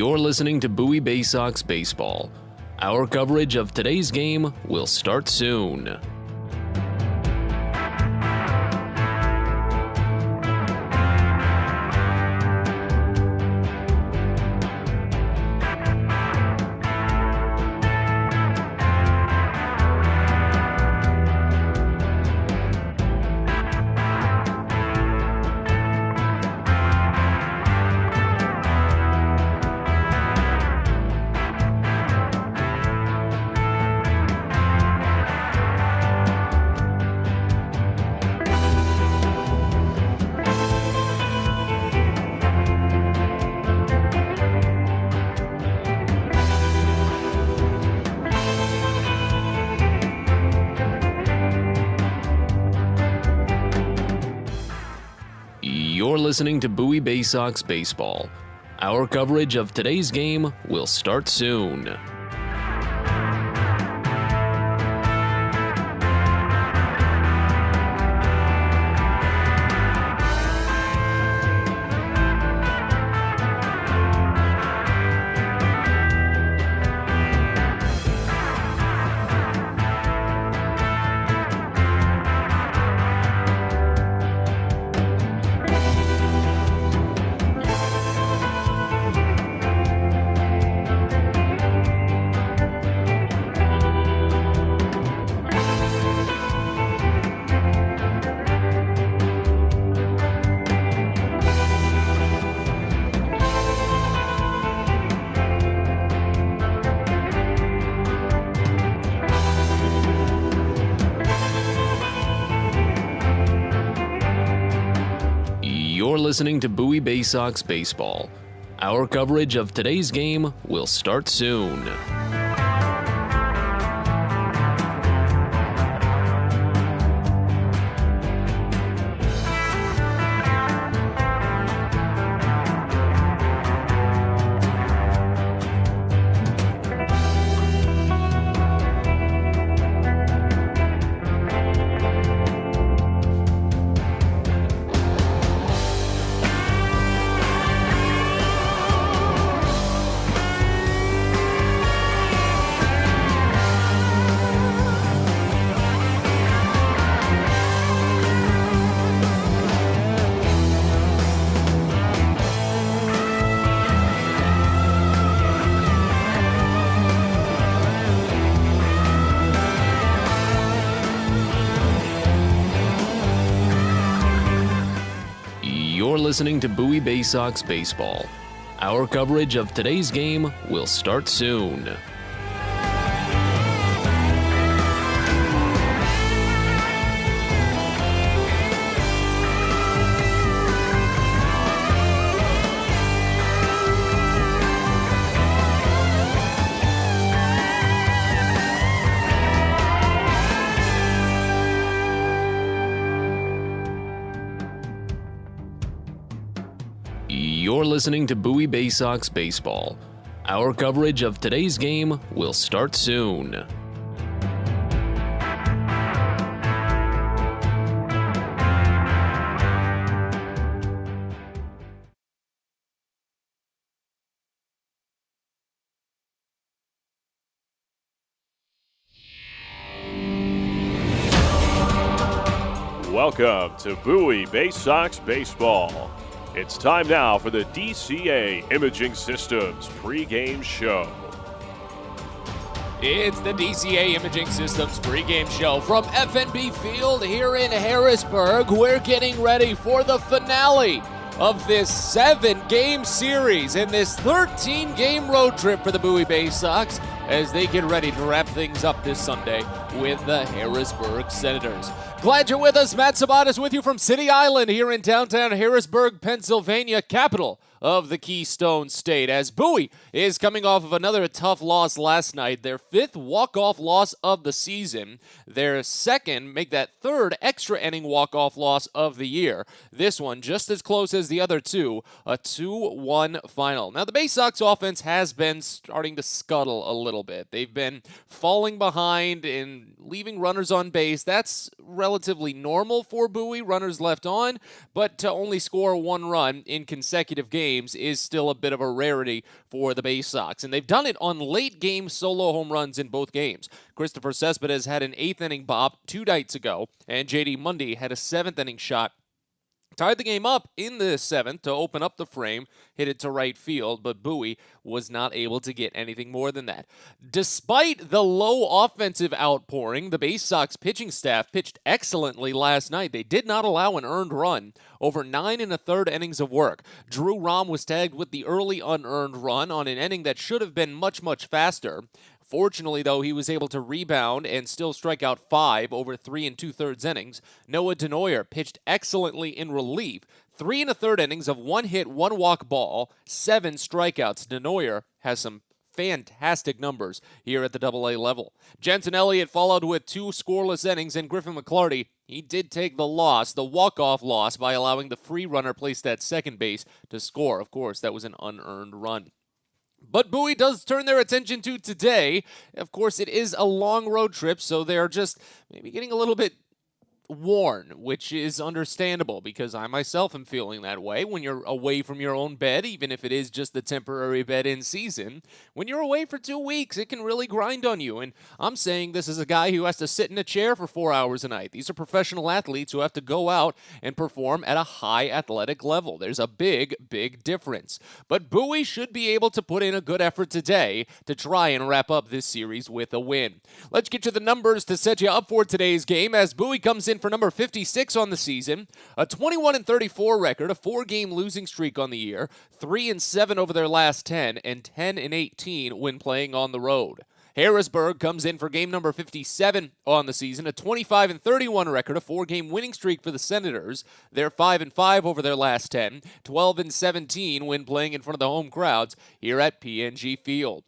You're listening to Bowie Baysox Baseball. Our coverage of today's game will start soon. You're listening to Bowie Baysox Baseball. Our coverage of today's game will start soon. You're listening to Bowie Baysox Baseball. Our coverage of today's game will start soon. You're listening to Bowie Baysox Baseball. Our coverage of today's game will start soon. You're listening to Bowie Baysox Baseball. Our coverage of today's game will start soon. Welcome to Bowie Baysox Baseball. It's time now for the DCA Imaging Systems pregame show. It's the DCA Imaging Systems pregame show from FNB Field here in Harrisburg. We're getting ready for the finale of this 7-game series and this 13-game road trip for the Bowie Baysox as they get ready to wrap things up this Sunday with the Harrisburg Senators. Glad you're with us. Matt Sabat is with you from City Island here in downtown Harrisburg, Pennsylvania, capital of the Keystone State, as Bowie is coming off of another tough loss last night, their 5th walk-off loss of the season, their second, make that 3rd extra inning walk-off loss of the year. This one just as close as the other two, a 2-1 final. Now, the Baysox offense has been starting to scuttle a little bit. They've been falling behind and leaving runners on base. That's relatively normal for Bowie, runners left on, but to only score 1 run in consecutive games games is still a bit of a rarity for the Baysox. And they've done it on late-game solo home runs in both games. Christopher Cespedes had an 8th-inning bop 2 nights ago, and J.D. Mundy had a 7th-inning shot. Tied the game up in the 7th to open up the frame, hit it to right field, but Bowie was not able to get anything more than that. Despite the low offensive outpouring, the Baysox pitching staff pitched excellently last night. They did not allow an earned run over 9 1/3 innings of work. Drew Rom was tagged with the early unearned run on an inning that should have been much, much faster. Fortunately, though, he was able to rebound and still strike out 5 over 3 2/3 innings. Noah Denoyer pitched excellently in relief. 3 1/3 innings of 1 hit, 1 walk ball, 7 strikeouts. Denoyer has some fantastic numbers here at the AA level. Jensen Elliott followed with 2 scoreless innings, and Griffin McClarty, he did take the loss, the walk-off loss, by allowing the free runner placed at second base to score. Of course, that was an unearned run. But Bowie does turn their attention to today. Of course, it is a long road trip, so they're just maybe getting a little bit worn, which is understandable because I myself am feeling that way when you're away from your own bed, even if it is just the temporary bed in season. When you're away for 2 weeks, it can really grind on you. And I'm saying this is a guy who has to sit in a chair for 4 hours a night. These are professional athletes who have to go out and perform at a high athletic level. There's a big, big difference. But Bowie should be able to put in a good effort today to try and wrap up this series with a win. Let's get you the numbers to set you up for today's game as Bowie comes in for number 56 on the season, a 21-34 record, a 4-game losing streak on the year, 3-7 over their last 10, and 10-18 when playing on the road. Harrisburg comes in for game number 57 on the season, a 25-31 record, a 4-game winning streak for the Senators. They're 5-5 over their last 10, 12-17 when playing in front of the home crowds here at PNG Field.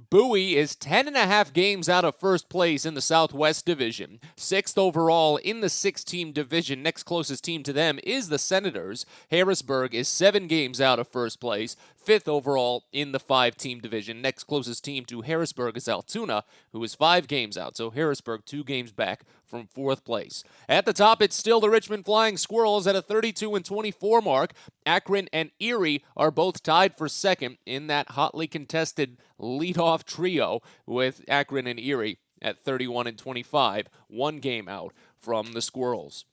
Bowie is 10.5 games out of first place in the Southwest Division, 6th overall in the 6-team division. Next closest team to them is the Senators. Harrisburg is 7 games out of first place, 5th overall in the 5-team division. Next closest team to Harrisburg is Altoona, who is 5 games out, so Harrisburg 2 games back from 4th place. At the top, it's still the Richmond Flying Squirrels at a 32-24 mark. Akron and Erie are both tied for second in that hotly contested leadoff trio, with Akron and Erie at 31-25, 1 game out from the Squirrels.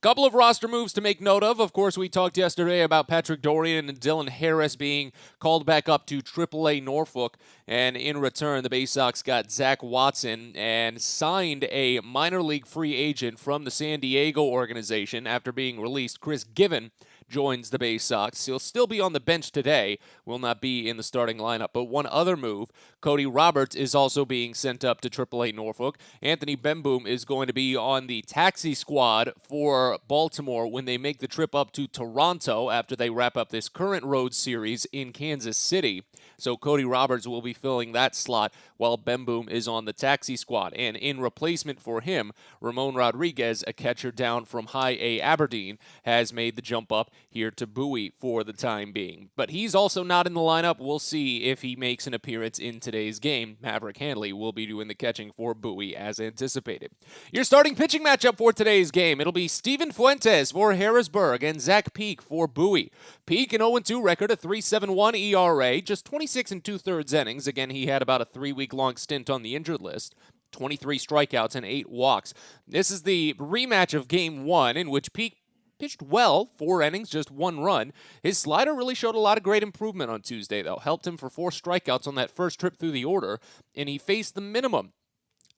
Couple of roster moves to make note of. Of course, we talked yesterday about Patrick Dorian and Dylan Harris being called back up to AAA Norfolk, and in return, the Baysox got Zach Watson and signed a minor league free agent from the San Diego organization after being released. Chris Given joins the Baysox. He'll still be on the bench today, will not be in the starting lineup. But one other move, Cody Roberts is also being sent up to AAA Norfolk. Anthony Bemboom is going to be on the taxi squad for Baltimore when they make the trip up to Toronto after they wrap up this current road series in Kansas City. So Cody Roberts will be filling that slot while Bemboom is on the taxi squad. And in replacement for him, Ramon Rodriguez, a catcher down from High A Aberdeen, has made the jump up here to Bowie for the time being. But he's also not in the lineup. We'll see if he makes an appearance in today's game. Maverick Handley will be doing the catching for Bowie as anticipated. Your starting pitching matchup for today's game, it'll be Steven Fuentes for Harrisburg and Zach Peak for Bowie. Peak, an 0-2 record, a 3.71 ERA, just 26 2/3 innings. Again, he had about a 3-week-long stint on the injured list. 23 strikeouts and 8 walks. This is the rematch of Game 1, in which Peak pitched well, 4 innings, just 1 run. His slider really showed a lot of great improvement on Tuesday, though. Helped him for 4 strikeouts on that first trip through the order, and he faced the minimum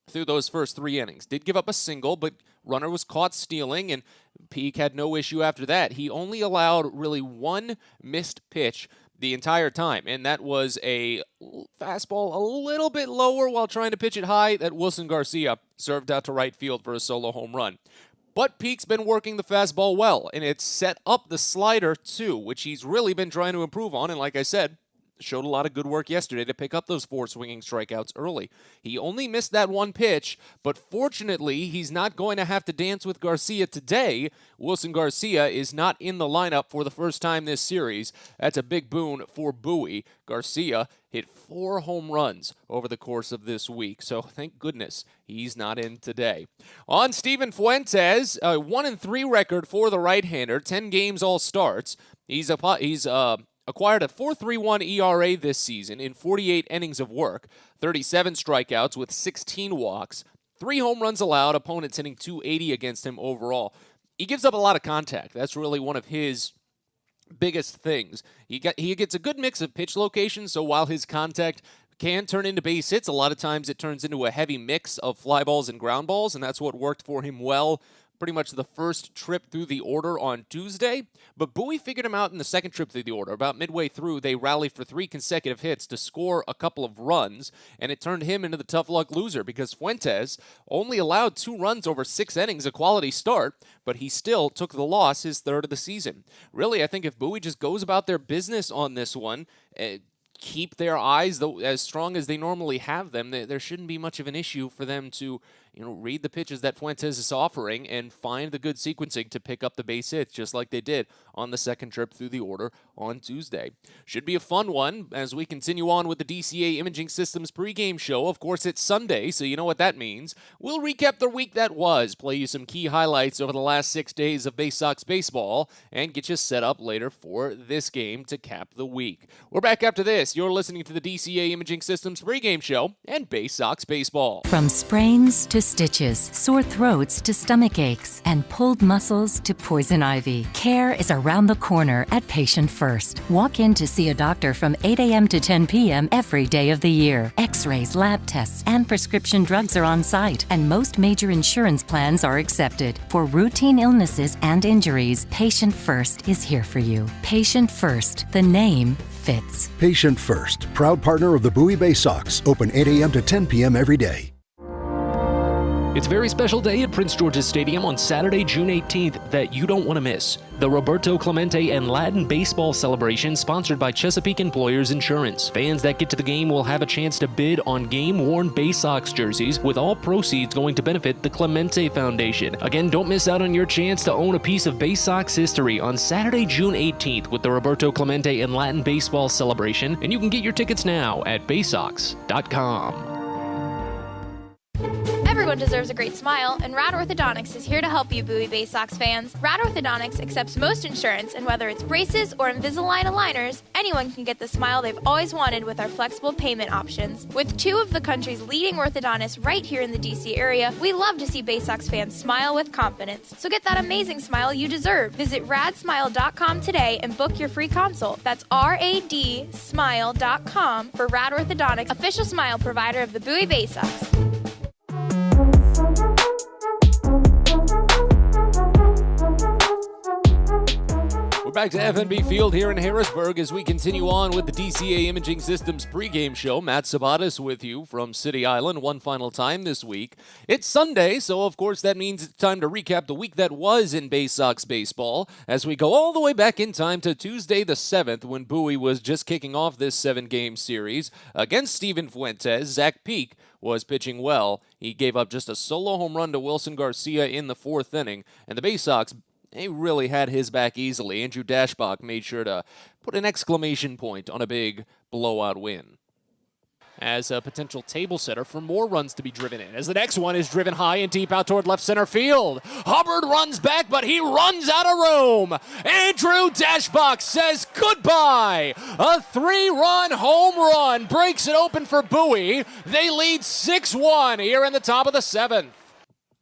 through those first 3 innings. Did give up a single, but runner was caught stealing, and Peak had no issue after that. He only allowed really 1 missed pitch the entire time, and that was a fastball a little bit lower while trying to pitch it high that Wilson Garcia served out to right field for a solo home run. But Peak's been working the fastball well, and it's set up the slider too, which he's really been trying to improve on, and like I said, showed a lot of good work yesterday to pick up those 4 swinging strikeouts early. He only missed that 1 pitch, but fortunately, he's not going to have to dance with Garcia today. Wilson Garcia is not in the lineup for the first time this series. That's a big boon for Bowie. Garcia hit 4 home runs over the course of this week, so thank goodness he's not in today. On Steven Fuentes, a 1-3 record for the right-hander, 10 games all starts. He's acquired a 4.31 ERA this season in 48 innings of work, 37 strikeouts with 16 walks, 3 home runs allowed, opponents hitting .280 against him overall. He gives up a lot of contact. That's really one of his biggest things. He gets a good mix of pitch locations, so while his contact can turn into base hits, a lot of times it turns into a heavy mix of fly balls and ground balls, and that's what worked for him well pretty much the first trip through the order on Tuesday. But Bowie figured him out in the second trip through the order. About midway through, they rallied for 3 consecutive hits to score a couple of runs, and it turned him into the tough luck loser because Fuentes only allowed 2 runs over 6 innings, a quality start, but he still took the loss, his third of the season. Really, I think if Bowie just goes about their business on this one, keep their eyes as strong as they normally have them, there shouldn't be much of an issue for them to read the pitches that Fuentes is offering and find the good sequencing to pick up the base hits, just like they did on the second trip through the order on Tuesday. Should be a fun one as we continue on with the DCA Imaging Systems pregame show. Of course, it's Sunday, so you know what that means. We'll recap the week that was, play you some key highlights over the last 6 days of Baysox baseball, and get you set up later for this game to cap the week. We're back after this. You're listening to the DCA Imaging Systems pregame show and Baysox baseball. From sprains to stitches, sore throats to stomach aches, and pulled muscles to poison ivy, care is around the corner at Patient First. Walk in to see a doctor from 8 a.m. to 10 p.m. every day of the year. X-rays, lab tests, and prescription drugs are on site, and most major insurance plans are accepted. For routine illnesses and injuries, Patient First is here for you. Patient First, the name fits. Patient First, proud partner of the Bowie Baysox, open 8 a.m. to 10 p.m. every day. It's a very special day at Prince George's Stadium on Saturday, June 18th that you don't want to miss. The Roberto Clemente and Latin Baseball Celebration sponsored by Chesapeake Employers Insurance. Fans that get to the game will have a chance to bid on game-worn Baysox jerseys, with all proceeds going to benefit the Clemente Foundation. Again, don't miss out on your chance to own a piece of Baysox history on Saturday, June 18th with the Roberto Clemente and Latin Baseball Celebration, and you can get your tickets now at baysox.com. Everyone deserves a great smile, and Rad Orthodontics is here to help you, Bowie Baysox fans. Rad Orthodontics accepts most insurance, and whether it's braces or Invisalign aligners, anyone can get the smile they've always wanted with our flexible payment options. With 2 of the country's leading orthodontists right here in the DC area, we love to see Baysox fans smile with confidence. So get that amazing smile you deserve. Visit radsmile.com today and book your free consult. That's radsmile.com for Rad Orthodontics, official smile provider of the Bowie Baysox. Back to FNB Field here in Harrisburg as we continue on with the DCA Imaging Systems pregame show. Matt Sabatis with you from City Island one final time this week. It's Sunday, so of course that means it's time to recap the week that was in Baysox baseball as we go all the way back in time to Tuesday the 7th when Bowie was just kicking off this 7-game series against Steven Fuentes. Zach Peak was pitching well. He gave up just a solo home run to Wilson Garcia in the 4th inning, and the Baysox, he really had his back easily. Andrew Dashbach made sure to put an exclamation point on a big blowout win. As a potential table setter for more runs to be driven in, as the next one is driven high and deep out toward left center field. Hubbard runs back, but he runs out of room. Andrew Dashbach says goodbye. A 3-run home run breaks it open for Bowie. They lead 6-1 here in the top of the 7th.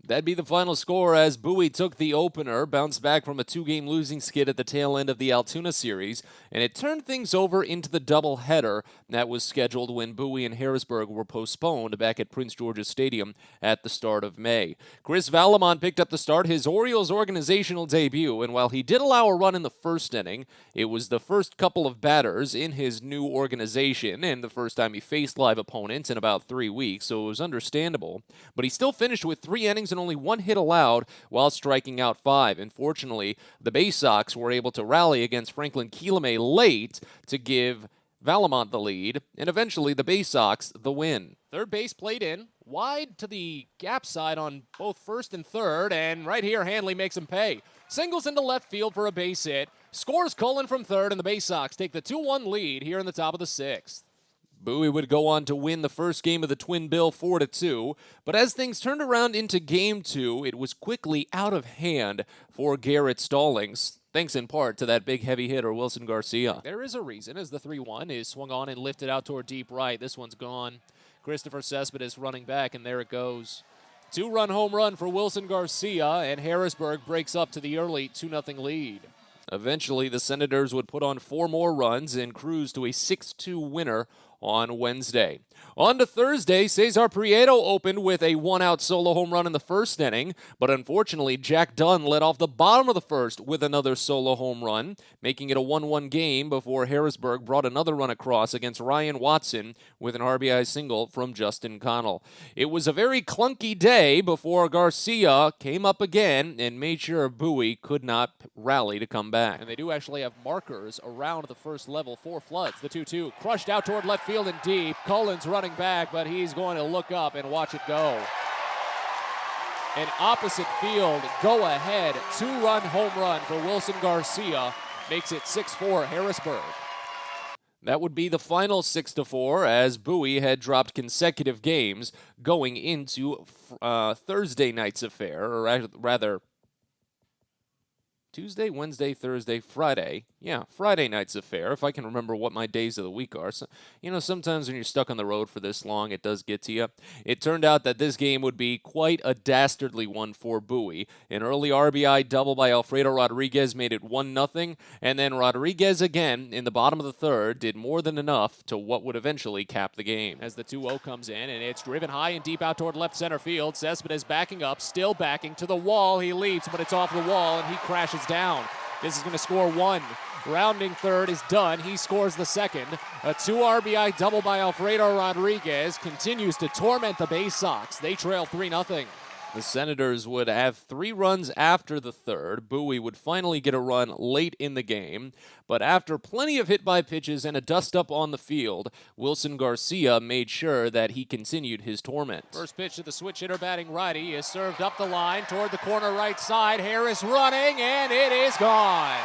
That'd be the final score as Bowie took the opener, bounced back from a 2-game losing skid at the tail end of the Altoona series, and it turned things over into the doubleheader that was scheduled when Bowie and Harrisburg were postponed back at Prince George's Stadium at the start of May. Chris Valamon picked up the start, his Orioles organizational debut, and while he did allow a run in the first inning, it was the first couple of batters in his new organization and the first time he faced live opponents in about 3 weeks, so it was understandable. But he still finished with 3 innings and only 1 hit allowed while striking out 5. Unfortunately, the Baysox were able to rally against Franklin Kielame late to give Valamont the lead, and eventually the Baysox the win. Third base played in, wide to the gap side on both first and third, and right here Hanley makes him pay. Singles into left field for a base hit, scores Cullen from third, and the Baysox take the 2-1 lead here in the top of the 6th. Bowie would go on to win the first game of the Twin Bill 4-2, but as things turned around into Game 2, it was quickly out of hand for Garrett Stallings. thanks in part to that big heavy hitter, Wilson Garcia. There is a reason, as the 3-1 is swung on and lifted out toward deep right. This one's gone. Christopher Cespedes running back, and there it goes. 2-run home run for Wilson Garcia, and Harrisburg breaks up to the early 2-0 lead. Eventually, the Senators would put on 4 more runs and cruise to a 6-2 winner on Wednesday. On to Thursday, Cesar Prieto opened with a 1-out solo home run in the first inning, but unfortunately, Jack Dunn led off the bottom of the first with another solo home run, making it a 1-1 game before Harrisburg brought another run across against Ryan Watson with an RBI single from Justin Connell. It was a very clunky day before Garcia came up again and made sure Bowie could not rally to come back. And they do actually have markers around the first level for Floods. The 2-2 crushed out toward left field and deep. Cullen's running back, but he's going to look up and watch it go. An opposite field go-ahead 2-run home run for Wilson Garcia makes it 6-4 Harrisburg. That would be the final 6-4 as Bowie had dropped consecutive games going into Thursday night's affair, or rather Tuesday, Wednesday, Thursday, Friday. Yeah, Friday night's affair, if I can remember what my days of the week are. So, sometimes when you're stuck on the road for this long, it does get to you. It turned out that this game would be quite a dastardly one for Bowie. An early RBI double by Alfredo Rodriguez made it 1-0, and then Rodriguez again in the bottom of the third did more than enough to what would eventually cap the game. As the 2-0 comes in, and it's driven high and deep out toward left center field. Cespedes backing up, still backing to the wall. He leaps, but it's off the wall, and he crashes down. This is going to score 1. Rounding third is done. He scores the second. A 2 RBI double by Alfredo Rodriguez continues to torment the Baysox. They trail 3-0. The Senators would have 3 runs after the third. Bowie would finally get a run late in the game, but after plenty of hit-by pitches and a dust-up on the field, Wilson Garcia made sure that he continued his torment. First pitch to the switch hitter batting righty is served up the line toward the corner right side. Harris running, and it is gone.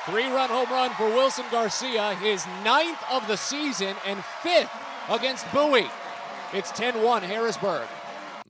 3-run home run for Wilson Garcia, his 9th of the season and 5th against Bowie. It's 10-1 Harrisburg.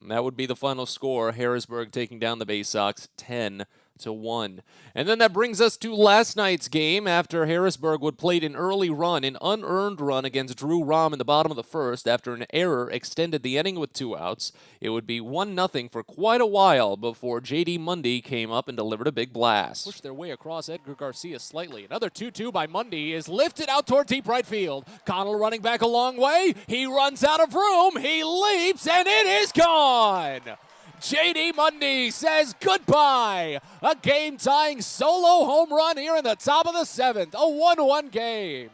That would be the final score. Harrisburg taking down the Baysox 10-1. And then that brings us to last night's game after Harrisburg would played an early run, an unearned run against Drew Rahm in the bottom of the first after an error extended the inning with 2 outs. It would be 1-0 for quite a while before J.D. Mundy came up and delivered a big blast. Pushed their way across Edgar Garcia slightly. Another 2-2 by Mundy is lifted out toward deep right field. Connell running back a long way. He runs out of room. He leaps, and it is gone. J.D. Mundy says goodbye. A game-tying solo home run here in the top of the 7th. A 1-1 game.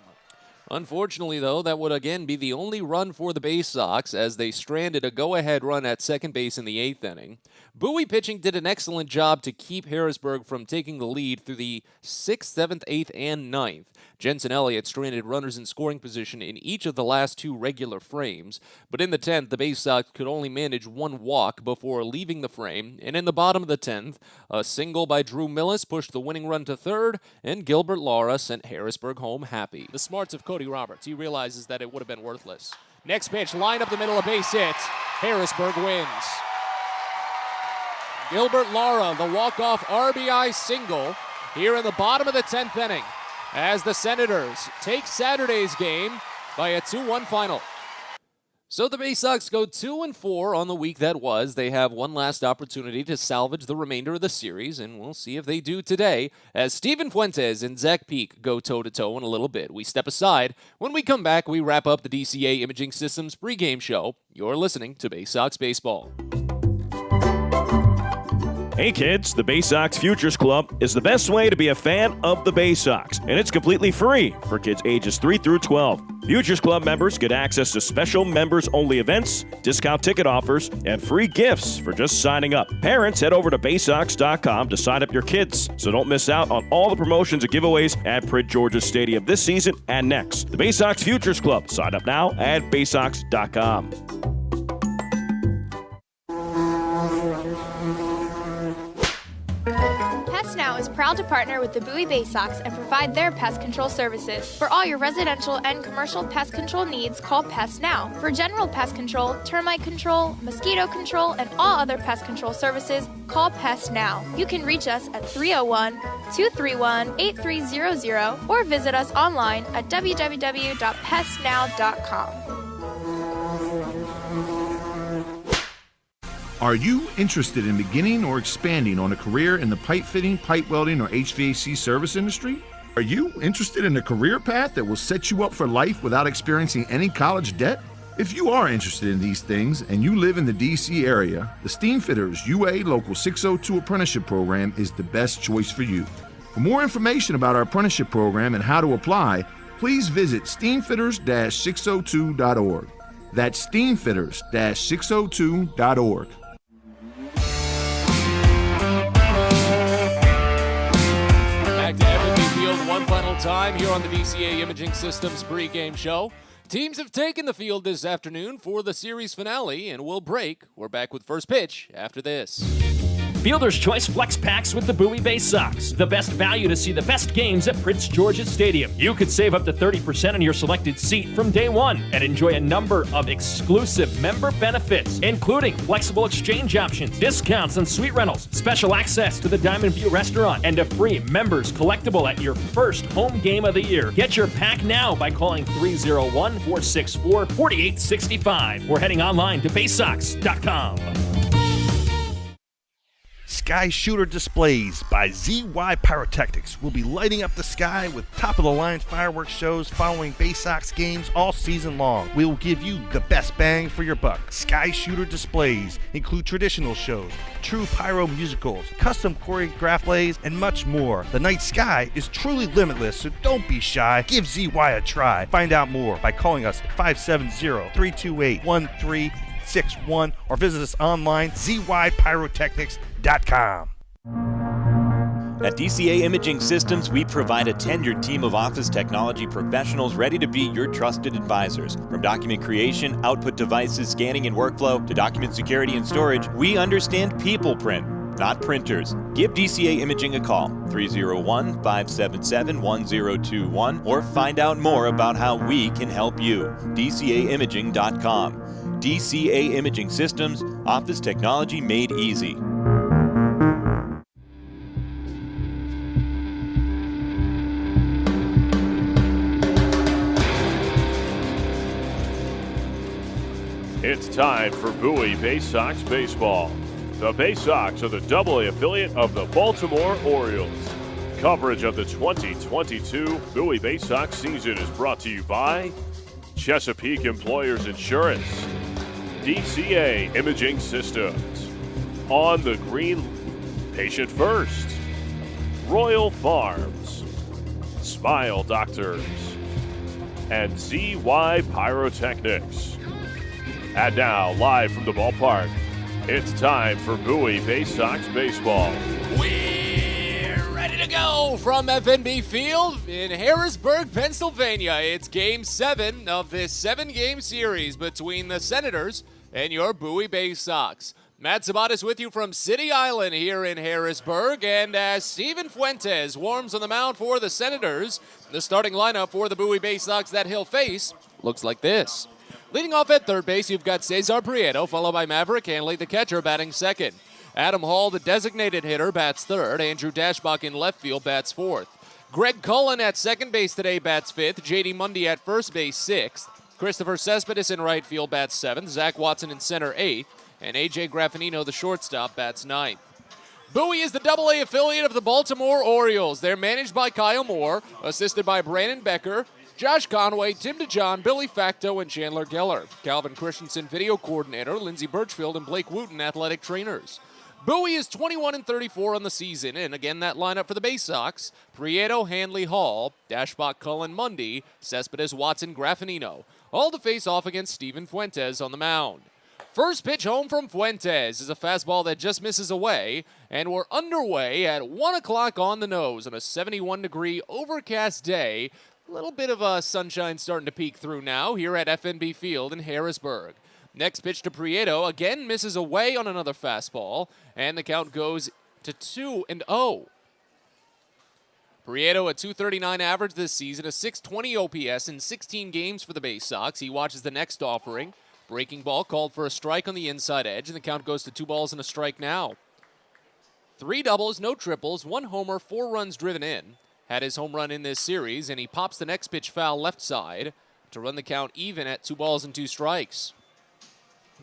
Unfortunately, though, that would again be the only run for the Baysox as they stranded a go-ahead run at second base in the 8th inning. Bowie pitching did an excellent job to keep Harrisburg from taking the lead through the 6th, 7th, 8th, and 9th. Jensen Elliott stranded runners in scoring position in each of the last 2 regular frames, but in the 10th, the Baysox could only manage 1 walk before leaving the frame, and in the bottom of the 10th, a single by Drew Millis pushed the winning run to third, and Gilbert Lara sent Harrisburg home happy. The smarts of Cody Roberts. He realizes that it would have been worthless. Next pitch, line up the middle of base hits. Harrisburg wins. Gilbert Lara, the walk-off RBI single here in the bottom of the 10th inning as the Senators take Saturday's game by a 2-1 final. So the Baysox go 2-4 on the week that was. They have one last opportunity to salvage the remainder of the series, and we'll see if they do today as Steven Fuentes and Zach Peak go toe-to-toe in a little bit. We step aside. When we come back, we wrap up the DCA Imaging Systems pregame show. You're listening to Baysox Baseball. Hey kids, the Baysox Futures Club is the best way to be a fan of the Baysox, and it's completely free for kids ages 3 through 12. Futures Club members get access to special members-only events, discount ticket offers, and free gifts for just signing up. Parents, head over to Baysox.com to sign up your kids, so don't miss out on all the promotions and giveaways at Prince George's Stadium this season and next. The Baysox Futures Club. Sign up now at Baysox.com. Now is proud proud to partner with the Bowie Baysox and provide their pest control services. For all your residential and commercial pest control needs, call Pest Now. For general pest control, termite control, mosquito control, and all other pest control services, call Pest Now. You can reach us at 301-231-8300 or visit us online at www.pestnow.com. Are you interested in beginning or expanding on a career in the pipe fitting, pipe welding, or HVAC service industry? Are you interested in a career path that will set you up for life without experiencing any college debt? If you are interested in these things and you live in the D.C. area, the Steamfitters UA Local 602 Apprenticeship Program is the best choice for you. For more information about our apprenticeship program and how to apply, please visit steamfitters-602.org. That's steamfitters-602.org. Back to FNB Field one final time here on the DCA Imaging Systems pregame show. Teams have taken the field this afternoon for the series finale, and we'll break. We're back with first pitch after this. Fielder's Choice Flex Packs with the Bowie Baysox. The best value to see the best games at Prince George's Stadium. You could save up to 30% on your selected seat from day one and enjoy a number of exclusive member benefits, including flexible exchange options, discounts on suite rentals, special access to the Diamond View restaurant, and a free members collectible at your first home game of the year. Get your pack now by calling 301-464-4865 or heading online to baysox.com. Sky Shooter Displays by ZY Pyrotechnics will be lighting up the sky with top-of-the-line fireworks shows following Baysox games all season long. We will give you the best bang for your buck. Sky Shooter Displays include traditional shows, true pyro musicals, custom choreographed plays, and much more. The night sky is truly limitless, so don't be shy. Give ZY a try. Find out more by calling us at 570-328-1361 or visit us online, zypyrotechnics.com. At DCA Imaging Systems, we provide a tenured team of office technology professionals ready to be your trusted advisors. From document creation, output devices, scanning and workflow, to document security and storage, we understand people print, not printers. Give DCA Imaging a call, 301-577-1021, or find out more about how we can help you. DCAimaging.com. DCA Imaging Systems, office technology made easy. It's time for Bowie Baysox baseball. The Baysox are the AA affiliate of the Baltimore Orioles. Coverage of the 2022 Bowie Baysox season is brought to you by Chesapeake Employers Insurance, DCA Imaging Systems, On the Green, Patient First, Royal Farms, Smile Doctors, and ZY Pyrotechnics. And now, live from the ballpark, it's time for Bowie Baysox baseball. We're ready to go from FNB Field in Harrisburg, Pennsylvania. It's Game 7 of this 7-game series between the Senators and your Bowie Baysox. Matt Sabatis with you from City Island here in Harrisburg. And as Steven Fuentes warms on the mound for the Senators, the starting lineup for the Bowie Baysox that he'll face looks like this. Leading off at third base, you've got Cesar Prieto, followed by Maverick Hanley, the catcher, batting second. Adam Hall, the designated hitter, bats third. Andrew Dashbach in left field bats fourth. Greg Cullen at second base today bats fifth. J.D. Mundy at first base sixth. Christopher Cespedes in right field bats seventh. Zach Watson in center eighth. And A.J. Graffinino, the shortstop, bats ninth. Bowie is the AA affiliate of the Baltimore Orioles. They're managed by Kyle Moore, assisted by Brandon Becker, Josh Conway, Tim DeJohn, Billy Facto, and Chandler Geller. Calvin Christensen, video coordinator, Lindsey Birchfield, and Blake Wooten, athletic trainers. Bowie is 21-34 on the season, and again that lineup for the Baysox: Prieto, Hanley, Hall, Dashbach, Cullen, Mundy, Cespedes, Watson, Graffinino, all to face off against Steven Fuentes on the mound. First pitch home from Fuentes is a fastball that just misses away, and we're underway at 1 o'clock on the nose on a 71-degree overcast day. A little bit of sunshine starting to peek through now here at FNB Field in Harrisburg. Next pitch to Prieto, again misses away on another fastball, and the count goes to 2-0. Prieto, a .239 average this season, a .620 OPS in 16 games for the Baysox. He watches the next offering. Breaking ball called for a strike on the inside edge, and the count goes to 2 balls and a strike now. 3 doubles, no triples, 1 homer, 4 runs driven in. Had his home run in this series, and he pops the next pitch foul left side to run the count even at 2 balls and 2 strikes.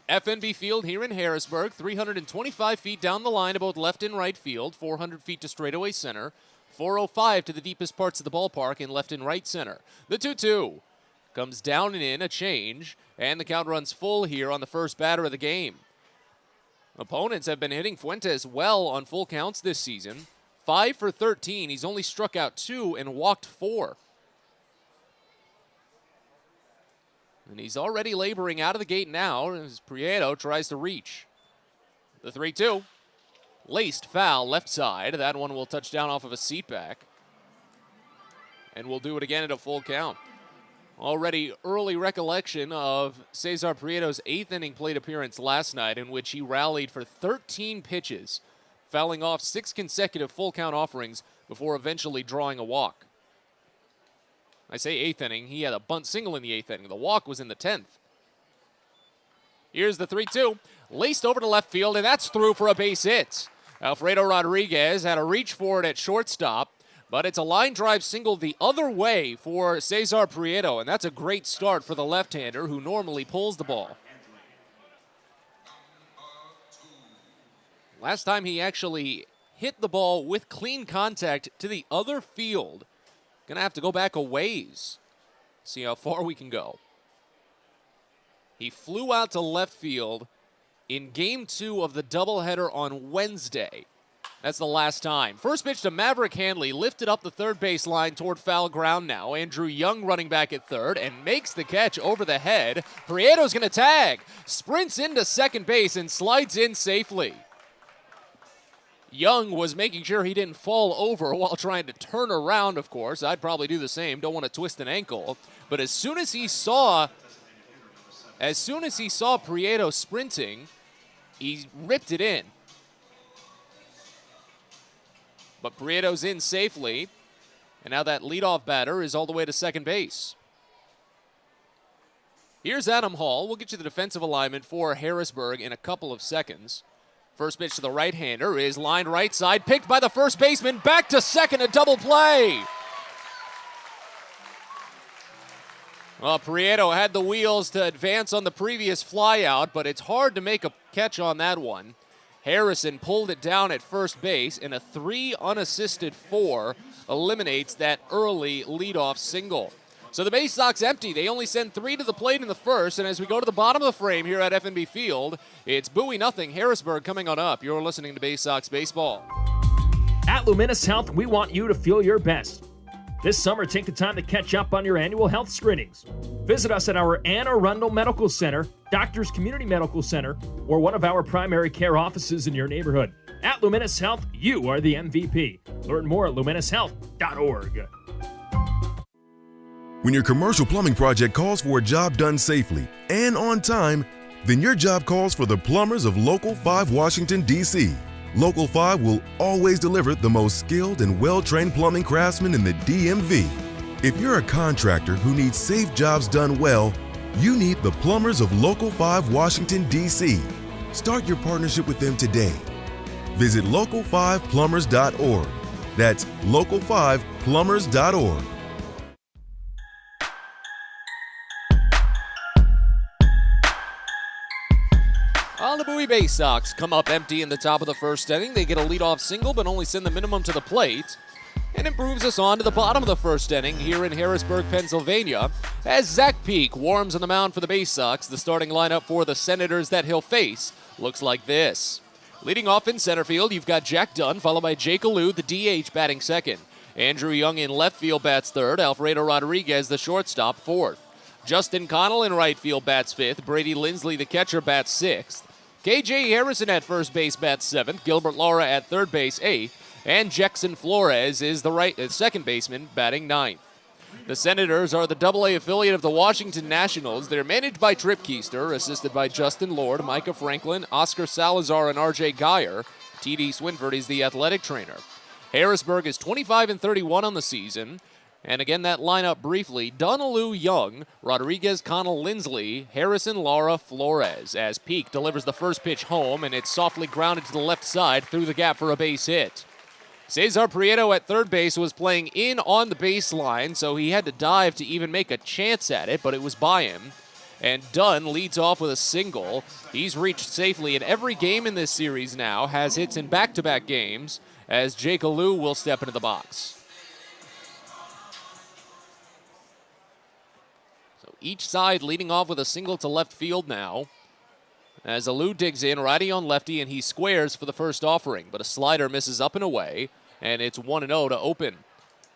FNB Field here in Harrisburg, 325 feet down the line to both left and right field, 400 feet to straightaway center, 405 to the deepest parts of the ballpark in left and right center. The 2-2 comes down and in, a change, and the count runs full here on the first batter of the game. Opponents have been hitting Fuentes well on full counts this season. 5 for 13. He's only struck out 2 and walked 4. And he's already laboring out of the gate now as Prieto tries to reach. The 3-2. Laced foul left side. That one will touch down off of a seat back. And we'll do it again at a full count. Already early recollection of Cesar Prieto's 8th inning plate appearance last night, in which he rallied for 13 pitches, fouling off 6 consecutive full count offerings before eventually drawing a walk. I say 8th inning, he had a bunt single in the 8th inning. The walk was in the 10th. Here's the 3-2, laced over to left field, and that's through for a base hit. Alfredo Rodriguez had a reach for it at shortstop, but it's a line drive single the other way for Cesar Prieto, and that's a great start for the left-hander who normally pulls the ball. Last time he actually hit the ball with clean contact to the other field. Gonna have to go back a ways, see how far we can go. He flew out to left field in Game 2 of the doubleheader on Wednesday. That's the last time. First pitch to Maverick Hanley, lifted up the third base line toward foul ground now. Andrew Young running back at third and makes the catch over the head. Prieto's gonna tag, sprints into second base and slides in safely. Young was making sure he didn't fall over while trying to turn around, of course. I'd probably do the same. Don't want to twist an ankle. But as soon as he saw Prieto sprinting, he ripped it in. But Prieto's in safely, and now that leadoff batter is all the way to second base. Here's Adam Hall. We'll get you the defensive alignment for Harrisburg in a couple of seconds. First pitch to the right-hander is lined right side, picked by the first baseman, back to second, a double play. Well, Prieto had the wheels to advance on the previous flyout, but it's hard to make a catch on that one. Harrison pulled it down at first base, and a 3 unassisted 4 eliminates that early leadoff single. So the Baysox empty. They only send 3 to the plate in the first, and as we go to the bottom of the frame here at FNB Field, it's Bowie nothing, Harrisburg coming on up. You're listening to Baysox Baseball. At Luminous Health, we want you to feel your best. This summer, take the time to catch up on your annual health screenings. Visit us at our Anne Arundel Medical Center, Doctors Community Medical Center, or one of our primary care offices in your neighborhood. At Luminous Health, you are the MVP. Learn more at luminoushealth.org. When your commercial plumbing project calls for a job done safely and on time, then your job calls for the plumbers of Local 5 Washington, D.C. Local 5 will always deliver the most skilled and well-trained plumbing craftsmen in the DMV. If you're a contractor who needs safe jobs done well, you need the plumbers of Local 5 Washington, D.C. Start your partnership with them today. Visit local5plumbers.org. That's local5plumbers.org. Well, the Bowie Baysox come up empty in the top of the first inning. They get a leadoff single, but only send the minimum to the plate. And it moves us on to the bottom of the first inning here in Harrisburg, Pennsylvania, as Zach Peak warms on the mound for the Baysox. The starting lineup for the Senators that he'll face looks like this. Leading off in center field, you've got Jack Dunn, followed by Jake Alou, the DH, batting second. Andrew Young in left field bats third. Alfredo Rodriguez, the shortstop, fourth. Justin Connell in right field bats fifth. Brady Lindsley, the catcher, bats sixth. KJ Harrison at first base bats seventh. Gilbert Laura at third base eighth. And Jackson Flores is the second baseman, batting ninth. The Senators are the AA affiliate of the Washington Nationals. They're managed by Trip Keister, assisted by Justin Lord, Micah Franklin, Oscar Salazar, and RJ Geyer. TD Swinford is the athletic trainer. Harrisburg is 25-31 on the season. And again, that lineup briefly: Donalou Young, Rodriguez, Connell, Lindsley, Harrison, Lara, Flores, as Peak delivers the first pitch home, and it's softly grounded to the left side through the gap for a base hit. Cesar Prieto at third base was playing in on the baseline, so he had to dive to even make a chance at it, but it was by him. And Dunn leads off with a single. He's reached safely in every game in this series now, has hits in back-to-back games, as Jake Alou will step into the box. Each side leading off with a single to left field now. As Alou digs in, righty on lefty, and he squares for the first offering, but a slider misses up and away, and it's 1-0 to open.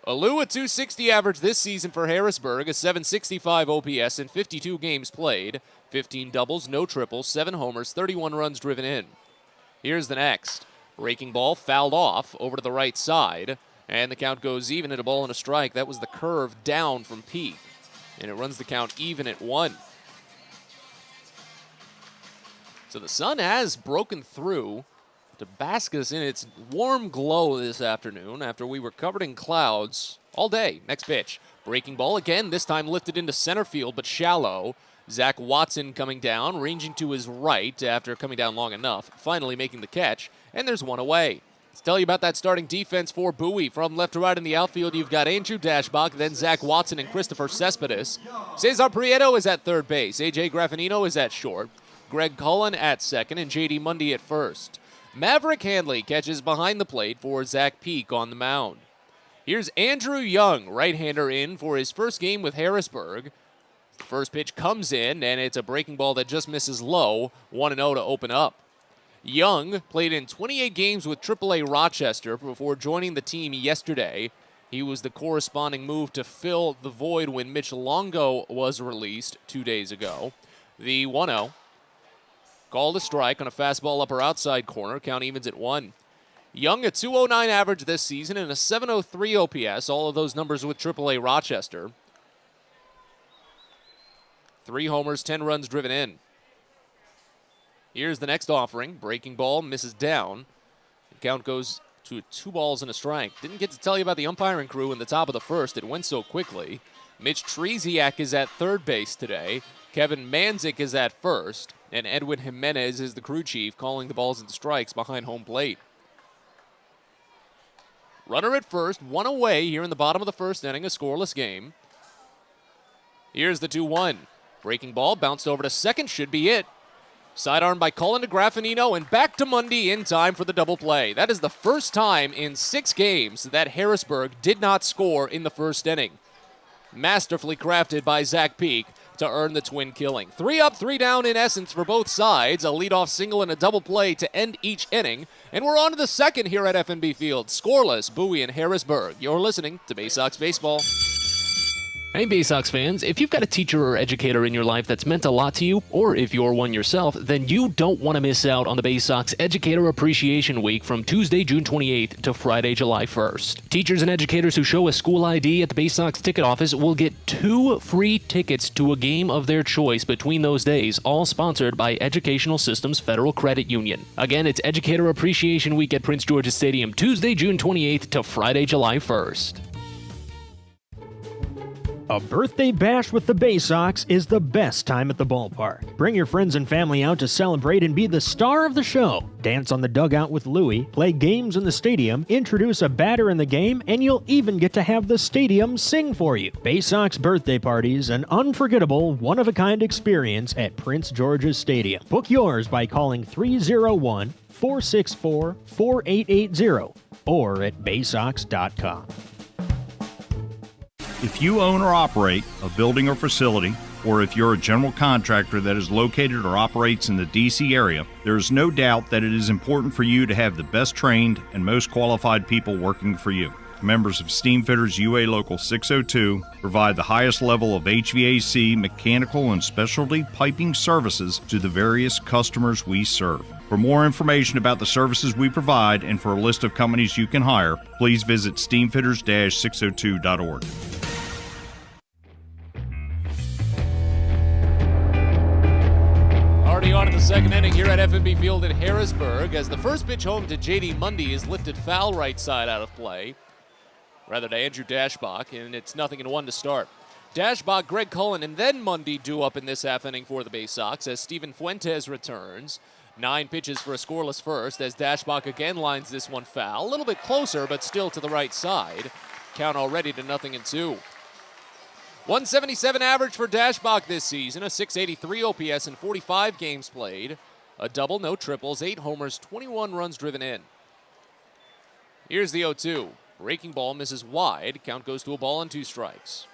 Alou, a .260 average this season for Harrisburg, a .765 OPS in 52 games played, 15 doubles, no triples, 7 homers, 31 runs driven in. Here's the next. Breaking ball fouled off over to the right side, and the count goes even at a ball and a strike. That was the curve down from Peak, and it runs the count even at 1. So the sun has broken through to bask us in its warm glow this afternoon after we were covered in clouds all day. Next pitch. Breaking ball again, this time lifted into center field, but shallow. Zach Watson coming down, ranging to his right after coming down long enough, finally making the catch, and there's one away. Let's tell you about that starting defense for Bowie. From left to right in the outfield, you've got Andrew Dashbach, then Zach Watson and Christopher Cespedes. Cesar Prieto is at third base. A.J. Graffinino is at short. Greg Cullen at second, and J.D. Mundy at first. Maverick Handley catches behind the plate for Zach Peak on the mound. Here's Andrew Young, right-hander, in for his first game with Harrisburg. The first pitch comes in, and it's a breaking ball that just misses low, 1-0 to open up. Young played in 28 games with AAA Rochester before joining the team yesterday. He was the corresponding move to fill the void when Mitch Longo was released 2 days ago. The 1-0. Called a strike on a fastball upper outside corner. Count evens at 1. Young, a .209 average this season and a .703 OPS. All of those numbers with AAA Rochester. 3 homers, 10 runs driven in. Here's the next offering. Breaking ball misses down. The count goes to 2 balls and a strike. Didn't get to tell you about the umpiring crew in the top of the first. It went so quickly. Mitch Treziak is at third base today. Kevin Manzik is at first. And Edwin Jimenez is the crew chief, calling the balls and strikes behind home plate. Runner at first, 1 away here in the bottom of the first inning, a scoreless game. Here's the 2-1. Breaking ball bounced over to second, should be it. Sidearm by Cullen to Graffinino, and back to Mundy in time for the double play. That is the first time in 6 games that Harrisburg did not score in the first inning. Masterfully crafted by Zach Peak to earn the twin killing. 3 up, 3 down in essence for both sides. A leadoff single and a double play to end each inning. And we're on to the second here at FNB Field. Scoreless, Bowie and Harrisburg. You're listening to Baysox Baseball. Hey, Baysox fans, if you've got a teacher or educator in your life that's meant a lot to you, or if you're one yourself, then you don't want to miss out on the Baysox Educator Appreciation Week from Tuesday, June 28th to Friday, July 1st. Teachers and educators who show a school ID at the Baysox ticket office will get 2 free tickets to a game of their choice between those days, all sponsored by Educational Systems Federal Credit Union. Again, it's Educator Appreciation Week at Prince George's Stadium, Tuesday, June 28th to Friday, July 1st. A birthday bash with the Baysox is the best time at the ballpark. Bring your friends and family out to celebrate and be the star of the show. Dance on the dugout with Louie, play games in the stadium, introduce a batter in the game, and you'll even get to have the stadium sing for you. Baysox birthday parties, an unforgettable, one-of-a-kind experience at Prince George's Stadium. Book yours by calling 301-464-4880 or at baysox.com. If you own or operate a building or facility, or if you're a general contractor that is located or operates in the D.C. area, there is no doubt that it is important for you to have the best trained and most qualified people working for you. Members of Steamfitters UA Local 602 provide the highest level of HVAC, mechanical, and specialty piping services to the various customers we serve. For more information about the services we provide and for a list of companies you can hire, please visit steamfitters-602.org. on in the second inning here at FNB Field in Harrisburg as the first pitch home to J.D. Mundy is lifted foul right side out of play, rather to Andrew Dashbach, and it's 0-1 to start. Dashbach, Greg Cullen, and then Mundy due up in this half inning for the Baysox as Steven Fuentes returns. 9 pitches for a scoreless first as Dashbach again lines this one foul. A little bit closer, but still to the right side. Count already to 0-2. 177 average for Dashbach this season, a 683 OPS in 45 games played. A double, no triples, 8 homers, 21 runs driven in. Here's the 0-2. Breaking ball misses wide. Count goes to a ball and 2 strikes.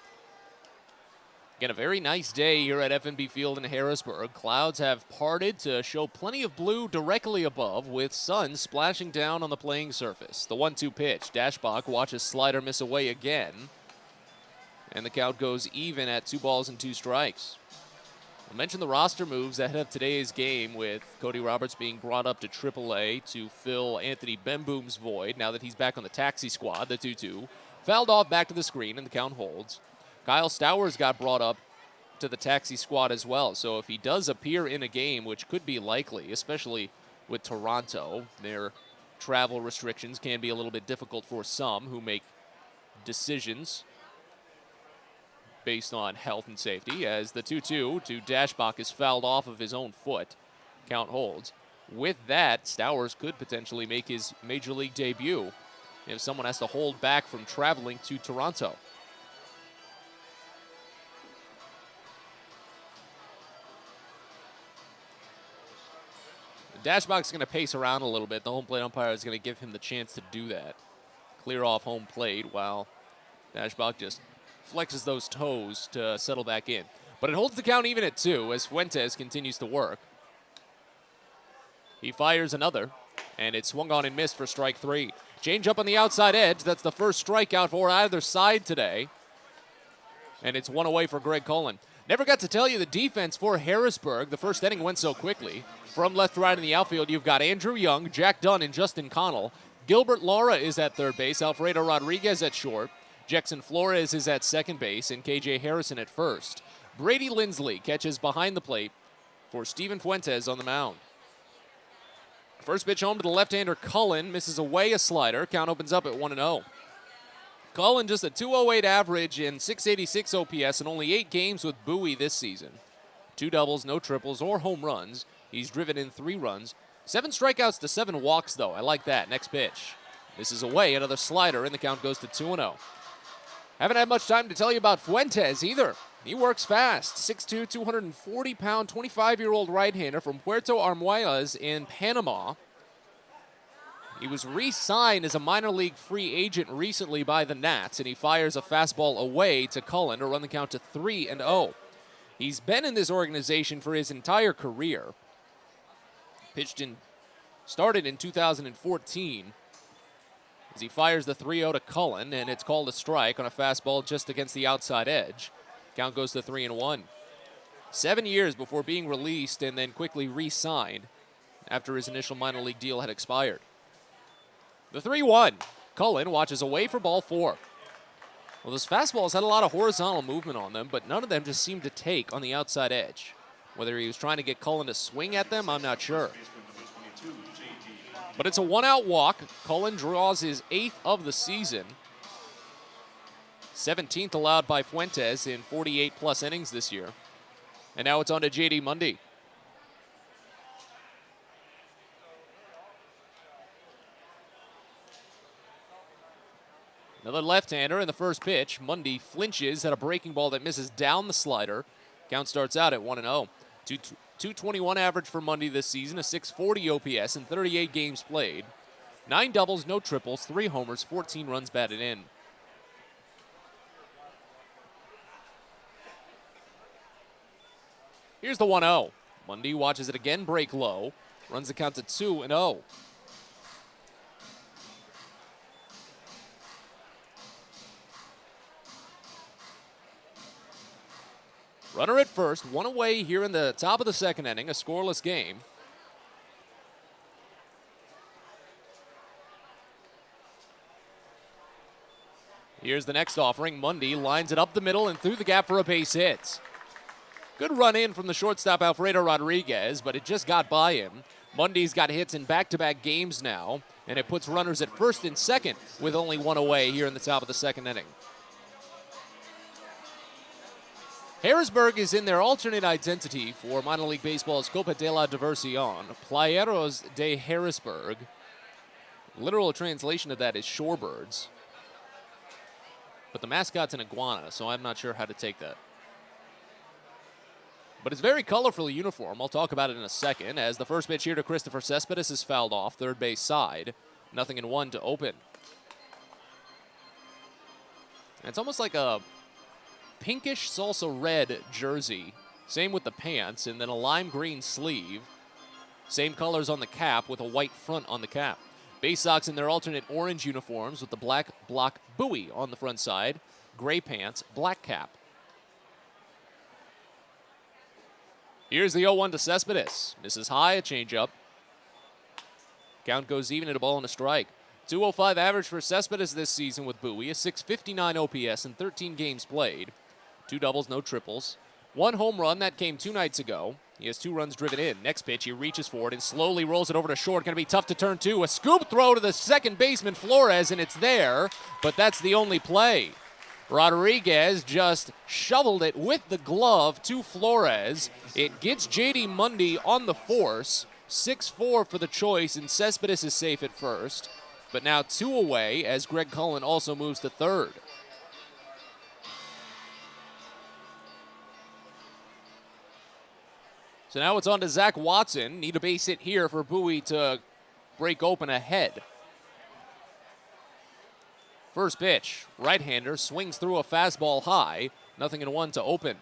Again, a very nice day here at FNB Field in Harrisburg. Clouds have parted to show plenty of blue directly above, with sun splashing down on the playing surface. The 1-2 pitch. Dashbach watches slider miss away again. And the count goes even at 2 balls and 2 strikes. I'll mention the roster moves ahead of today's game, with Cody Roberts being brought up to AAA to fill Anthony Bemboom's void now that he's back on the taxi squad. The 2-2. Fouled off back to the screen, and the count holds. Kyle Stowers got brought up to the taxi squad as well, so if he does appear in a game, which could be likely, especially with Toronto, their travel restrictions can be a little bit difficult for some who make decisions based on health and safety, as the 2-2 to Dashbach is fouled off of his own foot. Count holds. With that, Stowers could potentially make his Major League debut if someone has to hold back from traveling to Toronto. Dashbach's going to pace around a little bit. The home plate umpire is going to give him the chance to do that. Clear off home plate while Dashbach just flexes those toes to settle back in. But it holds the count even at 2 as Fuentes continues to work. He fires another, and it's swung on and missed for strike 3. Change up on the outside edge. That's the first strikeout for either side today. And it's 1 away for Greg Cullen. Never got to tell you the defense for Harrisburg. The first inning went so quickly. From left to right in the outfield, you've got Andrew Young, Jack Dunn, and Justin Connell. Gilbert Lara is at third base. Alfredo Rodriguez at short. Jackson Flores is at second base, and KJ Harrison at first. Brady Lindsley catches behind the plate for Steven Fuentes on the mound. First pitch home to the left-hander Cullen. Misses away a slider. Count opens up at 1-0. Cullen just a 208 average and 686 OPS in only 8 games with Bowie this season. 2 doubles, no triples, or home runs. He's driven in 3 runs. 7 strikeouts to 7 walks, though. I like that. Next pitch. This is away. Another slider, and the count goes to 2-0. Haven't had much time to tell you about Fuentes either. He works fast. 6'2", 240-pound, 25-year-old right-hander from Puerto Armuelles in Panama. He was re-signed as a minor league free agent recently by the Nats, and he fires a fastball away to Cullen to run the count to 3-0. He's been in this organization for his entire career. Started in 2014 as he fires the 3-0 to Cullen, and it's called a strike on a fastball just against the outside edge. Count goes to 3-1. 7 years before being released and then quickly re-signed after his initial minor league deal had expired. The 3-1. Cullen watches away for ball 4. Well, this fastball's had a lot of horizontal movement on them, but none of them just seemed to take on the outside edge. Whether he was trying to get Cullen to swing at them, I'm not sure. But it's a 1-out walk. Cullen draws his 8th of the season. 17th allowed by Fuentes in 48-plus innings this year. And now it's on to J.D. Mundy. Another left-hander in the first pitch. Mundy flinches at a breaking ball that misses down the slider. Count starts out at 1-0. 221 average for Mundy this season, a 640 OPS in 38 games played. 9 doubles, no triples, 3 homers, 14 runs batted in. Here's the 1-0. Mundy watches it again break low. Runs the count to 2-0. Runner at first, 1 away here in the top of the second inning, a scoreless game. Here's the next offering. Mundy lines it up the middle and through the gap for a base hit. Good run in from the shortstop Alfredo Rodriguez, but it just got by him. Mundy's got hits in back-to-back games now, and it puts runners at first and second with only one away here in the top of the second inning. Harrisburg is in their alternate identity for minor league baseball's Copa de la Diversión, Playeros de Harrisburg. Literal translation of that is shorebirds. But the mascot's an iguana, so I'm not sure how to take that. But it's very colorful uniform. I'll talk about it in a second, as the first pitch here to Christopher Cespedes is fouled off, third base side. 0-1 to open. And it's almost like a pinkish salsa red jersey. Same with the pants, and then a lime green sleeve. Same colors on the cap with a white front on the cap. Baysox in their alternate orange uniforms with the black block Bowie on the front side, gray pants, black cap. Here's the 0-1 to Cespedes. Misses high, a changeup. Count goes even at a ball and a strike. 205 average for Cespedes this season with Bowie, a 659 OPS in 13 games played. 2 doubles, no triples. 1 home run, that came 2 nights ago. He has 2 runs driven in. Next pitch, he reaches for it and slowly rolls it over to short. Going to be tough to turn to. A scoop throw to the second baseman, Flores, and it's there, but that's the only play. Rodriguez just shoveled it with the glove to Flores. It gets J.D. Mundy on the force. 6-4 for the choice, and Cespedes is safe at first. But now 2 away as Greg Cullen also moves to third. So now it's on to Zach Watson. Need a base hit here for Bowie to break open ahead. First pitch, right-hander, swings through a fastball high. 0-1 to open.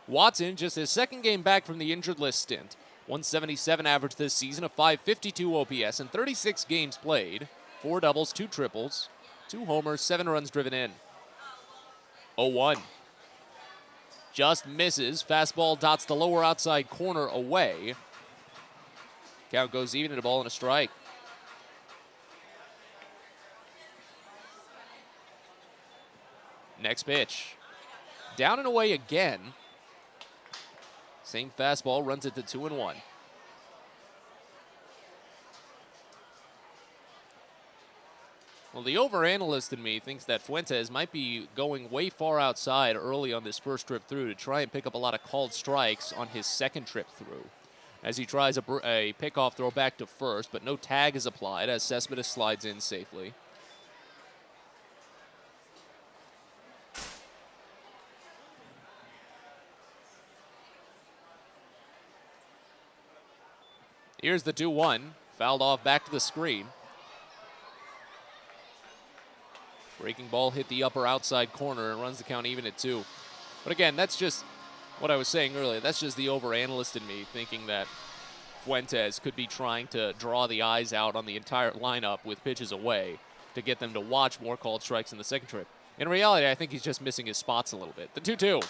Watson, just his second game back from the injured list stint. 177 average this season, a 552 OPS in 36 games played. 4 doubles, 2 triples, 2 homers, 7 runs driven in. 0-1. Just misses. Fastball dots the lower outside corner away. Count goes even at a ball and a strike. Next pitch. Down and away again. Same fastball, runs it to 2-1. Well, the over-analyst in me thinks that Fuentes might be going way far outside early on this first trip through to try and pick up a lot of called strikes on his second trip through. As he tries a pickoff throw back to first, but no tag is applied as Cespedes slides in safely. Here's the 2-1, fouled off back to the screen. Breaking ball hit the upper outside corner and runs the count even at 2. But again, that's just what I was saying earlier. That's just the over-analyst in me thinking that Fuentes could be trying to draw the eyes out on the entire lineup with pitches away to get them to watch more called strikes in the second trip. In reality, I think he's just missing his spots a little bit. The 2-2.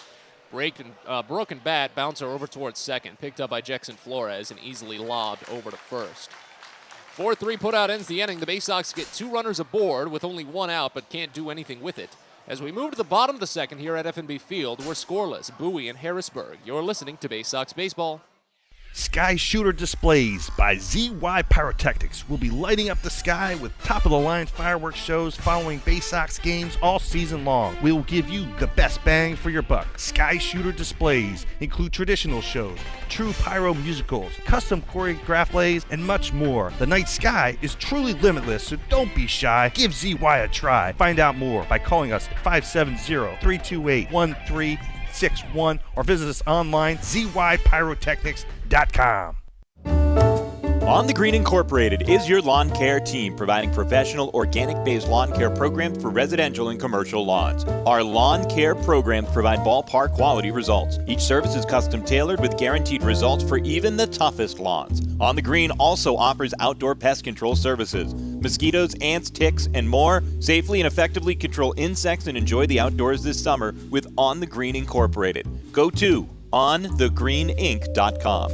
Broken bat, bouncer over towards second, picked up by Jackson Flores and easily lobbed over to first. 4-3 putout ends the inning. The Baysox get 2 runners aboard with only 1 out, but can't do anything with it. As we move to the bottom of the second here at FNB Field, we're scoreless. Bowie and Harrisburg. You're listening to Baysox Baseball. Sky Shooter Displays by ZY Pyrotechnics will be lighting up the sky with top-of-the-line fireworks shows following Baysox games all season long. We will give you the best bang for your buck. Sky Shooter Displays include traditional shows, true pyro musicals, custom choreographed plays, and much more. The night sky is truly limitless, so don't be shy. Give ZY a try. Find out more by calling us at 570-328-1361 or visit us online, zypyrotechnics.com. On the Green Incorporated is your lawn care team, providing professional organic-based lawn care programs for residential and commercial lawns. Our lawn care programs provide ballpark quality results. Each service is custom tailored with guaranteed results for even the toughest lawns. On the Green also offers outdoor pest control services. Mosquitoes, ants, ticks, and more. Safely and effectively control insects and enjoy the outdoors this summer with On the Green Incorporated. Go to onthegreeninc.com.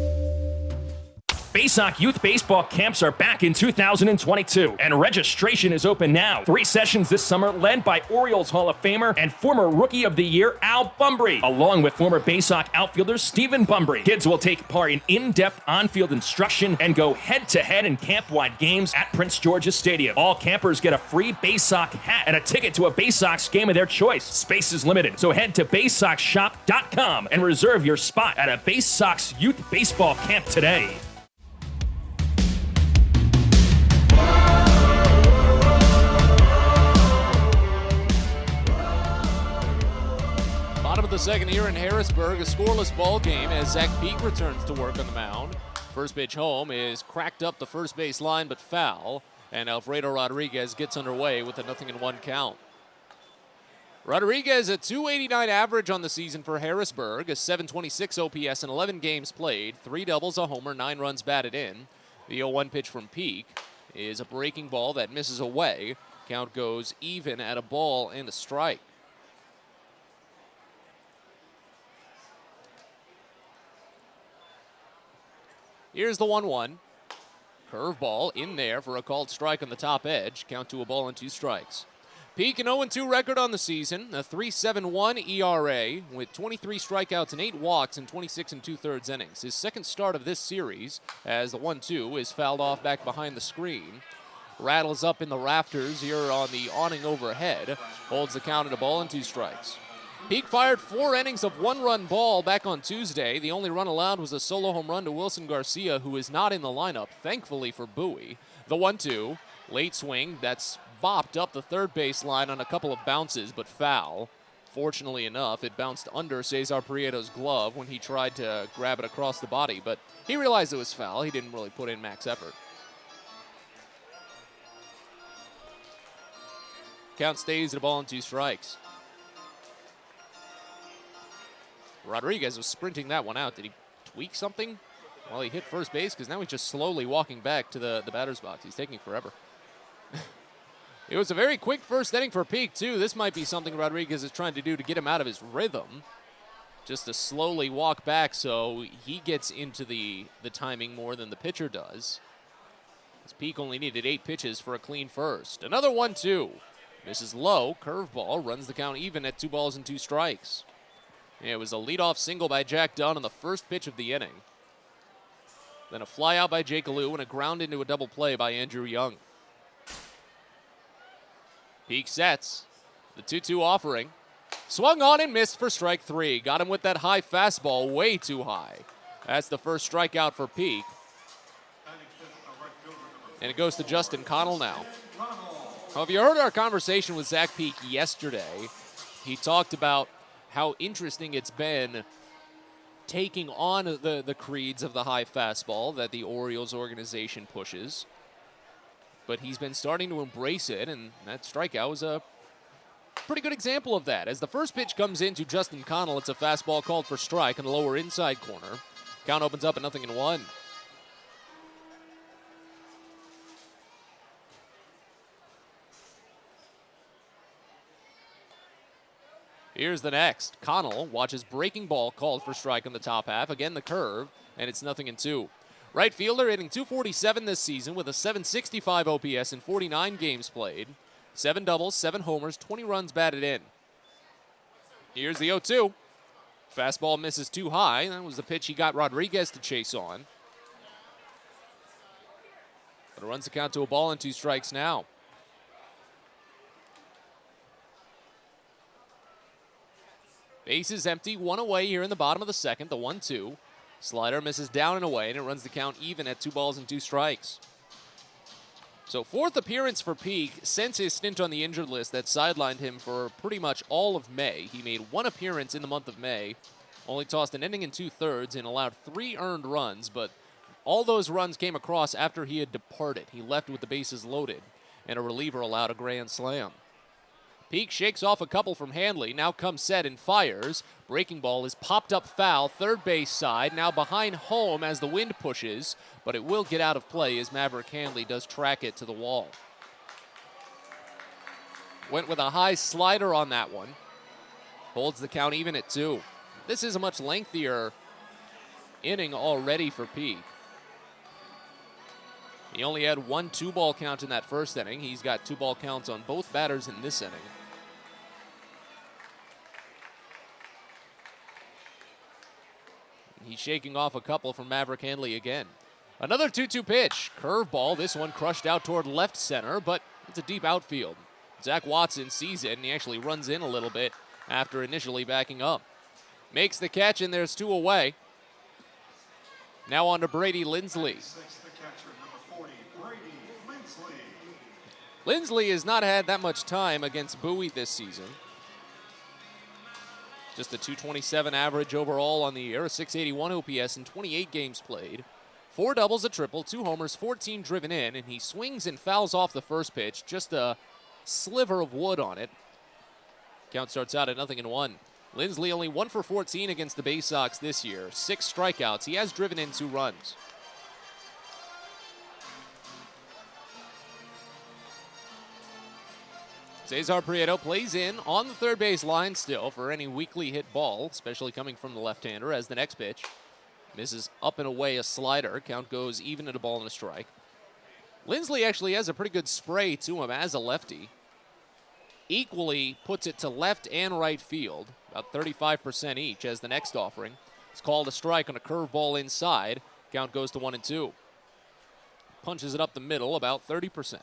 Baysox Youth Baseball Camps are back in 2022, and registration is open now. 3 sessions this summer led by Orioles Hall of Famer and former Rookie of the Year Al Bumbry, along with former Baysox outfielder Stephen Bumbry. Kids will take part in in-depth on-field instruction and go head-to-head in camp-wide games at Prince George's Stadium. All campers get a free Baysox hat and a ticket to a Baysox game of their choice. Space is limited, so head to BaysoxShop.com and reserve your spot at a Baysox Youth Baseball Camp today. Bottom of the second here in Harrisburg, a scoreless ball game as Zach Peak returns to work on the mound. First pitch home is cracked up the first base line, but foul, and Alfredo Rodriguez gets underway with a 0-1 count. Rodriguez, a .289 average on the season for Harrisburg, a .726 OPS in 11 games played, 3 doubles, a homer, 9 runs batted in. The 0-1 pitch from Peak is a breaking ball that misses away. Count goes even at a ball and a strike. Here's the 1-1. Curveball in there for a called strike on the top edge. Count to a ball and 2 strikes. Peak an 0-2 record on the season, a 3.71 ERA with 23 strikeouts and 8 walks in 26 2/3 innings. His second start of this series as the 1-2 is fouled off back behind the screen. Rattles up in the rafters here on the awning overhead. Holds the count at a ball and 2 strikes. Peak fired 4 innings of 1-run ball back on Tuesday. The only run allowed was a solo home run to Wilson Garcia, who is not in the lineup, thankfully for Bowie. The 1-2, late swing, that's bopped up the third base line on a couple of bounces, but foul. Fortunately enough, it bounced under Cesar Prieto's glove when he tried to grab it across the body, but he realized it was foul. He didn't really put in max effort. Count stays at a ball and 2 strikes. Rodriguez was sprinting that one out. Did he tweak something? Well, he hit first base because now he's just slowly walking back to the batter's box. He's taking forever. It was a very quick first inning for Peak, too. This might be something Rodriguez is trying to do to get him out of his rhythm. Just to slowly walk back so he gets into the timing more than the pitcher does. As Peak only needed 8 pitches for a clean first. Another 1-2. Misses low. Curveball runs the count even at 2 balls and 2 strikes. It was a leadoff single by Jack Dunn on the first pitch of the inning. Then a fly out by Jake Alou and a ground into a double play by Andrew Young. Peak sets. The 2-2 offering. Swung on and missed for strike 3. Got him with that high fastball way too high. That's the first strikeout for Peak. And it goes to Justin Connell now. Well, if you heard our conversation with Zach Peak yesterday, he talked about how interesting it's been taking on the creeds of the high fastball that the Orioles organization pushes. But he's been starting to embrace it, and that strikeout was a pretty good example of that. As the first pitch comes in to Justin Connell, it's a fastball called for strike in the lower inside corner. Count opens up at 0-1. Here's the next. Connell watches breaking ball called for strike on the top half. Again, the curve, and it's 0-2. Right fielder hitting .247 this season with a .765 OPS in 49 games played. 7 doubles, 7 homers, 20 runs batted in. Here's the 0-2. Fastball misses too high. That was the pitch he got Rodriguez to chase on. But it runs the count to a ball and 2 strikes now. Base is empty, 1 away here in the bottom of the second, the 1-2. Slider misses down and away, and it runs the count even at 2 balls and 2 strikes. So 4th appearance for Peak since his stint on the injured list that sidelined him for pretty much all of May. He made 1 appearance in the month of May, only tossed an inning and 2/3 and allowed 3 earned runs, but all those runs came across after he had departed. He left with the bases loaded, and a reliever allowed a grand slam. Peak shakes off a couple from Hanley, now comes set and fires. Breaking ball is popped up foul, third base side, now behind home as the wind pushes, but it will get out of play as Maverick Hanley does track it to the wall. Went with a high slider on that one. Holds the count even at 2. This is a much lengthier inning already for Peak. He only had 1 2-ball count in that first inning. He's got 2-ball counts on both batters in this inning. He's shaking off a couple from Maverick Handley again. Another 2-2 pitch. Curveball. This one crushed out toward left center, but it's a deep outfield. Zach Watson sees it, and he actually runs in a little bit after initially backing up. Makes the catch, and there's 2 away. Now on to Brady Lindsley. Lindsley has not had that much time against Bowie this season. Just a .227 average overall on the year, a .681 OPS in 28 games played. 4 doubles, a triple, 2 homers, 14 driven in, and he swings and fouls off the first pitch. Just a sliver of wood on it. Count starts out at 0-1. Lindsley only 1 for 14 against the Baysox this year. 6 strikeouts. He has driven in 2 runs. Cesar Prieto plays in on the third base line still for any weakly hit ball, especially coming from the left-hander, as the next pitch misses up and away a slider. Count goes even at a ball and a strike. Lindsley actually has a pretty good spray to him as a lefty. Equally puts it to left and right field, about 35% each, as the next offering is called a strike on a curveball inside. Count goes to 1-2. Punches it up the middle, about 30%.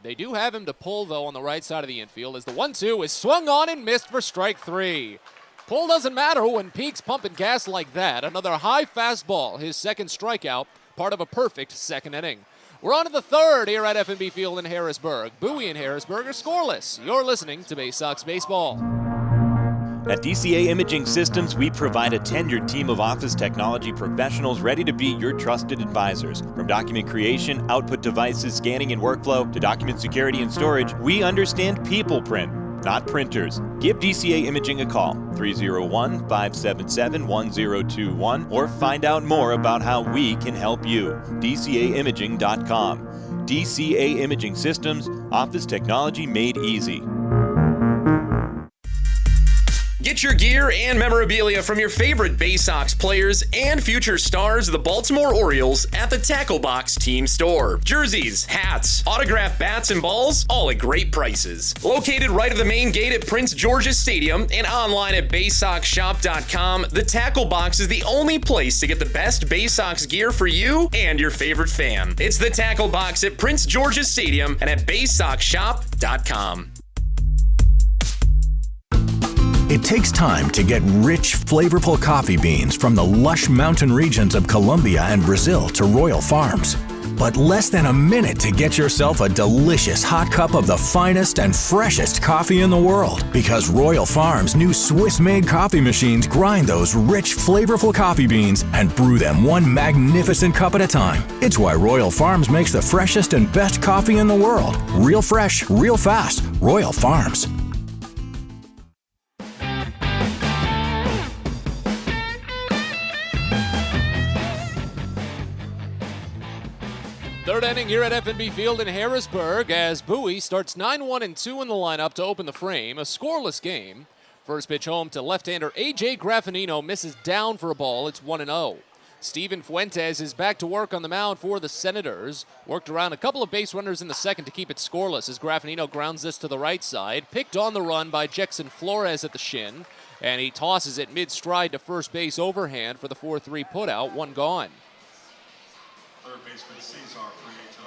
They do have him to pull, though, on the right side of the infield as the 1-2 is swung on and missed for strike 3. Pull doesn't matter when Peak's pumping gas like that. Another high fastball, his second strikeout, part of a perfect second inning. We're on to the third here at F&B Field in Harrisburg. Bowie and Harrisburg are scoreless. You're listening to Baysox Baseball. At DCA Imaging Systems, we provide a tenured team of office technology professionals ready to be your trusted advisors. From document creation, output devices, scanning and workflow, to document security and storage, we understand people print, not printers. Give DCA Imaging a call, 301-577-1021, or find out more about how we can help you. DCAimaging.com. DCA Imaging Systems, office technology made easy. Get your gear and memorabilia from your favorite Baysox players and future stars of the Baltimore Orioles at the Tackle Box Team Store. Jerseys, hats, autographed bats and balls, all at great prices. Located right at the main gate at Prince George's Stadium and online at BaysoxShop.com, the Tackle Box is the only place to get the best Baysox gear for you and your favorite fan. It's the Tackle Box at Prince George's Stadium and at BaysoxShop.com. It takes time to get rich, flavorful coffee beans from the lush mountain regions of Colombia and Brazil to Royal Farms. But less than a minute to get yourself a delicious hot cup of the finest and freshest coffee in the world. Because Royal Farms' new Swiss-made coffee machines grind those rich, flavorful coffee beans and brew them one magnificent cup at a time. It's why Royal Farms makes the freshest and best coffee in the world. Real fresh, real fast. Royal Farms. Third inning here at F&B Field in Harrisburg as Bowie starts 9-1-2 in the lineup to open the frame. A scoreless game. First pitch home to left-hander A.J. Graffinino misses down for a ball. It's 1-0. Steven Fuentes is back to work on the mound for the Senators. Worked around a couple of base runners in the second to keep it scoreless as Graffinino grounds this to the right side. Picked on the run by Jackson Flores at the shin. And he tosses it mid-stride to first base overhand for the 4-3 putout. 1 gone. Third baseman Cesar Prieto.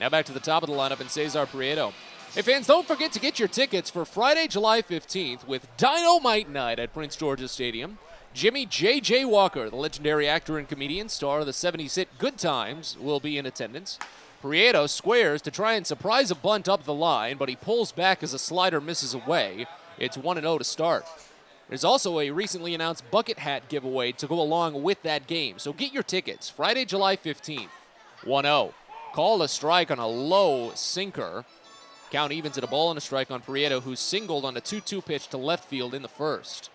Now back to the top of the lineup in Cesar Prieto. Hey fans, don't forget to get your tickets for Friday, July 15th with Dynamite Night at Prince George's Stadium. Jimmy J.J. Walker, the legendary actor and comedian, star of the 70s hit Good Times, will be in attendance. Prieto squares to try and surprise a bunt up the line, but he pulls back as a slider misses away. It's 1-0 to start. There's also a recently announced bucket hat giveaway to go along with that game, so get your tickets. Friday, July 15th. 1-0. Called a strike on a low sinker. Count evens at a ball and a strike on Prieto, who singled on a 2-2 pitch to left field in the first.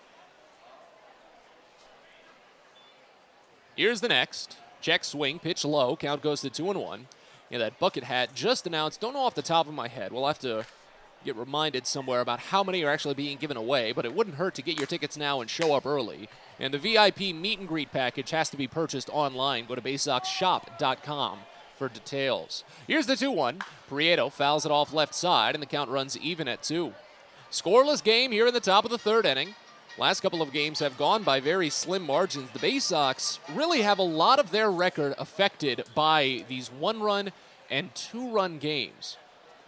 Here's the next. Check swing, pitch low. Count goes to 2-1. Yeah, that bucket hat just announced. Don't know off the top of my head. We'll have to get reminded somewhere about how many are actually being given away, but it wouldn't hurt to get your tickets now and show up early. And the VIP meet and greet package has to be purchased online. Go to BaysoxShop.com for details. Here's the 2-1. Prieto fouls it off left side, and the count runs even at 2. Scoreless game here in the top of the third inning. Last couple of games have gone by very slim margins. The Baysox really have a lot of their record affected by these 1-run and 2-run games.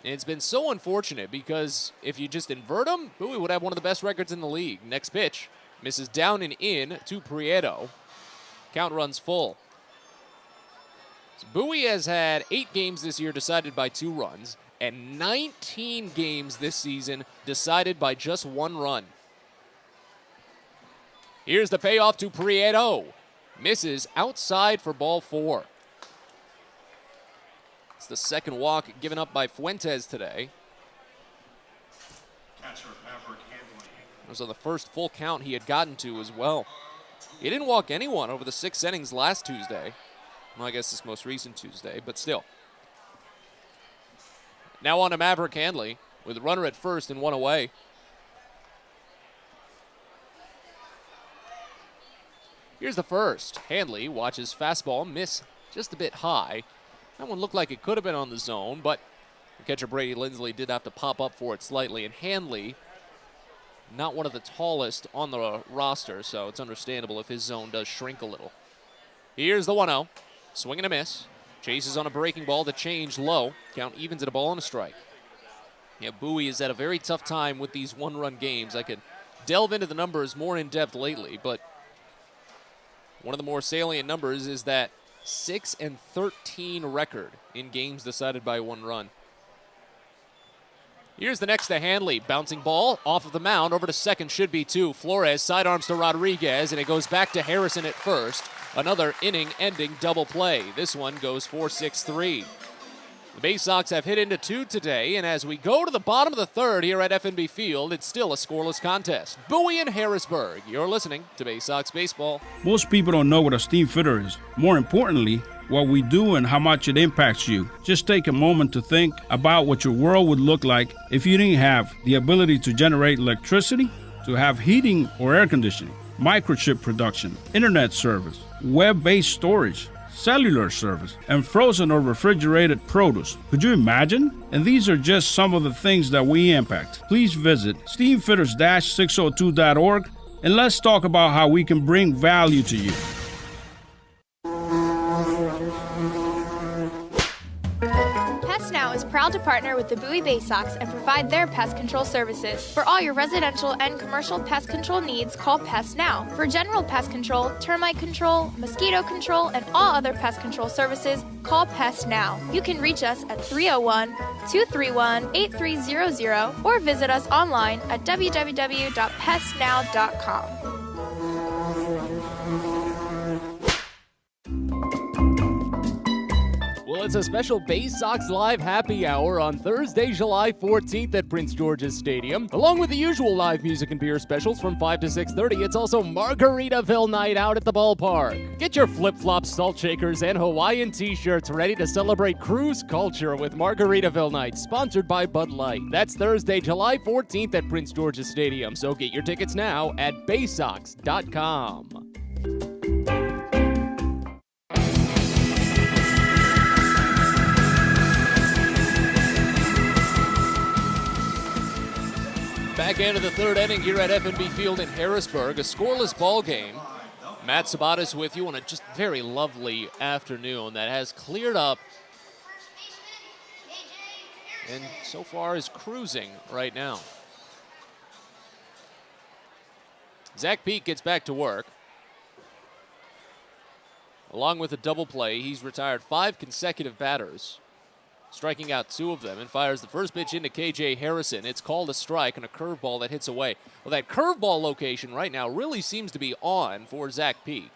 And it's been so unfortunate because if you just invert them, Bowie would have one of the best records in the league. Next pitch misses down and in to Prieto. Count runs full. So Bowie has had 8 games this year decided by 2 runs and 19 games this season decided by just 1 run. Here's the payoff to Prieto. Misses outside for ball 4. It's the second walk given up by Fuentes today. Catcher Maverick Handley. It was on the first full count he had gotten to as well. He didn't walk anyone over the 6 innings last Tuesday. Well, I guess this most recent Tuesday, but still. Now on to Maverick Handley with a runner at first and 1 away. Here's the first. Handley watches fastball miss just a bit high. That one looked like it could have been on the zone, but catcher Brady Lindsley did have to pop up for it slightly. And Handley, not one of the tallest on the roster, so it's understandable if his zone does shrink a little. Here's the 1-0. Swing and a miss. Chases on a breaking ball to change low. Count evens at a ball and a strike. Yeah, Bowie is at a very tough time with these 1-run games. I could delve into the numbers more in depth lately, but one of the more salient numbers is that 6-13 record in games decided by 1 run. Here's the next to Handley. Bouncing ball off of the mound. Over to second should be 2. Flores sidearms to Rodriguez, and it goes back to Harrison at first. Another inning-ending double play. This one goes 4-6-3. The Baysox have hit into 2 today, and as we go to the bottom of the third here at FNB Field, it's still a scoreless contest. Bowie and Harrisburg. You're listening to Baysox Baseball. Most people don't know what a steam fitter is. More importantly, what we do and how much it impacts you. Just take a moment to think about what your world would look like if you didn't have the ability to generate electricity, to have heating or air conditioning, microchip production, internet service, web-based storage, cellular service, and frozen or refrigerated produce. Could you imagine? And these are just some of the things that we impact. Please visit steamfitters-602.org and let's talk about how we can bring value to you. Pest Now is proud to partner with the Bowie Baysox and provide their pest control services. For all your residential and commercial pest control needs, call Pest Now. For general pest control, termite control, mosquito control, and all other pest control services, call Pest Now. You can reach us at 301-231-8300 or visit us online at www.pestnow.com. Well, it's a special Baysox Live Happy Hour on Thursday, July 14th at Prince George's Stadium. Along with the usual live music and beer specials from 5 to 6:30, it's also Margaritaville night out at the ballpark. Get your flip-flops, salt shakers, and Hawaiian t-shirts ready to celebrate cruise culture with Margaritaville night, sponsored by Bud Light. That's Thursday, July 14th at Prince George's Stadium, so get your tickets now at Baysox.com. Back end of the third inning here at FNB Field in Harrisburg, a scoreless ball game. Matt Sabatis with you on a just very lovely afternoon that has cleared up and so far is cruising right now. Zach Peak gets back to work. Along with a double play, he's retired 5 consecutive batters, striking out 2 of them, and fires the first pitch into KJ Harrison. It's called a strike and a curveball that hits away. Well, that curveball location right now really seems to be on for Zach Peak.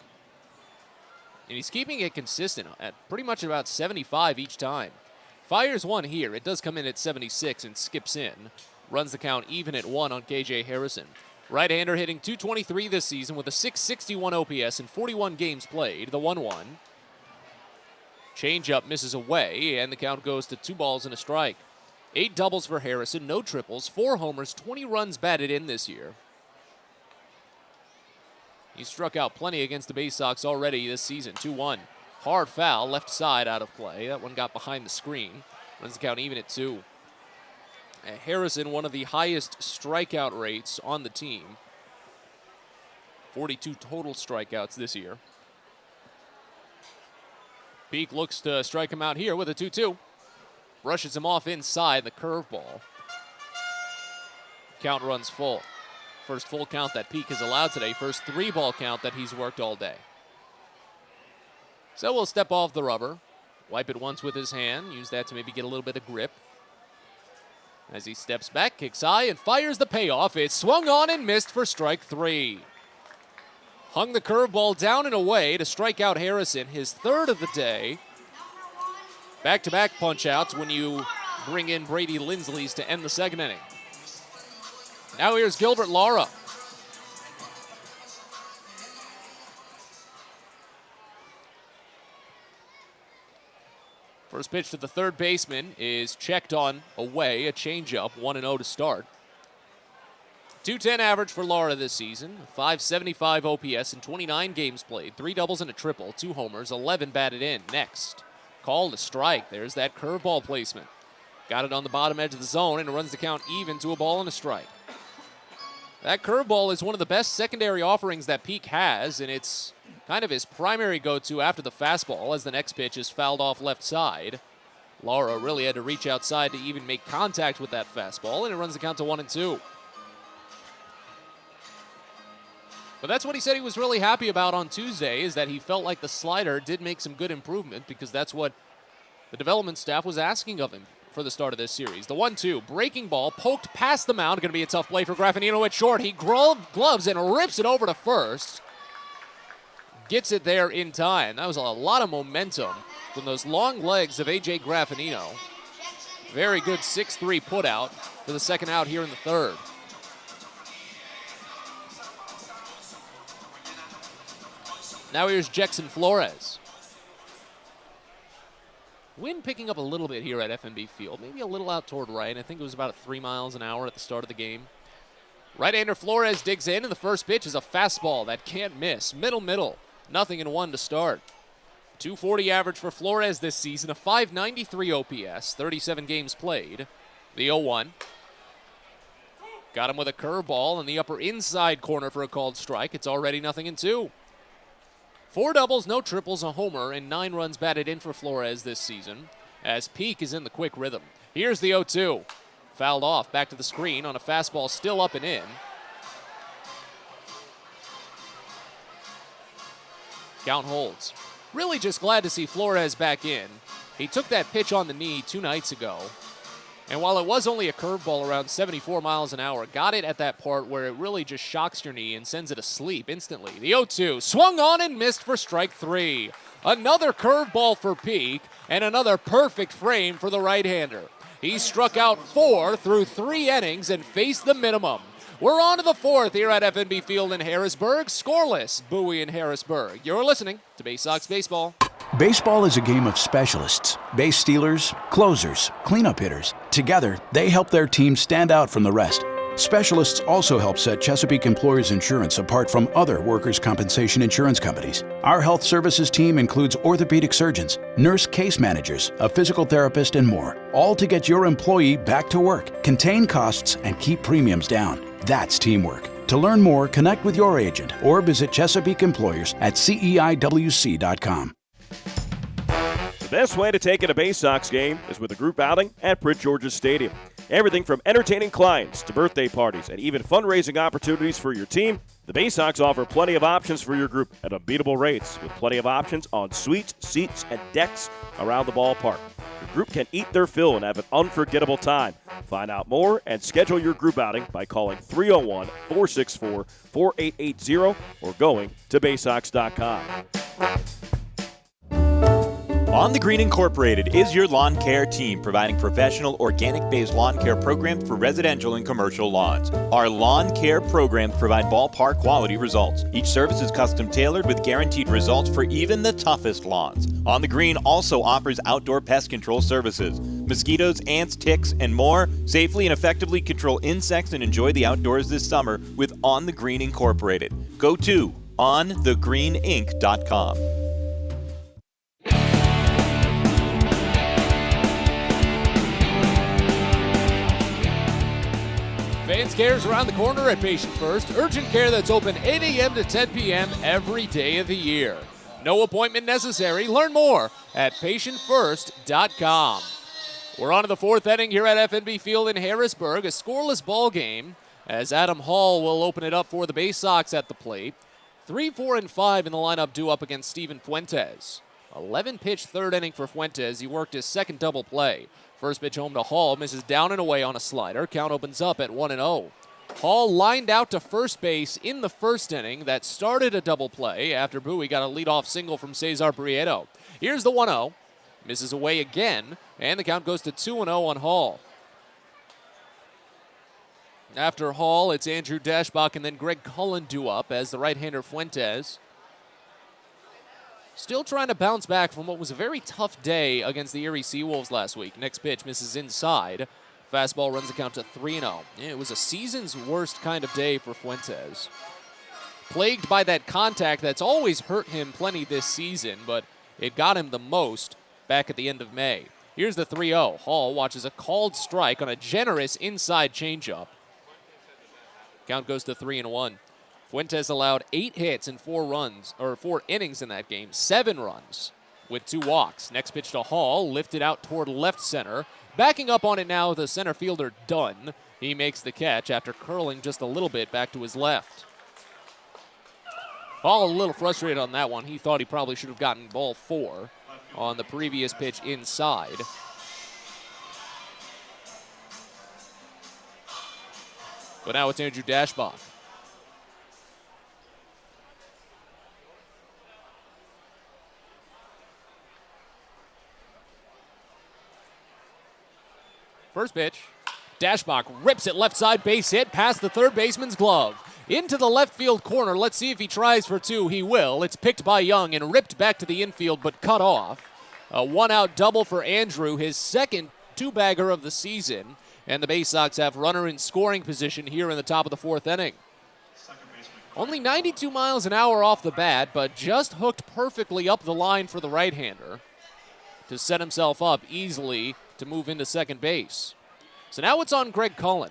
And he's keeping it consistent at pretty much about 75 each time. Fires one here. It does come in at 76 and skips in. Runs the count even at 1 on KJ Harrison. Right-hander hitting .223 this season with a .661 OPS in 41 games played. The 1-1. Changeup misses away, and the count goes to 2 balls and a strike. 8 doubles for Harrison, no triples, 4 homers, 20 runs batted in this year. He struck out plenty against the Baysox already this season. 2-1. Hard foul, left side out of play. That one got behind the screen. Runs the count even at 2. Harrison, one of the highest strikeout rates on the team. 42 total strikeouts this year. Peak looks to strike him out here with a 2-2. Brushes him off inside the curveball. Count runs full. First full count that Peak has allowed today. First 3-ball count that he's worked all day. So we'll step off the rubber. Wipe it once with his hand. Use that to maybe get a little bit of grip. As he steps back, kicks high, and fires the payoff. It's swung on and missed for strike 3. Hung the curveball down and away to strike out Harrison, his 3rd of the day. Back-to-back punch-outs when you bring in Brady Lindsley's to end the 2nd inning. Now here's Gilbert Lara. First pitch to the 3rd baseman is checked on away, a changeup, 1-0 to start. 210 average for Lara this season, 575 OPS in 29 games played, 3 doubles and a triple, 2 homers, 11 batted in. Next, call to strike. There's that curveball placement. Got it on the bottom edge of the zone, and it runs the count even to a ball and a strike. That curveball is one of the best secondary offerings that Peak has, and it's kind of his primary go-to after the fastball as the next pitch is fouled off left side. Lara really had to reach outside to even make contact with that fastball, and it runs the count to 1-2. But that's what he said he was really happy about on Tuesday, is that he felt like the slider did make some good improvement, because that's what the development staff was asking of him for the start of this series. The 1-2, breaking ball, poked past the mound. Going to be a tough play for Graffinino at short. He gloves and rips it over to first. Gets it there in time. That was a lot of momentum from those long legs of A.J. Graffinino. Very good 6-3 put out for the 2nd out here in the 3rd. Now here's Jackson Flores. Wind picking up a little bit here at FNB Field. Maybe a little out toward right. I think it was about 3 miles an hour at the start of the game. Right-hander Flores digs in, and the first pitch is a fastball that can't miss. Middle. 0-1 to start. 240 average for Flores this season, a 593 OPS, 37 games played. The 0-1. Got him with a curveball in the upper inside corner for a called strike. It's already 0-2. 4 doubles, no triples, a homer, and 9 runs batted in for Flores this season, as Peak is in the quick rhythm. Here's the 0-2. Fouled off, back to the screen on a fastball still up and in. Count holds. Really just glad to see Flores back in. He took that pitch on the knee 2 nights ago, and while it was only a curveball around 74 miles an hour, got it at that part where it really just shocks your knee and sends it asleep instantly. The 0-2 swung on and missed for strike 3. Another curveball for Peak, and another perfect frame for the right-hander. He struck out 4 through 3 innings and faced the minimum. We're on to the 4th here at FNB Field in Harrisburg. Scoreless, Bowie in Harrisburg. You're listening to Baysox Baseball. Baseball is a game of specialists. Base stealers, closers, cleanup hitters. Together, they help their team stand out from the rest. Specialists also help set Chesapeake Employers Insurance apart from other workers' compensation insurance companies. Our health services team includes orthopedic surgeons, nurse case managers, a physical therapist, and more, all to get your employee back to work, contain costs, and keep premiums down. That's teamwork. To learn more, connect with your agent or visit Chesapeake Employers at CEIWC.com. The best way to take in a Baysox game is with a group outing at Prince George's Stadium. Everything from entertaining clients to birthday parties and even fundraising opportunities for your team, the Baysox offer plenty of options for your group at unbeatable rates, with plenty of options on suites, seats, and decks around the ballpark. Your group can eat their fill and have an unforgettable time. Find out more and schedule your group outing by calling 301-464-4880 or going to Baysox.com. On the Green Incorporated is your lawn care team, providing professional organic-based lawn care programs for residential and commercial lawns. Our lawn care programs provide ballpark quality results. Each service is custom tailored with guaranteed results for even the toughest lawns. On the Green also offers outdoor pest control services. mosquitoes, ants, ticks, and more. Safely and effectively control insects and enjoy the outdoors this summer with On the Green Incorporated. Go to onthegreeninc.com. Fans Cares around the corner at Patient First. Urgent care that's open 8 a.m. to 10 p.m. every day of the year. No appointment necessary. Learn more at patientfirst.com. We're on to the fourth inning here at FNB Field in Harrisburg. A scoreless ball game as Adam Hall will open it up for the Baysox at the plate. 3, 4, and 5 in the lineup due up against Steven Fuentes. 11-pitch third inning for Fuentes. He worked his second double play. First pitch home to Hall, misses down and away on a slider. Count opens up at 1-0. Hall lined out to first base in the first inning. That started a double play after Bowie got a leadoff single from Cesar Prieto. Here's the 1-0. Misses away again, and the count goes to 2-0 on Hall. After Hall, it's Andrew Dashbach and then Greg Cullen due up as the right-hander Fuentes still trying to bounce back from what was a very tough day against the Erie Seawolves last week. Next pitch misses inside. Fastball runs the count to 3-0. It was a season's worst kind of day for Fuentes. Plagued by that contact that's always hurt him plenty this season, but it got him the most back at the end of May. Here's the 3-0. Hall watches a called strike on a generous inside changeup. Count goes to 3-1. Fuentes allowed 8 hits and 4 innings in that game, 7 runs with 2 walks. Next pitch to Hall, lifted out toward left center. Backing up on it now, the center fielder Dunn. He makes the catch after curling just a little bit back to his left. Hall a little frustrated on that one. He thought he probably should have gotten ball 4 on the previous pitch inside. But now it's Andrew Dashbach. First pitch, Dashbach rips it left side, base hit, past the third baseman's glove. Into the left field corner. Let's see if he tries for 2. He will. It's picked by Young and ripped back to the infield, but cut off. A 1-out double for Andrew, his second 2-bagger of the season. And the Baysox have runner in scoring position here in the top of the 4th inning. Only 92 miles an hour off the bat, but just hooked perfectly up the line for the right-hander to set himself up easily to move into second base. So now it's on Greg Cullen.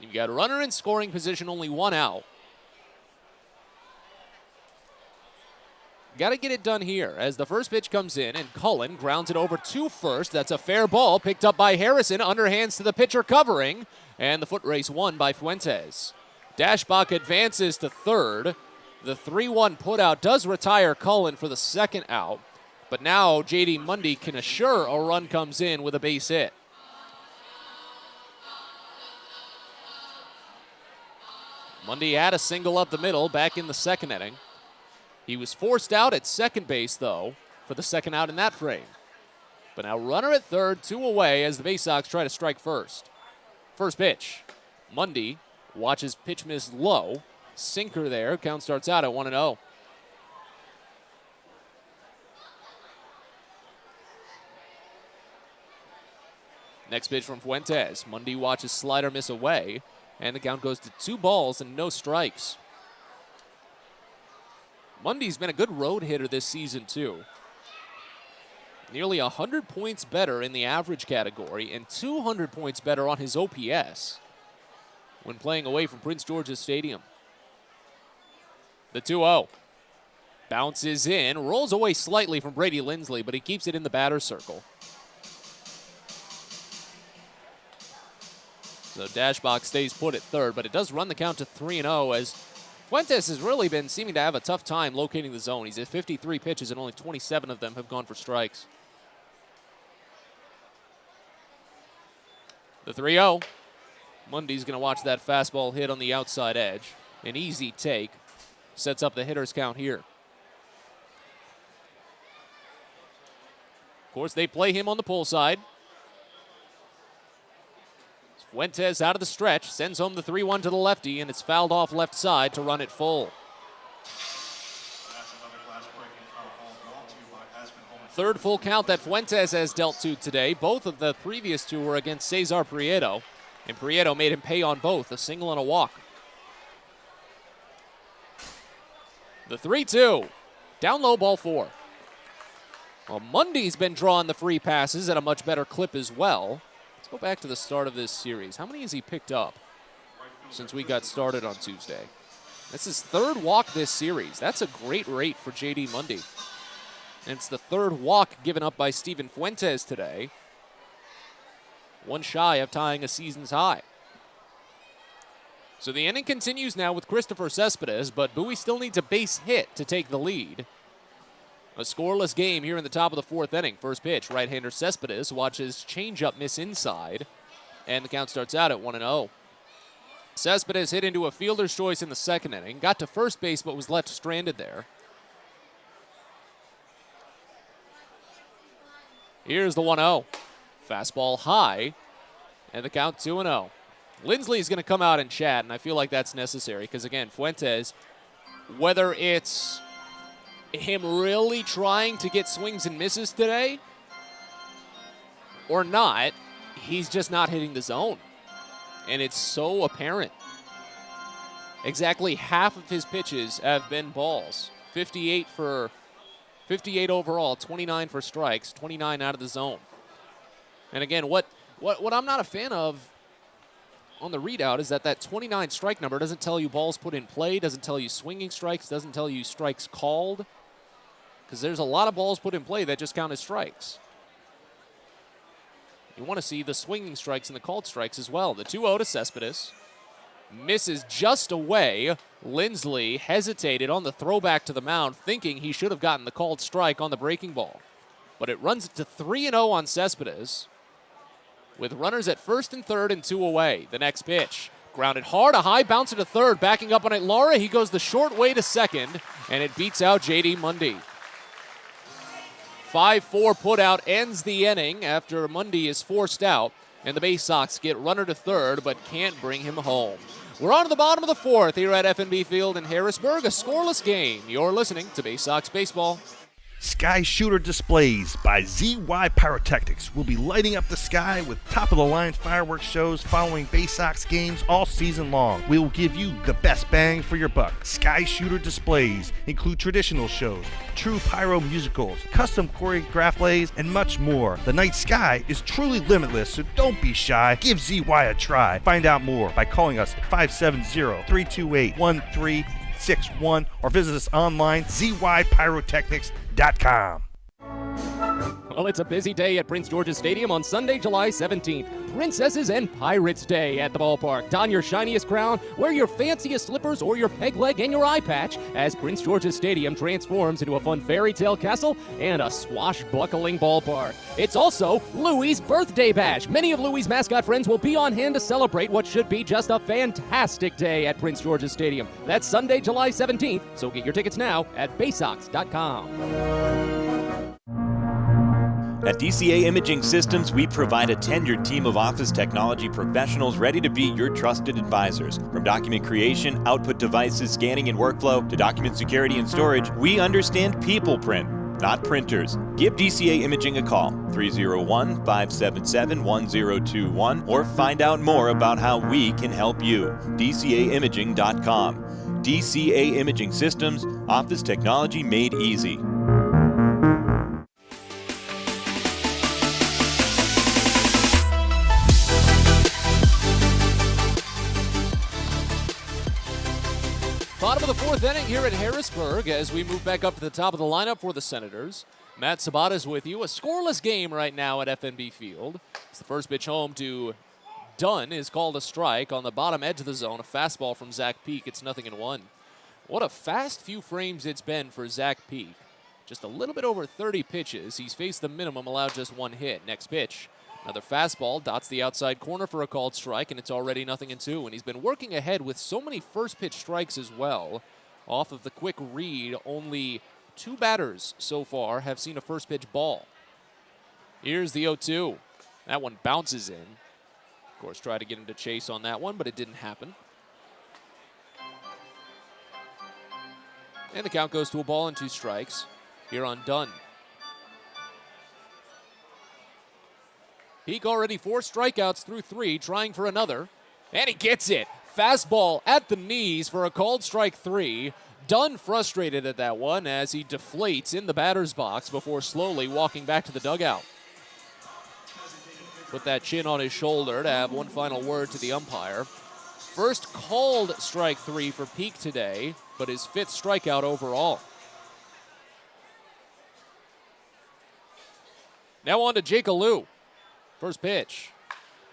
You've got a runner in scoring position, only 1 out. Got to get it done here as the first pitch comes in and Cullen grounds it over to first. That's a fair ball picked up by Harrison. Underhands to the pitcher covering, and the foot race won by Fuentes. Dashbach advances to third. The 3-1 putout does retire Cullen for the second out. But now J.D. Mundy can assure a run comes in with a base hit. Mundy had a single up the middle back in the second inning. He was forced out at second base, though, for the second out in that frame. But now runner at third, 2 away as the Baysox try to strike first. First pitch. Mundy watches pitch miss low. Sinker there. Count starts out at 1-0. Next pitch from Fuentes. Mundy watches slider miss away, and the count goes to 2 balls and no strikes. Mundy's been a good road hitter this season, too. Nearly 100 points better in the average category and 200 points better on his OPS when playing away from Prince George's Stadium. The 2-0. Bounces in, rolls away slightly from Brady Lindsley, but he keeps it in the batter's circle. So Dashbach stays put at third, but it does run the count to 3-0 as Fuentes has really been seeming to have a tough time locating the zone. He's at 53 pitches and only 27 of them have gone for strikes. The 3-0. Mundy's going to watch that fastball hit on the outside edge. An easy take. Sets up the hitter's count here. Of course, they play him on the pull side. Fuentes out of the stretch, sends home the 3-1 to the lefty, and it's fouled off left side to run it full. Third full count that Fuentes has dealt to today. Both of the previous two were against Cesar Prieto, and Prieto made him pay on both, a single and a walk. The 3-2. Down low, ball 4. Well, Mundy's been drawing the free passes at a much better clip as well. Let's go back to the start of this series. How many has he picked up since we got started on Tuesday? That's his third walk this series. That's a great rate for J.D. Mundy. And it's the third walk given up by Steven Fuentes today. One shy of tying a season's high. So the inning continues now with Christopher Cespedes, but Bowie still needs a base hit to take the lead. A scoreless game here in the top of the fourth inning. First pitch, right-hander Cespedes watches changeup miss inside, and the count starts out at 1-0. Cespedes hit into a fielder's choice in the second inning, got to first base but was left stranded there. Here's the 1-0. Fastball high, and the count 2-0. Lindsley is going to come out and chat, and I feel like that's necessary because, again, Fuentes, whether it's him really trying to get swings and misses today or not, he's just not hitting the zone. And it's so apparent. Exactly half of his pitches have been balls. 58 overall, 29 for strikes, 29 out of the zone. And again, what I'm not a fan of on the readout is that 29 strike number doesn't tell you balls put in play, doesn't tell you swinging strikes, doesn't tell you strikes called. Because there's a lot of balls put in play that just count as strikes. You want to see the swinging strikes and the called strikes as well. The 2-0 to Cespedes. Misses just away. Lindsley hesitated on the throwback to the mound, thinking he should have gotten the called strike on the breaking ball. But it runs it to 3-0 on Cespedes, with runners at first and third and 2 away. The next pitch, grounded hard, a high bouncer to third, backing up on it. Lara, he goes the short way to second, and it beats out J.D. Mundy. 5-4 putout ends the inning after Mundy is forced out, and the Baysox get runner to third, but can't bring him home. We're on to the bottom of the fourth here at FNB Field in Harrisburg, a scoreless game. You're listening to Baysox Baseball. Sky Shooter Displays by ZY Pyrotechnics will be lighting up the sky with top-of-the-line fireworks shows following Baysox games all season long. We will give you the best bang for your buck. Sky Shooter Displays include traditional shows, true pyro musicals, custom choreographed plays, and much more. The night sky is truly limitless, so don't be shy. Give ZY a try. Find out more by calling us at 570-328-1361 or visit us online, zypyrotechnics.com. Well, it's a busy day at Prince George's Stadium on Sunday, July 17th. Princesses and Pirates Day at the ballpark. Don your shiniest crown, wear your fanciest slippers or your peg leg and your eye patch as Prince George's Stadium transforms into a fun fairy tale castle and a swashbuckling ballpark. It's also Louie's birthday bash. Many of Louie's mascot friends will be on hand to celebrate what should be just a fantastic day at Prince George's Stadium. That's Sunday, July 17th, so get your tickets now at baysox.com. At DCA Imaging Systems, we provide a tenured team of office technology professionals ready to be your trusted advisors. From document creation, output devices, scanning and workflow, to document security and storage, we understand people print, not printers. Give DCA Imaging a call, 301-577-1021, or find out more about how we can help you. DCAimaging.com. DCA Imaging Systems, office technology made easy. Bottom of the fourth inning here at Harrisburg as we move back up to the top of the lineup for the Senators. Matt Sabata's with you. A scoreless game right now at FNB Field. It's the first pitch home to Dunn is called a strike on the bottom edge of the zone. A fastball from Zach Peak. It's 0-1. What a fast few frames it's been for Zach Peak. Just a little bit over 30 pitches. He's faced the minimum, allowed just one hit. Next pitch. Another fastball dots the outside corner for a called strike, and it's already 0-2. And he's been working ahead with so many first pitch strikes as well. Off of the quick read, only 2 batters so far have seen a first pitch ball. Here's the 0-2. That one bounces in. Of course, try to get him to chase on that one, but it didn't happen. And the count goes to a ball and 2 strikes here on Dunn. Peak already 4 strikeouts through 3, trying for another. And he gets it. Fastball at the knees for a called strike 3. Dunn frustrated at that one as he deflates in the batter's box before slowly walking back to the dugout. Put that chin on his shoulder to have one final word to the umpire. First called strike 3 for Peak today, but his 5th strikeout overall. Now on to Jake Alou. First pitch.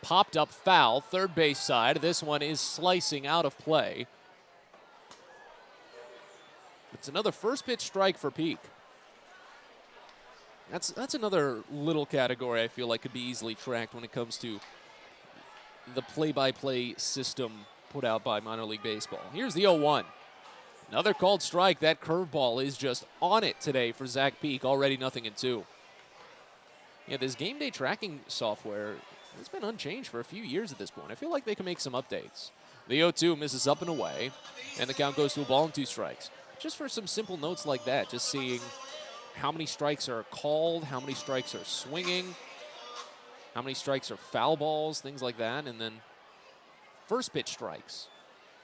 Popped up foul, third base side. This one is slicing out of play. It's another first pitch strike for Peak. That's another little category I feel like could be easily tracked when it comes to the play-by-play system put out by minor league baseball. Here's the 0-1. Another called strike. That curveball is just on it today for Zach Peak. Already 0-2. Yeah, this game day tracking software has been unchanged for a few years at this point. I feel like they can make some updates. The 0-2 misses up and away, and the count goes to a ball and 2 strikes. Just for some simple notes like that, just seeing how many strikes are called, how many strikes are swinging, how many strikes are foul balls, things like that, and then first pitch strikes.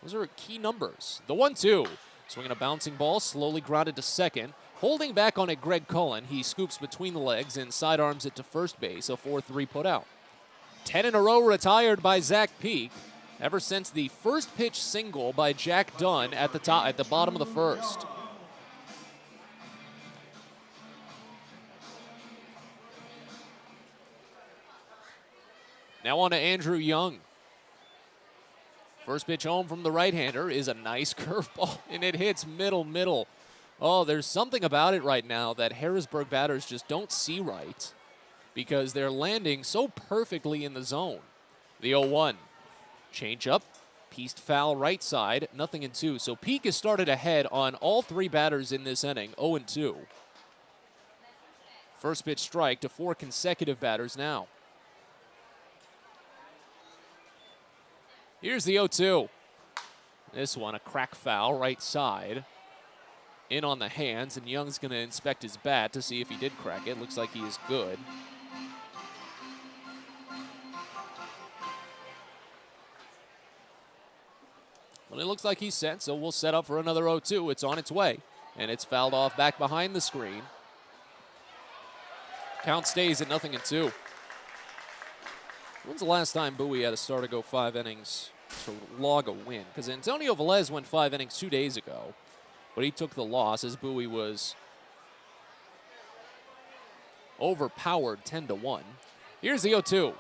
Those are key numbers. The 1-2, swinging a bouncing ball, slowly grounded to second. Holding back on it, Greg Cullen. He scoops between the legs and sidearms it to first base, a 4-3 put out. 10 in a row retired by Zach Peak ever since the first pitch single by Jack Dunn at the bottom of the first. Now on to Andrew Young. First pitch home from the right-hander is a nice curveball, and it hits middle. Oh, there's something about it right now that Harrisburg batters just don't see right because they're landing so perfectly in the zone. The 0-1. Change up, pieced foul right side, 0-2. So Peak has started ahead on all 3 batters in this inning, 0-2. First pitch strike to 4 consecutive batters now. Here's the 0-2. This one, a crack foul right side. In on the hands, and Young's going to inspect his bat to see if he did crack it. Looks like he is good. Well, it looks like he's set, so we'll set up for another 0-2. It's on its way, and it's fouled off back behind the screen. Count stays at 0-2. When's the last time Bowie had a starter go 5 innings to log a win? Because Antonio Velez went 5 innings 2 days ago. But he took the loss as Bowie was overpowered 10-1. Here's the 0-2.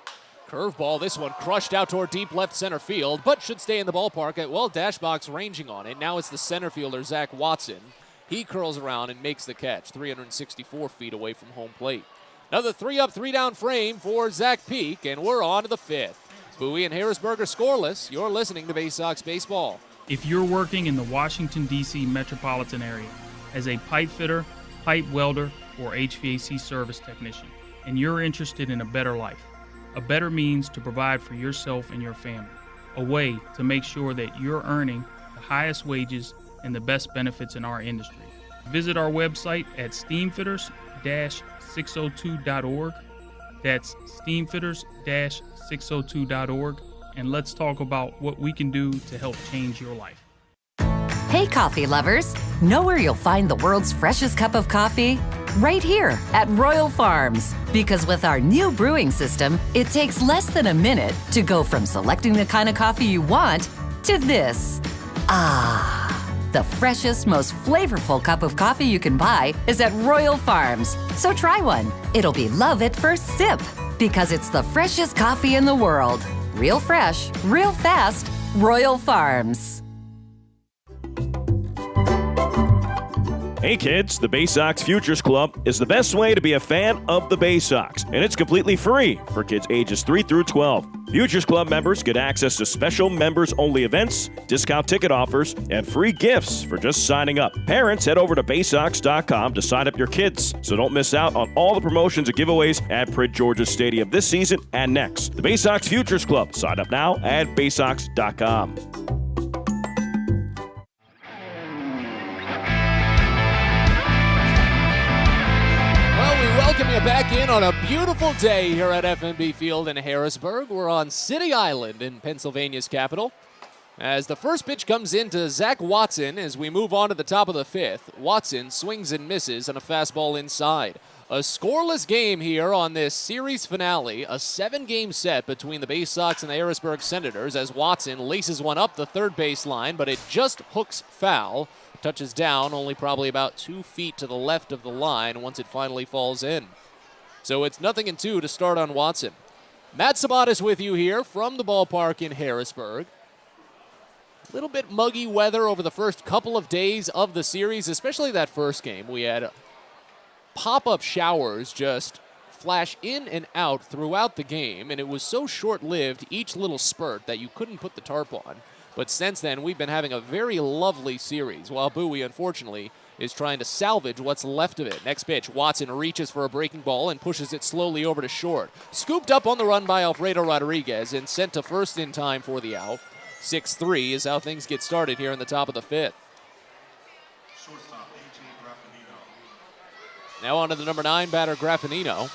Curveball, this one crushed out toward deep left center field, but should stay in the ballpark. Dashbox ranging on it. Now it's the center fielder, Zach Watson. He curls around and makes the catch, 364 feet away from home plate. Another 3-up, 3-down frame for Zach Peak, and we're on to the 5th. Bowie and Harrisburg are scoreless. You're listening to Baysox Baseball. If you're working in the Washington, D.C. metropolitan area as a pipe fitter, pipe welder, or HVAC service technician, and you're interested in a better life, a better means to provide for yourself and your family, a way to make sure that you're earning the highest wages and the best benefits in our industry. Visit our website at steamfitters-602.org. That's steamfitters-602.org. And let's talk about what we can do to help change your life. Hey, coffee lovers. Know where you'll find the world's freshest cup of coffee? Right here at Royal Farms. Because with our new brewing system, it takes less than a minute to go from selecting the kind of coffee you want to this. The freshest, most flavorful cup of coffee you can buy is at Royal Farms. So try one. It'll be love at first sip. Because it's the freshest coffee in the world. Real fresh, real fast, Royal Farms. Hey kids, the Baysox Futures Club is the best way to be a fan of the Baysox, and it's completely free for kids ages 3 through 12. Futures Club members get access to special members-only events, discount ticket offers, and free gifts for just signing up. Parents, head over to Baysox.com to sign up your kids, so don't miss out on all the promotions and giveaways at Prince George's Stadium this season and next. The Baysox Futures Club. Sign up now at Baysox.com. welcome you back in on a beautiful day here at FNB Field in Harrisburg. We're on City Island in Pennsylvania's capital. As the first pitch comes into Zach Watson as we move on to the top of the fifth. Watson swings and misses on a fastball inside. A scoreless game here on this series finale, a 7-game set between the Baysox and the Harrisburg Senators as Watson laces one up the third base line, but it just hooks foul. Touches down only probably about 2 feet to the left of the line once it finally falls in. So it's 0-2 to start on Watson. Matt Sabat is with you here from the ballpark in Harrisburg. A little bit muggy weather over the first couple of days of the series, especially that first game. We had pop-up showers just flash in and out throughout the game, and it was so short-lived, each little spurt, that you couldn't put the tarp on. But since then, we've been having a very lovely series, while Bowie, unfortunately, is trying to salvage what's left of it. Next pitch, Watson reaches for a breaking ball and pushes it slowly over to short. Scooped up on the run by Alfredo Rodriguez and sent to first in time for the out. 6-3 is how things get started here in the top of the fifth. Now on to the number 9 batter, Graffinino.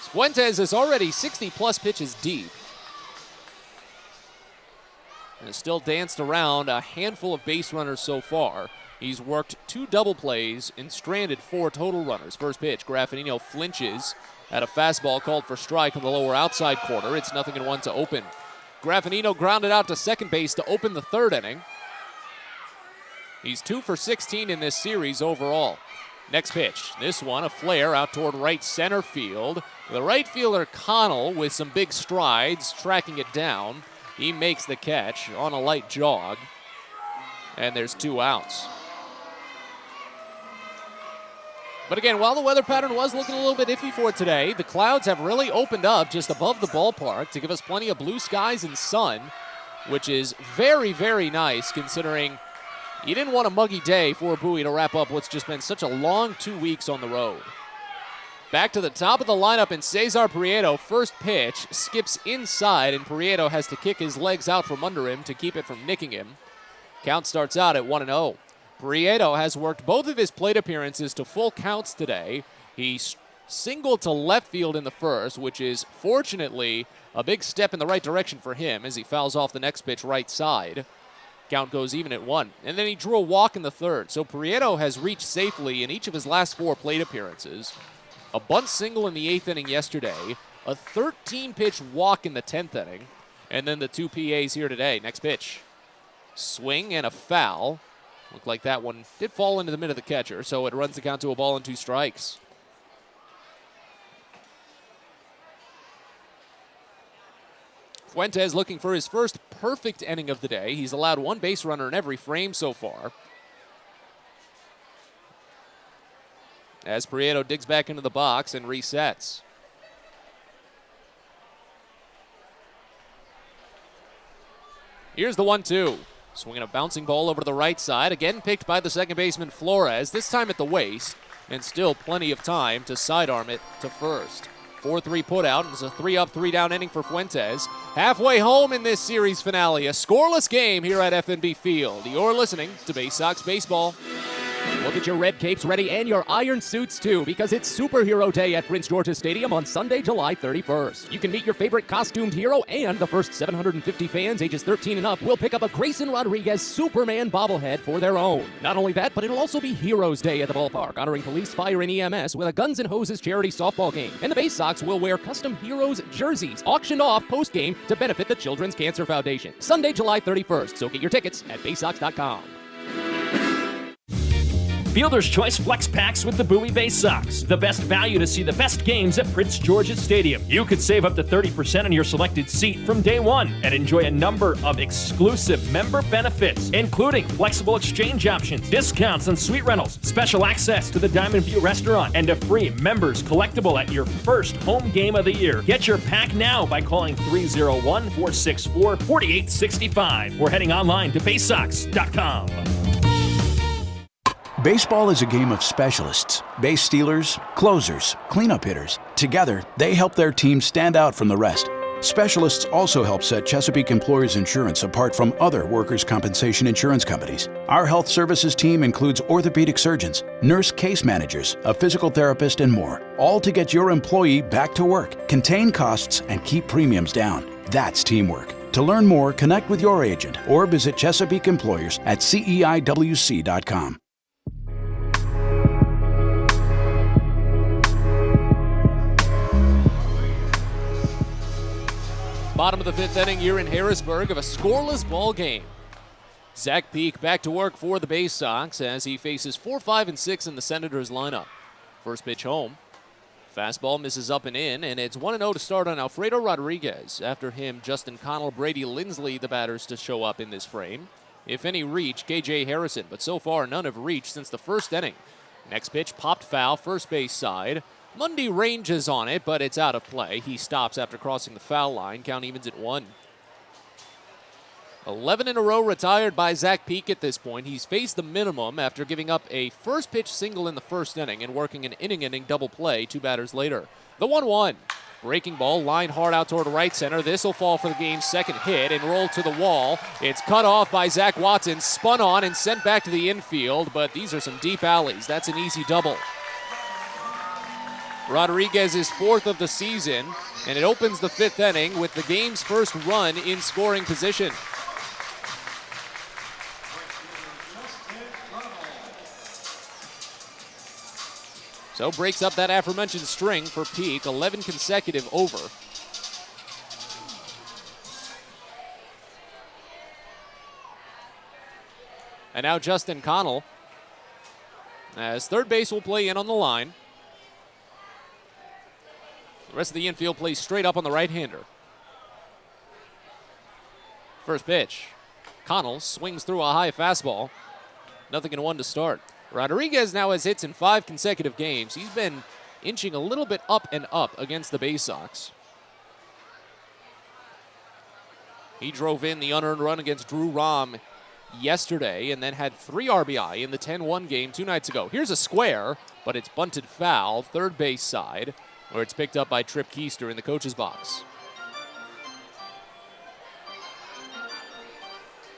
Fuentes is already 60-plus pitches deep. And has still danced around a handful of base runners so far. He's worked 2 double plays and stranded 4 total runners. First pitch, Graffinino flinches at a fastball called for strike on the lower outside corner. It's 0-1 to open. Graffinino grounded out to second base to open the third inning. He's 2 for 16 in this series overall. Next pitch, this one, a flare out toward right center field. The right fielder, Connell, with some big strides, tracking it down. He makes the catch on a light jog. And there's 2 outs. But again, while the weather pattern was looking a little bit iffy for today, the clouds have really opened up just above the ballpark to give us plenty of blue skies and sun, which is very, very nice considering you didn't want a muggy day for Bowie to wrap up what's just been such a long 2 weeks on the road. Back to the top of the lineup in Cesar Prieto. First pitch skips inside, and Prieto has to kick his legs out from under him to keep it from nicking him. Count starts out at 1-0. Prieto has worked both of his plate appearances to full counts today. He singled to left field in the first, which is fortunately a big step in the right direction for him as he fouls off the next pitch right side. Count goes even at 1. And then he drew a walk in the third. So Prieto has reached safely in each of his last 4 plate appearances. A bunt single in the 8th inning yesterday. A 13-pitch walk in the 10th inning. And then the 2 PAs here today. Next pitch. Swing and a foul. Looked like that one did fall into the middle of the catcher, so it runs the count to a ball and 2 strikes. Fuentes looking for his first perfect inning of the day. He's allowed 1 base runner in every frame so far. As Prieto digs back into the box and resets. Here's the 1-2. Swinging a bouncing ball over to the right side. Again picked by the second baseman Flores, this time at the waist. And still plenty of time to sidearm it to first. 4-3 putout. It's a 3-up, 3-down inning for Fuentes. Halfway home in this series finale. A scoreless game here at FNB Field. You're listening to Baysox Baseball. We'll get your red capes ready and your iron suits too, because it's Superhero Day at Prince George's Stadium on Sunday, July 31st. You can meet your favorite costumed hero, and the first 750 fans ages 13 and up will pick up a Grayson Rodriguez Superman bobblehead for their own. Not only that, but it'll also be Heroes Day at the ballpark, honoring police, fire, and EMS with a Guns N' Hoses charity softball game. And the Baysox will wear custom Heroes jerseys, auctioned off post-game to benefit the Children's Cancer Foundation. Sunday, July 31st, so get your tickets at Baysox.com. Fielder's Choice Flex Packs with the Bowie Baysox. The best value to see the best games at Prince George's Stadium. You could save up to 30% on your selected seat from day one and enjoy a number of exclusive member benefits, including flexible exchange options, discounts on suite rentals, special access to the Diamond View restaurant, and a free members collectible at your first home game of the year. Get your pack now by calling 301-464-4865 or heading online to Baysox.com. Baseball is a game of specialists. Base stealers, closers, cleanup hitters. Together, they help their team stand out from the rest. Specialists also help set Chesapeake Employers Insurance apart from other workers' compensation insurance companies. Our health services team includes orthopedic surgeons, nurse case managers, a physical therapist, and more, all to get your employee back to work, contain costs, and keep premiums down. That's teamwork. To learn more, connect with your agent or visit Chesapeake Employers at CEIWC.com. Bottom of the fifth inning here in Harrisburg of a scoreless ball game. Zach Peak back to work for the Baysox as he faces 4, 5, and 6 in the Senators lineup. First pitch home. Fastball misses up and in, and it's 1-0 to start on Alfredo Rodriguez. After him, Justin Connell, Brady Lindsley, the batters to show up in this frame. If any reach, KJ Harrison, but so far none have reached since the first inning. Next pitch popped foul, first base side. Mundy ranges on it, but it's out of play. He stops after crossing the foul line. Count evens at 1. 11 in a row retired by Zach Peak at this point. He's faced the minimum after giving up a first pitch single in the first inning and working an inning double play 2 batters later. The 1-1. Breaking ball, lined hard out toward right center. This will fall for the game's second hit and roll to the wall. It's cut off by Zach Watson, spun on and sent back to the infield, but these are some deep alleys. That's an easy double. Rodriguez is 4th of the season, and it opens the 5th inning with the game's first run in scoring position. So breaks up that aforementioned string for Peak, 11 consecutive over. And now Justin Connell, as third base will play in on the line. The rest of the infield plays straight up on the right-hander. First pitch. Connell swings through a high fastball. Nothing in 1 to start. Rodriguez now has hits in 5 consecutive games. He's been inching a little bit up and up against the Baysox. He drove in the unearned run against Drew Rahm yesterday and then had 3 RBI in the 10-1 game 2 nights ago. Here's a square, but it's bunted foul, third base side, where it's picked up by Trip Keister in the coach's box.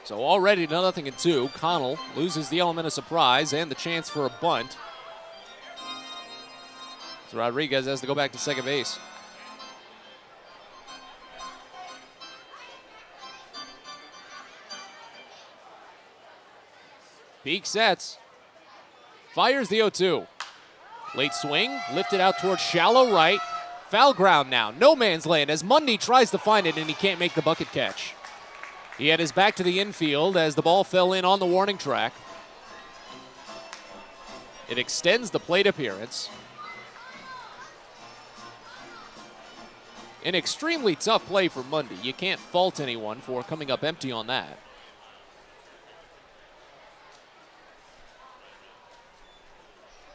So already 0-2. Connell loses the element of surprise and the chance for a bunt. So Rodriguez has to go back to second base. Peak sets. Fires the 0-2. Late swing, lifted out towards shallow right. Foul ground now. No man's land as Mundy tries to find it and he can't make the bucket catch. He had his back to the infield as the ball fell in on the warning track. It extends the plate appearance. An extremely tough play for Mundy. You can't fault anyone for coming up empty on that.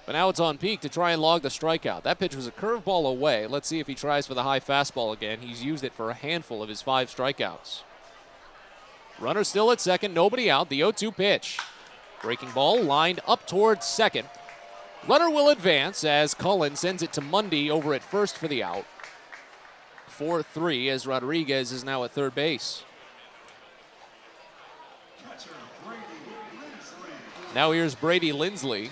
But now it's on Peak to try and log the strikeout. That pitch was a curveball away. Let's see if he tries for the high fastball again. He's used it for a handful of his 5 strikeouts. Runner still at second, nobody out. The 0-2 pitch. Breaking ball lined up towards second. Runner will advance as Cullen sends it to Mundy over at first for the out. 4-3 as Rodriguez is now at third base. Now here's Brady Lindsley.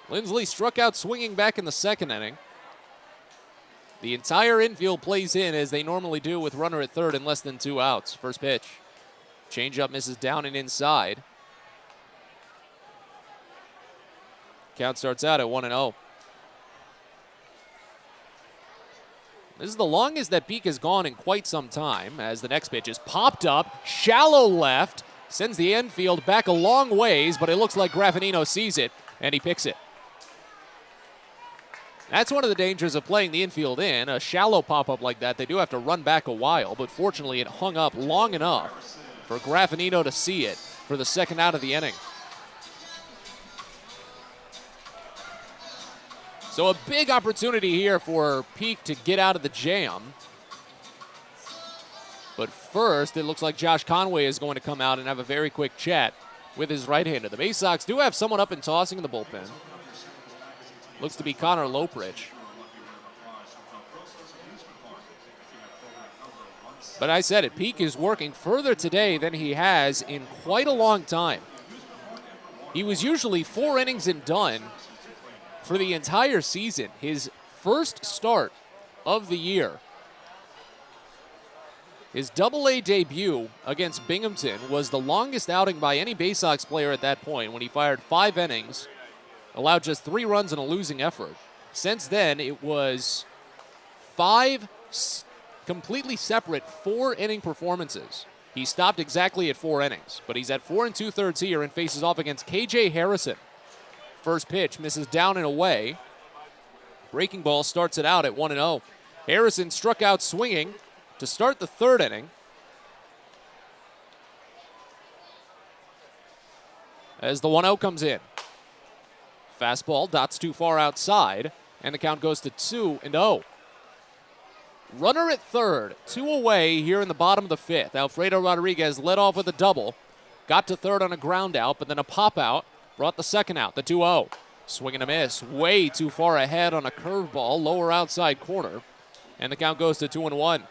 Lindsley struck out swinging back in the second inning. The entire infield plays in as they normally do with runner at third and less than 2 outs. First pitch. Changeup misses down and inside. Count starts out at 1-0. This is the longest that Peak has gone in quite some time as the next pitch is popped up, shallow left, sends the infield back a long ways, but it looks like Graffinino sees it and he picks it. That's one of the dangers of playing the infield in. A shallow pop-up like that, they do have to run back a while, but fortunately it hung up long enough for Graffinino to see it for the second out of the inning. So a big opportunity here for Peak to get out of the jam. But first, it looks like Josh Conway is going to come out and have a very quick chat with his right-hander. The Baysox do have someone up and tossing in the bullpen. Looks to be Connor Loprich. But I said it, Peak is working further today than he has in quite a long time. He was usually 4 innings and done for the entire season. His first start of the year. His Double-A debut against Binghamton was the longest outing by any Baysox player at that point when he fired 5 innings, allowed just 3 runs in a losing effort. Since then, it was 5 completely separate 4-inning performances. He stopped exactly at 4 innings, but he's at 4 2/3 here and faces off against KJ Harrison. First pitch misses down and away. Breaking ball starts it out at 1-0. Harrison struck out swinging to start the 3rd inning. As the 1-0 comes in. Fastball dots too far outside, and the count goes to 2-0. Runner at 3rd, 2 away here in the bottom of the 5th. Alfredo Rodriguez led off with a double. Got to 3rd on a ground out, but then a pop out brought the 2nd out, the 2-0. Swing and a miss, way too far ahead on a curveball, lower outside corner. And the count goes to 2-1.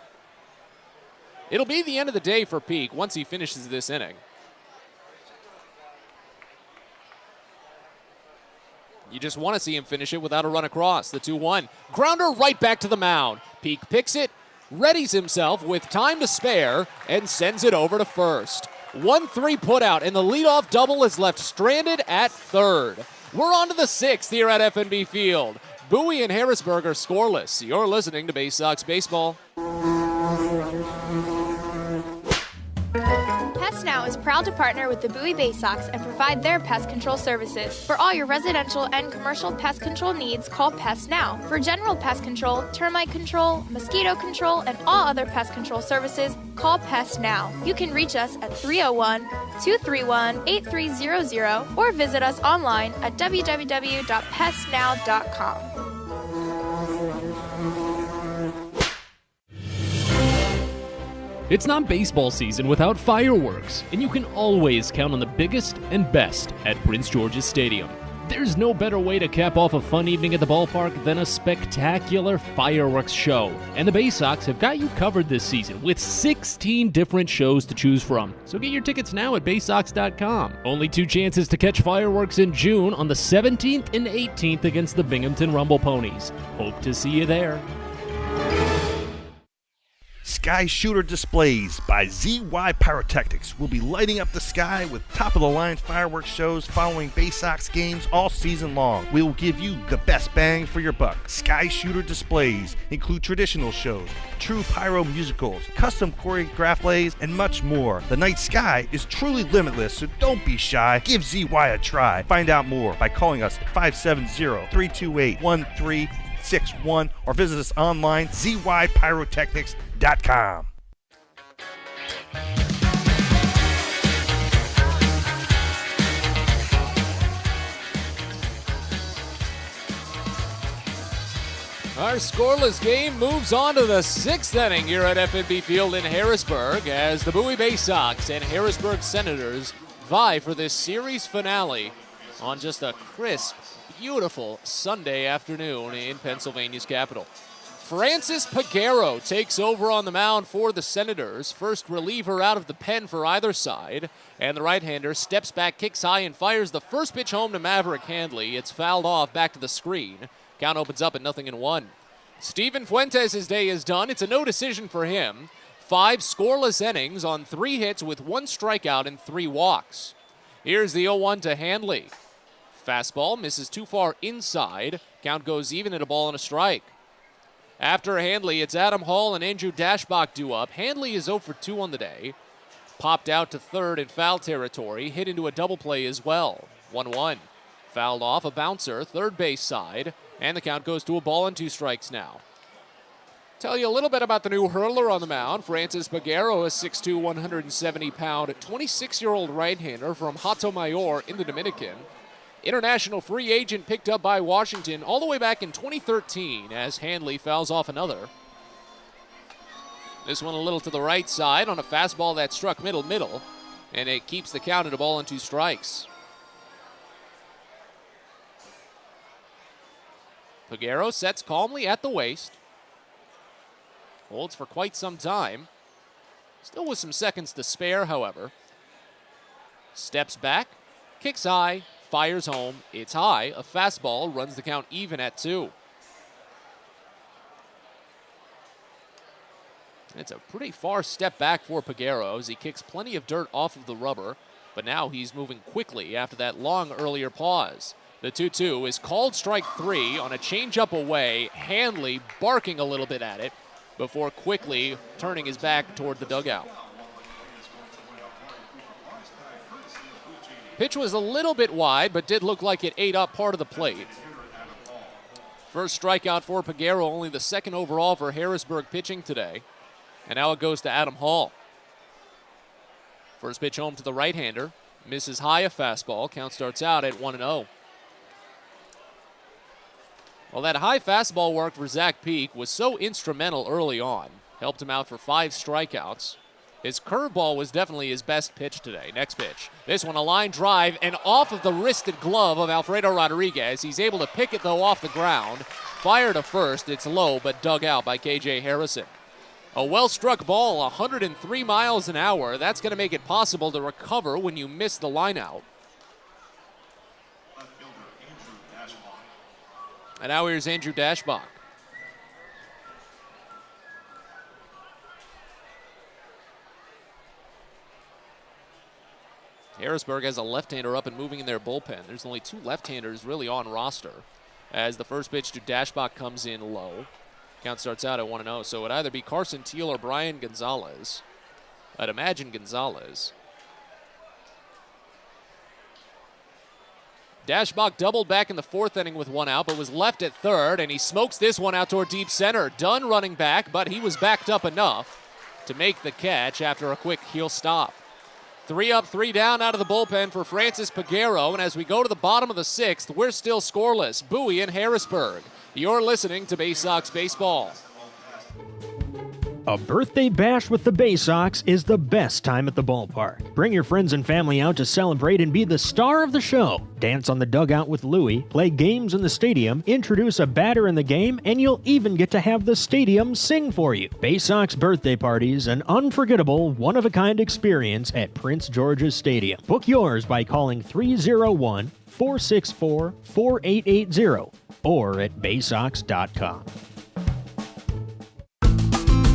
It'll be the end of the day for Peak once he finishes this inning. You just want to see him finish it without a run across. The 2-1. Grounder right back to the mound. Peak picks it, readies himself with time to spare, and sends it over to first. 1-3 put out, and the leadoff double is left stranded at 3rd. We're on to the 6th here at FNB Field. Bowie and Harrisburg are scoreless. You're listening to Baysox Baseball. Pest Now is proud to partner with the Bowie Baysox and provide their pest control services. For all your residential and commercial pest control needs, call Pest Now. For general pest control, termite control, mosquito control, and all other pest control services, call Pest Now. You can reach us at 301-231-8300 or visit us online at www.pestnow.com. It's not baseball season without fireworks, and you can always count on the biggest and best at Prince George's Stadium. There's no better way to cap off a fun evening at the ballpark than a spectacular fireworks show. And the Baysox have got you covered this season with 16 different shows to choose from. So get your tickets now at Baysox.com. Only 2 chances to catch fireworks in June on the 17th and 18th against the Binghamton Rumble Ponies. Hope to see you there. Sky Shooter Displays by ZY Pyrotechnics will be lighting up the sky with top-of-the-line fireworks shows following Baysox games all season long. We will give you the best bang for your buck. Sky Shooter Displays include traditional shows, true pyro musicals, custom choreographed plays, and much more. The night sky is truly limitless, so don't be shy. Give ZY a try. Find out more by calling us at 570-328-1361 or visit us online, zypyrotechnics.com. Our scoreless game moves on to the 6th inning here at FNB Field in Harrisburg as the Bowie Baysox and Harrisburg Senators vie for this series finale on just a crisp, beautiful Sunday afternoon in Pennsylvania's capital. Francis Pagero takes over on the mound for the Senators. First reliever out of the pen for either side. And the right-hander steps back, kicks high, and fires the first pitch home to Maverick Handley. It's fouled off back to the screen. Count opens up at 0-1. Steven Fuentes' day is done. It's a no decision for him. 5 scoreless innings on 3 hits with 1 strikeout and 3 walks. Here's the 0-1 to Handley. Fastball misses too far inside. Count goes even at a ball and a strike. After Handley, it's Adam Hall and Andrew Dashbach due up. Handley is 0 for 2 on the day. Popped out to 3rd in foul territory. Hit into a double play as well. 1-1. Fouled off a bouncer, 3rd base side. And the count goes to a ball and 2 strikes now. Tell you a little bit about the new hurler on the mound. Francis Pagero, a 6'2", 170-pound, 26-year-old right-hander from Hato Mayor in the Dominican. International free agent picked up by Washington all the way back in 2013 as Handley fouls off another. This one a little to the right side on a fastball that struck middle. And it keeps the count at a ball and 2 strikes. Peguero sets calmly at the waist. Holds for quite some time. Still with some seconds to spare, however. Steps back, kicks high, fires home. It's high. A fastball runs the count even at 2. It's a pretty far step back for Peguero as he kicks plenty of dirt off of the rubber, but now he's moving quickly after that long earlier pause. The 2-2 is called strike 3 on a changeup away. Hanley barking a little bit at it before quickly turning his back toward the dugout. Pitch was a little bit wide, but did look like it ate up part of the plate. First strikeout for Peguero, only the 2nd overall for Harrisburg pitching today. And now it goes to Adam Hall. First pitch home to the right-hander. Misses high, a fastball. Count starts out at 1-0. Well, that high fastball work for Zach Peak was so instrumental early on. Helped him out for 5 strikeouts. His curveball was definitely his best pitch today. Next pitch. This one a line drive and off of the wristed glove of Alfredo Rodriguez. He's able to pick it, though, off the ground. Fire to first. It's low, but dug out by K.J. Harrison. A well-struck ball, 103 miles an hour. That's going to make it possible to recover when you miss the line out. And now here's Andrew Dashbach. Harrisburg has a left-hander up and moving in their bullpen. There's only 2 left-handers really on roster as the first pitch to Dashbach comes in low. Count starts out at 1-0, so it would either be Carson Teal or Brian Gonzalez. I'd imagine Gonzalez. Dashbach doubled back in the 4th inning with 1 out, but was left at 3rd, and he smokes this one out toward deep center. Dunn running back, but he was backed up enough to make the catch after a quick heel stop. 3 up, 3 down out of the bullpen for Francis Peguero, and as we go to the bottom of the 6th, we're still scoreless. Bowie and Harrisburg. You're listening to Baysox Baseball. A birthday bash with the Baysox is the best time at the ballpark. Bring your friends and family out to celebrate and be the star of the show. Dance on the dugout with Louie, play games in the stadium, introduce a batter in the game, and you'll even get to have the stadium sing for you. Baysox birthday parties, an unforgettable, one-of-a-kind experience at Prince George's Stadium. Book yours by calling 301-464-4880 or at baysox.com.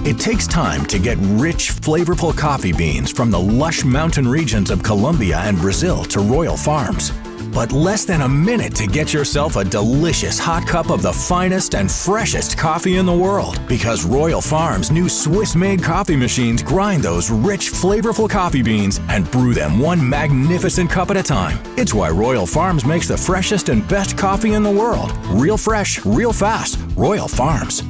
It takes time to get rich, flavorful coffee beans from the lush mountain regions of Colombia and Brazil to Royal Farms. But less than a minute to get yourself a delicious hot cup of the finest and freshest coffee in the world. Because Royal Farms' new Swiss-made coffee machines grind those rich, flavorful coffee beans and brew them one magnificent cup at a time. It's why Royal Farms makes the freshest and best coffee in the world. Real fresh, real fast. Royal Farms.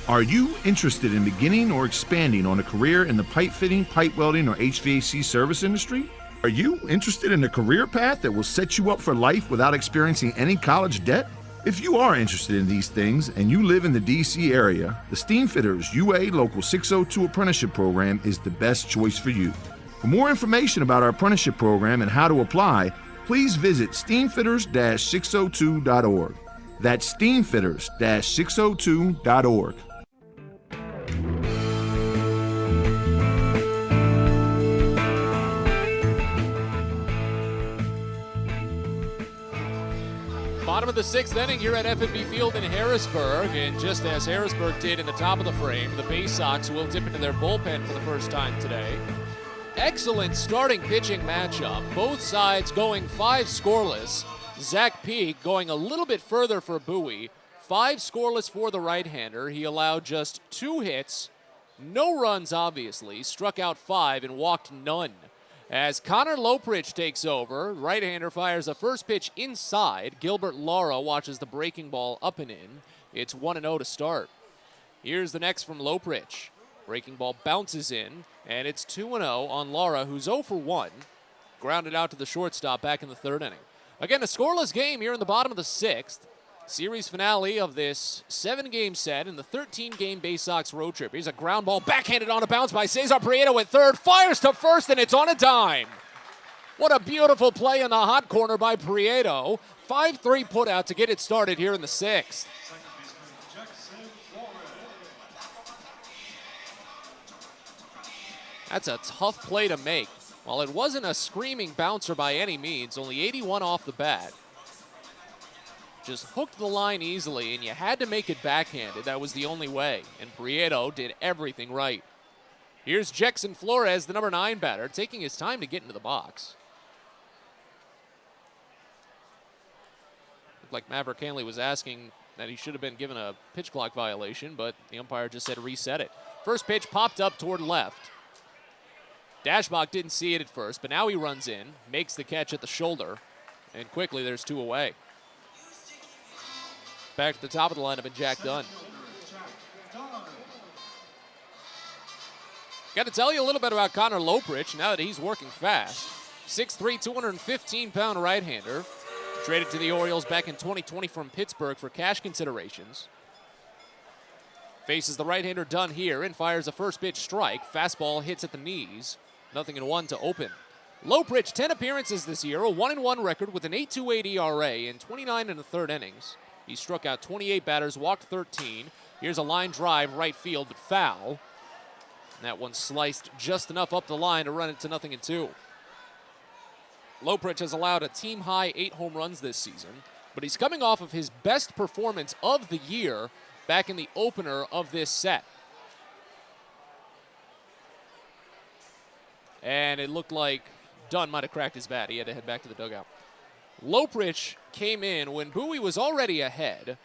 Are you interested in beginning or expanding on a career in the pipe fitting, pipe welding, or HVAC service industry? Are you interested in a career path that will set you up for life without experiencing any college debt? If you are interested in these things and you live in the DC area, the Steamfitters UA Local 602 Apprenticeship Program is the best choice for you. For more information about our apprenticeship program and how to apply, please visit steamfitters-602.org. That's steamfitters-602.org. Bottom of the 6th inning here at F&B Field in Harrisburg, and just as Harrisburg did in the top of the frame, the Baysox will dip into their bullpen for the first time today. Excellent starting pitching matchup. Both sides going 5 scoreless. Zach Peak going a little bit further for Bowie. 5 scoreless for the right-hander. He allowed just 2 hits, no runs obviously, struck out 5 and walked none. As Connor Lopridge takes over, right-hander fires a first pitch inside. Gilbert Lara watches the breaking ball up and in. It's 1-0 to start. Here's the next from Lopridge. Breaking ball bounces in, and it's 2-0 on Lara, who's 0 for 1. Grounded out to the shortstop back in the 3rd inning. Again, a scoreless game here in the bottom of the 6th. Series finale of this 7-game set in the 13-game Baysox road trip. Here's a ground ball backhanded on a bounce by Cesar Prieto at third. Fires to first, and it's on a dime. What a beautiful play in the hot corner by Prieto. 5-3 put out to get it started here in the 6th. That's a tough play to make. While it wasn't a screaming bouncer by any means, only 81 off the bat. Just hooked the line easily, and you had to make it backhanded. That was the only way, and Prieto did everything right. Here's Jackson Flores, the number 9 batter, taking his time to get into the box. Looked like Maverick Hanley was asking that he should have been given a pitch clock violation, but the umpire just said reset it. First pitch popped up toward left. Dashbach didn't see it at first, but now he runs in, makes the catch at the shoulder, and quickly there's 2 away. Back to the top of the lineup and Jack Dunn. Got to tell you a little bit about Connor Loprich now that he's working fast. 6'3", 215-pound right-hander. Traded to the Orioles back in 2020 from Pittsburgh for cash considerations. Faces the right-hander Dunn here and fires a first pitch strike. Fastball hits at the knees. 0-1 to open. Loprich, 10 appearances this year, a 1-1 record with an 8.28 ERA in 29 1/3 innings. He struck out 28 batters, walked 13. Here's a line drive, right field, but foul. And that one sliced just enough up the line to run it to 0-2. Loprich has allowed a team-high 8 home runs this season, but he's coming off of his best performance of the year back in the opener of this set. And it looked like Dunn might have cracked his bat. He had to head back to the dugout. Loprich came in when Bowie was already ahead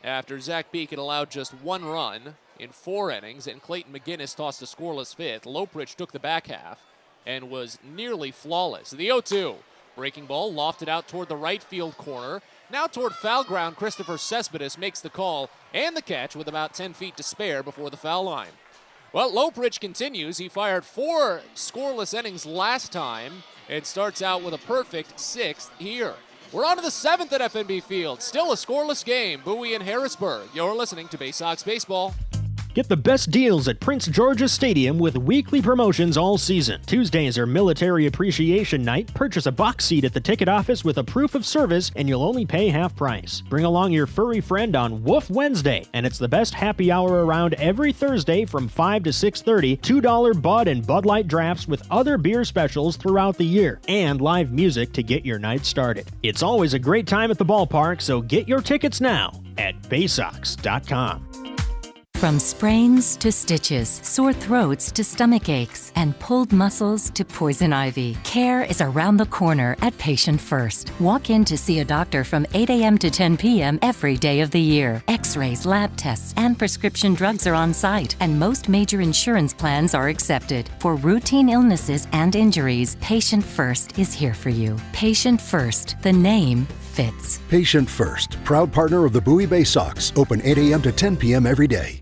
after Zach Beek had allowed just 1 run in 4 innings, and Clayton McGinnis tossed a scoreless 5th. Loprich took the back half and was nearly flawless. The 0-2. Breaking ball lofted out toward the right field corner. Now toward foul ground, Christopher Cespedes makes the call and the catch with about 10 feet to spare before the foul line. Well, Loprich continues. He fired 4 scoreless innings last time and starts out with a perfect 6th here. We're on to the 7th at FNB Field. Still a scoreless game, Bowie and Harrisburg. You're listening to Baysox Baseball. Get the best deals at Prince George's Stadium with weekly promotions all season. Tuesdays are Military Appreciation Night. Purchase a box seat at the ticket office with a proof of service and you'll only pay half price. Bring along your furry friend on Woof Wednesday, and it's the best happy hour around every Thursday from 5 to 6:30. $2 Bud and Bud Light drafts with other beer specials throughout the year, and live music to get your night started. It's always a great time at the ballpark, so get your tickets now at Baysox.com. From sprains to stitches, sore throats to stomach aches, and pulled muscles to poison ivy, care is around the corner at Patient First. Walk in to see a doctor from 8 a.m. to 10 p.m. every day of the year. X-rays, lab tests, and prescription drugs are on site, and most major insurance plans are accepted. For routine illnesses and injuries, Patient First is here for you. Patient First, the name fits. Patient First, proud partner of the Bowie Baysox, open 8 a.m. to 10 p.m. every day.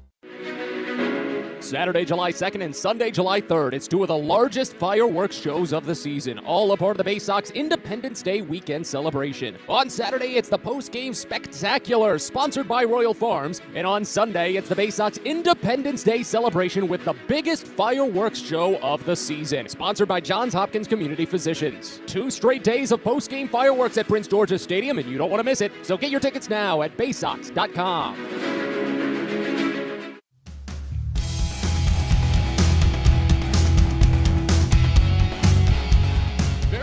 Saturday, July 2nd and Sunday, July 3rd. It's 2 of the largest fireworks shows of the season, all a part of the Baysox Independence Day weekend celebration. On Saturday, it's the post-game spectacular, sponsored by Royal Farms. And on Sunday, it's the Baysox Independence Day celebration with the biggest fireworks show of the season, sponsored by Johns Hopkins Community Physicians. 2 straight days of post-game fireworks at Prince George's Stadium, and you don't want to miss it. So get your tickets now at Baysox.com.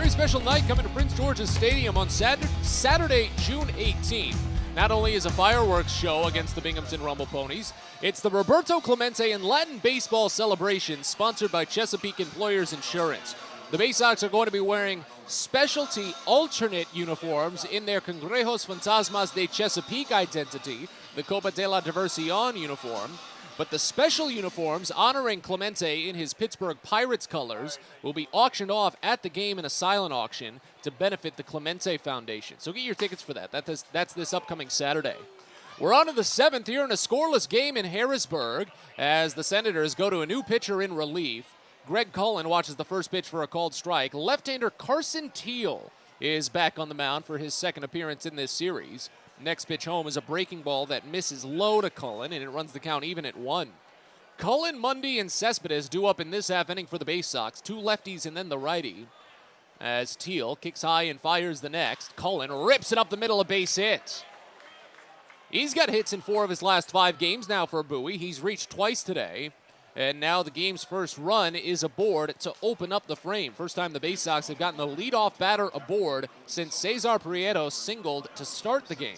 Special night coming to Prince George's Stadium on Saturday, June 18th. Not only is a fireworks show against the Binghamton Rumble Ponies, it's the Roberto Clemente and Latin Baseball celebration sponsored by Chesapeake Employers Insurance. The Baysox are going to be wearing specialty alternate uniforms in their Congrejos Fantasmas de Chesapeake identity, the Copa de la Diversión uniform. But the special uniforms honoring Clemente in his Pittsburgh Pirates colors will be auctioned off at the game in a silent auction to benefit the Clemente Foundation. So get your tickets for that. That's this upcoming Saturday. We're on to the 7th here in a scoreless game in Harrisburg as the Senators go to a new pitcher in relief. Greg Cullen watches the first pitch for a called strike. Left-hander Carson Teal is back on the mound for his second appearance in this series. Next pitch home is a breaking ball that misses low to Cullen, and it runs the count even at 1. Cullen, Mundy, and Cespedes due up in this half inning for the Baysox. 2 lefties and then the righty. As Teal kicks high and fires the next. Cullen rips it up the middle, a base hit. He's got hits in 4 of his last 5 games now for Bowie. He's reached twice today. And now the game's first run is aboard to open up the frame. First time the Baysox have gotten the leadoff batter aboard since Cesar Prieto singled to start the game.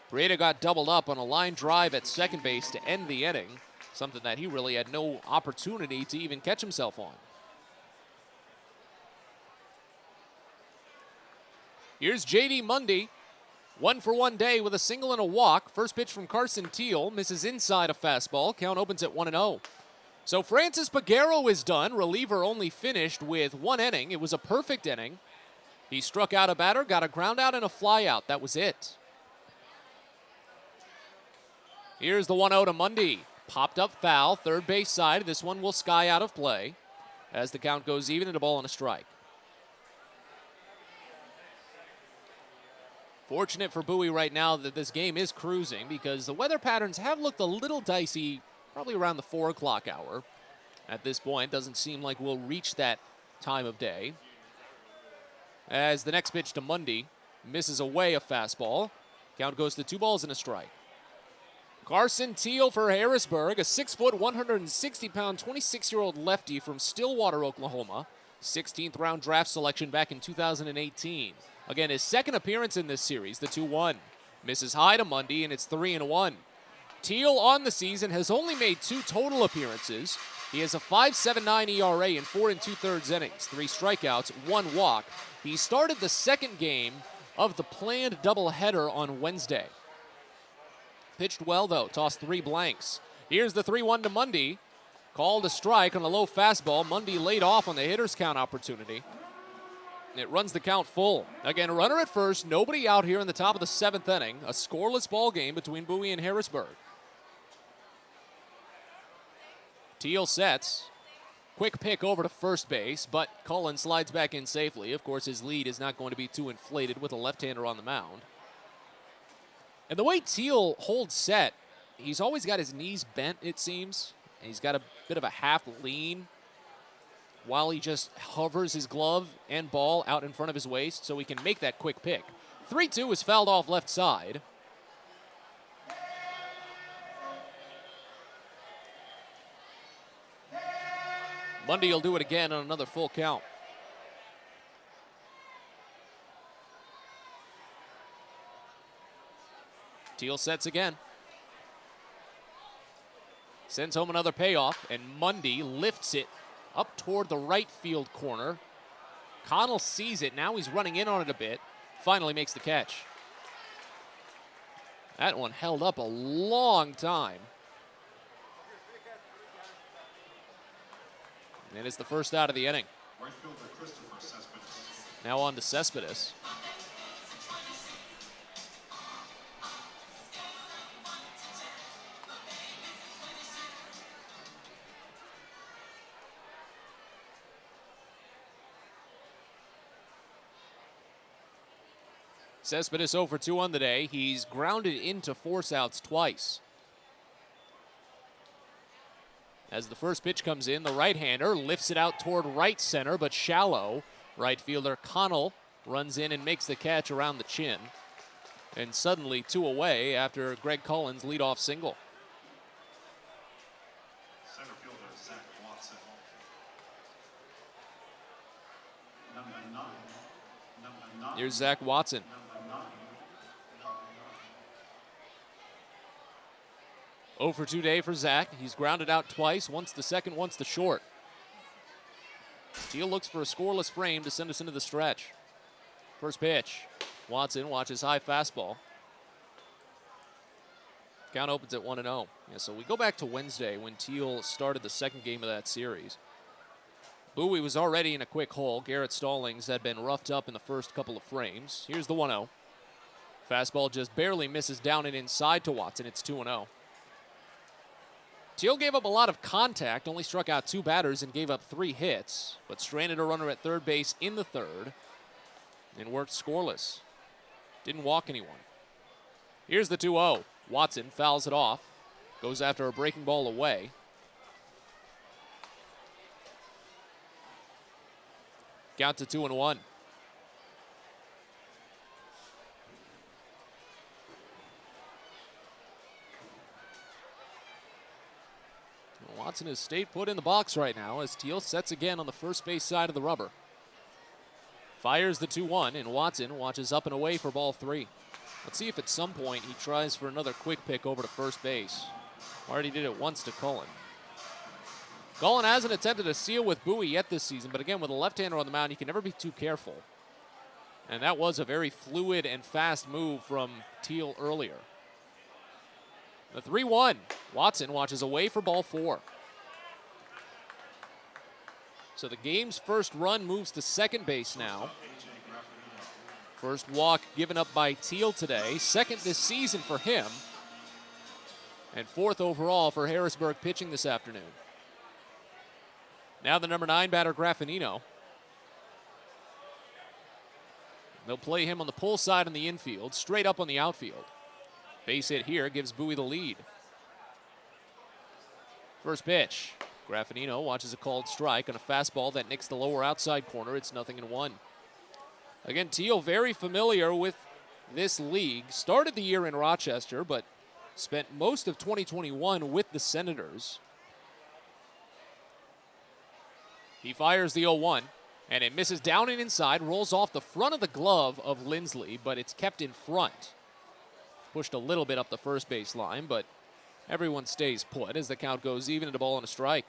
Prieto got doubled up on a line drive at second base to end the inning, something that he really had no opportunity to even catch himself on. Here's J.D. Mundy. 1 for 1 day with a single and a walk. First pitch from Carson Teal. Misses inside a fastball. Count opens at 1-0. So Francis Peguero is done. Reliever only finished with 1 inning. It was a perfect inning. He struck out a batter, got a ground out and a fly out. That was it. Here's the 1-0 to Mundy. Popped up foul. Third base side. This one will sky out of play as the count goes even and a ball and a strike. Fortunate for Bowie right now that this game is cruising because the weather patterns have looked a little dicey probably around the 4 o'clock hour. At this point, doesn't seem like we'll reach that time of day. As the next pitch to Mundy misses away a fastball. Count goes to 2 balls and a strike. Carson Teal for Harrisburg, a 6-foot, 160-pound, 26-year-old lefty from Stillwater, Oklahoma. 16th round draft selection back in 2018. Again, his second appearance in this series, the 2-1. Misses high to Mundy, and it's 3-1. Teal on the season has only made 2 total appearances. He has a 5.79 ERA in 4 2/3 innings, 3 strikeouts, 1 walk. He started the second game of the planned doubleheader on Wednesday. Pitched well, though, tossed 3 blanks. Here's the 3-1 to Mundy. Called a strike on a low fastball. Mundy laid off on the hitter's count opportunity. It runs the count full. Again, a runner at first, nobody out here in the top of the 7th inning. A scoreless ball game between Bowie and Harrisburg. Teal sets. Quick pick over to first base, but Cullen slides back in safely. Of course, his lead is not going to be too inflated with a left-hander on the mound. And the way Teal holds set, he's always got his knees bent, it seems. And he's got a bit of a half lean while he just hovers his glove and ball out in front of his waist so he can make that quick pick. 3-2 is fouled off left side. Mundy will do it again on another full count. Teal sets again. Sends home another payoff, and Mundy lifts it up toward the right field corner. Connell sees it. Now he's running in on it a bit. Finally makes the catch. That one held up a long time. And it's the first out of the inning. Right fielder Christopher Cespedes. Now on to Cespedes. Cespedes 0 for 2 on the day. He's grounded into force outs twice. As the first pitch comes in, the right-hander lifts it out toward right center, but shallow. Right fielder Connell runs in and makes the catch around the chin. And suddenly 2 away after Greg Cullen's leadoff single. Center fielder Zach Watson. Number 9. Here's Zach Watson. 0 for 2 day for Zach. He's grounded out twice, once the second, once the short. Teal looks for a scoreless frame to send us into the stretch. First pitch. Watson watches high fastball. Count opens at 1-0. Yeah, so we go back to Wednesday when Teal started the second game of that series. Bowie was already in a quick hole. Garrett Stallings had been roughed up in the first couple of frames. Here's the 1-0. Fastball just barely misses down and inside to Watson. It's 2-0. Teal gave up a lot of contact, only struck out 2 batters and gave up 3 hits, but stranded a runner at third base in the third. and worked scoreless. Didn't walk anyone. Here's the 2-0. Watson fouls it off. Goes after a breaking ball away. Count to 2-1. Watson has stayed put in the box right now as Teal sets again on the first base side of the rubber. Fires the 2-1, and Watson watches up and away for ball 3. Let's see if at some point he tries for another quick pick over to first base. Already did it once to Cullen. Cullen hasn't attempted a seal with Bowie yet this season, but again, with a left-hander on the mound, you can never be too careful. And that was a very fluid and fast move from Teal earlier. The 3-1. Watson watches away for ball 4. So the game's first run moves to second base now. First walk given up by Teal today. Second this season for him. And fourth overall for Harrisburg pitching this afternoon. Now the number 9 batter, Graffinino. They'll play him on the pull side in the infield, straight up on the outfield. Base hit here gives Bowie the lead. First pitch. Graffinino watches a called strike on a fastball that nicks the lower outside corner. It's 0-1. Again, Teal very familiar with this league. Started the year in Rochester, but spent most of 2021 with the Senators. He fires the 0-1, and it misses down and inside, rolls off the front of the glove of Lindsley, but it's kept in front. Pushed a little bit up the first base line, but everyone stays put as the count goes even at a ball and a strike.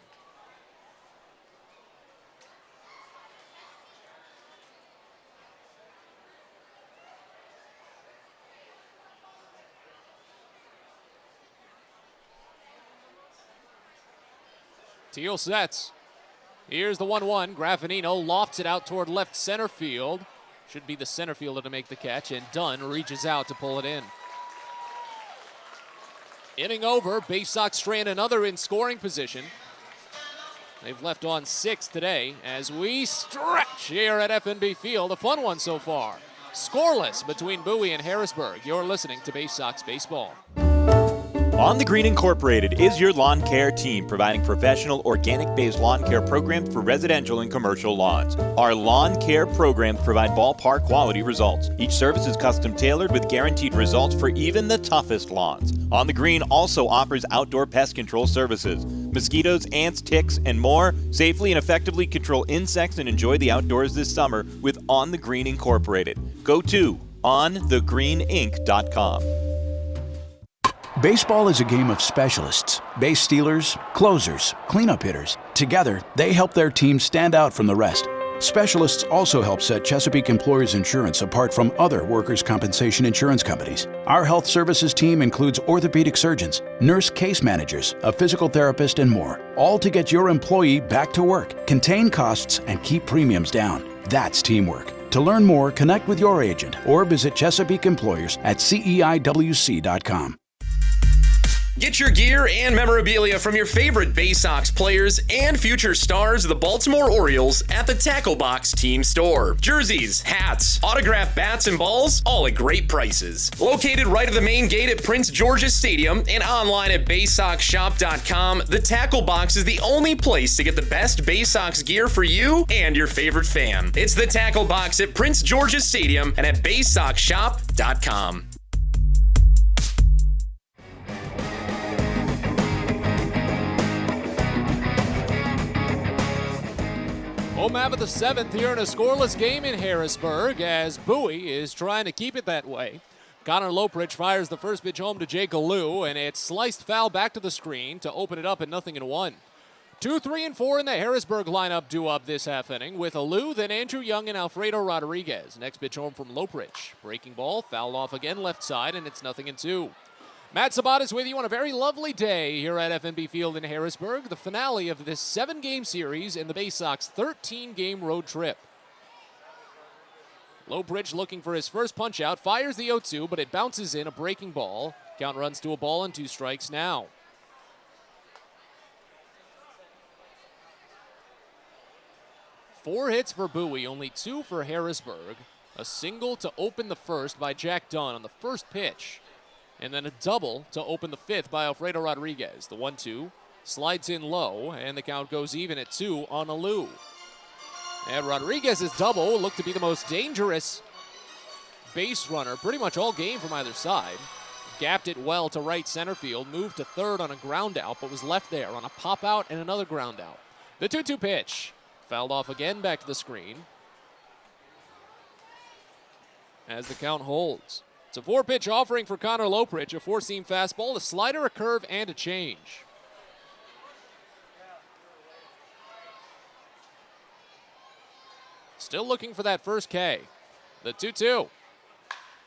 Teal sets. Here's the 1-1. Graffinino lofts it out toward left center field. Should be the center fielder to make the catch, and Dunn reaches out to pull it in. Inning over, Baysox strand another in scoring position. They've left on 6 today as we stretch here at FNB Field. A fun one so far. Scoreless between Bowie and Harrisburg. You're listening to Baysox Baseball. On the Green Incorporated is your lawn care team, providing professional, organic-based lawn care programs for residential and commercial lawns. Our lawn care programs provide ballpark quality results. Each service is custom-tailored with guaranteed results for even the toughest lawns. On the Green also offers outdoor pest control services. Mosquitoes, ants, ticks, and more. Safely and effectively control insects and enjoy the outdoors this summer with On the Green Incorporated. Go to onthegreeninc.com. Baseball is a game of specialists. Base stealers, closers, cleanup hitters. Together, they help their team stand out from the rest. Specialists also help set Chesapeake Employers Insurance apart from other workers' compensation insurance companies. Our health services team includes orthopedic surgeons, nurse case managers, a physical therapist, and more, all to get your employee back to work, contain costs, and keep premiums down. That's teamwork. To learn more, connect with your agent or visit Chesapeake Employers at CEIWC.com. Get your gear and memorabilia from your favorite Baysox players and future stars of the Baltimore Orioles at the Tackle Box Team Store. Jerseys, hats, autographed bats and balls, all at great prices. Located right at the main gate at Prince George's Stadium and online at BaysoxShop.com, the Tackle Box is the only place to get the best Baysox gear for you and your favorite fan. It's the Tackle Box at Prince George's Stadium and at BaysoxShop.com. Home half of the 7th here in a scoreless game in Harrisburg as Bowie is trying to keep it that way. Connor Lopridge fires the first pitch home to Jake Alou, and it's sliced foul back to the screen to open it up at 0-1. 2, 3, and 4 in the Harrisburg lineup due up this half inning with Alou, then Andrew Young and Alfredo Rodriguez. Next pitch home from Lopridge. Breaking ball, fouled off again left side, and it's 0-2. Matt Sabat is with you on a very lovely day here at FNB Field in Harrisburg, the finale of this 7-game series in the Baysox 13-game road trip. Lopridge looking for his first punch-out, fires the 0-2, but it bounces in a breaking ball. Count runs to a ball and 2 strikes now. Four hits for Bowie, only 2 for Harrisburg. A single to open the first by Jack Dunn on the first pitch. And then a double to open the fifth by Alfredo Rodriguez. The 1-2 slides in low, and the count goes even at 2 on Alou. And Rodriguez's double looked to be the most dangerous base runner pretty much all game from either side. Gapped it well to right center field, moved to third on a ground out, but was left there on a pop out and another ground out. The 2-2 pitch fouled off again back to the screen as the count holds. It's a 4-pitch offering for Connor Loprich, a 4-seam fastball, a slider, a curve, and a change. Still looking for that first K. The 2-2.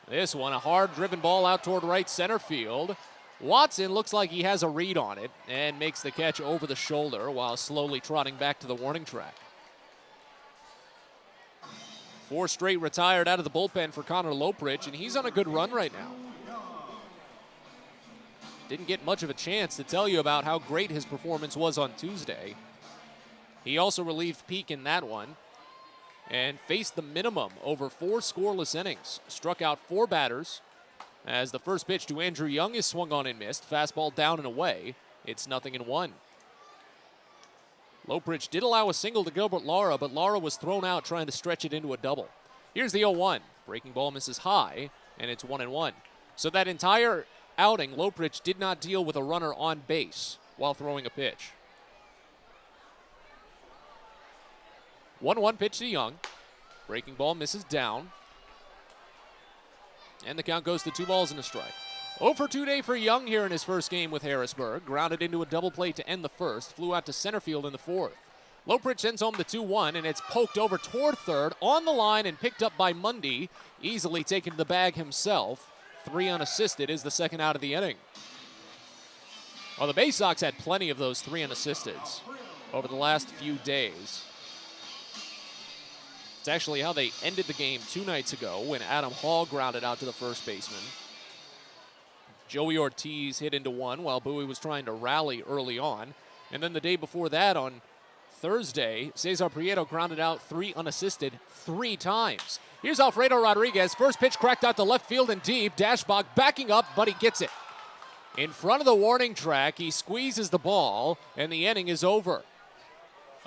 This one, a hard driven ball out toward right center field. Watson looks like he has a read on it and makes the catch over the shoulder while slowly trotting back to the warning track. 4 straight retired out of the bullpen for Connor Loprich, and he's on a good run right now. Didn't get much of a chance to tell you about how great his performance was on Tuesday. He also relieved Peak in that one and faced the minimum over 4 scoreless innings. Struck out 4 batters as the first pitch to Andrew Young is swung on and missed. Fastball down and away. It's 0-1. Loprich did allow a single to Gilbert Lara, but Lara was thrown out trying to stretch it into a double. Here's the 0-1. Breaking ball misses high, and it's 1-1. So that entire outing, Loprich did not deal with a runner on base while throwing a pitch. 1-1 pitch to Young. Breaking ball misses down. And the count goes to 2 balls and a strike. 0 for 2 day for Young here in his first game with Harrisburg. Grounded into a double play to end the first. Flew out to center field in the fourth. Loprich sends home the 2-1, and it's poked over toward third, on the line, and picked up by Mundy. Easily taken to the bag himself. 3 unassisted is the second out of the inning. Well, the Baysox had plenty of those 3 unassisteds over the last few days. It's actually how they ended the game 2 nights ago when Adam Hall grounded out to the first baseman. Joey Ortiz hit into one while Bowie was trying to rally early on. And then the day before that on Thursday, Cesar Prieto grounded out 3 unassisted 3 times. Here's Alfredo Rodriguez. First pitch cracked out to left field and deep. Dashbach backing up, but he gets it. In front of the warning track, he squeezes the ball, and the inning is over.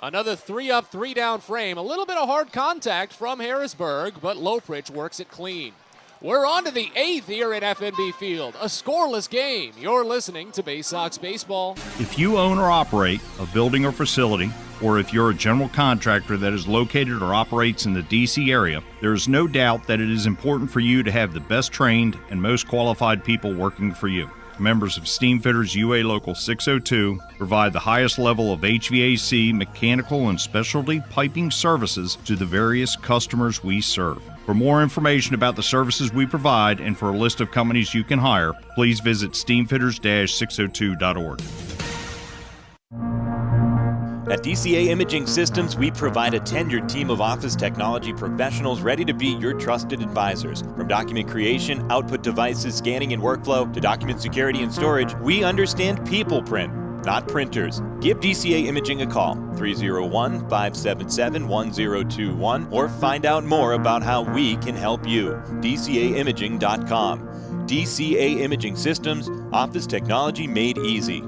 Another 3 up, 3 down frame. A little bit of hard contact from Harrisburg, but Loprich works it clean. We're on to the 8th here at FNB Field. A scoreless game. You're listening to Baysox Baseball. If you own or operate a building or facility, or if you're a general contractor that is located or operates in the D.C. area, there is no doubt that it is important for you to have the best trained and most qualified people working for you. Members of Steamfitters UA Local 602 provide the highest level of HVAC, mechanical, and specialty piping services to the various customers we serve. For more information about the services we provide and for a list of companies you can hire, please visit steamfitters-602.org. At DCA Imaging Systems, we provide a tenured team of office technology professionals ready to be your trusted advisors. From document creation, output devices, scanning and workflow, to document security and storage, we understand people print, not printers. Give DCA Imaging a call, 301-577-1021, or find out more about how we can help you. DCAimaging.com. DCA Imaging Systems, office technology made easy.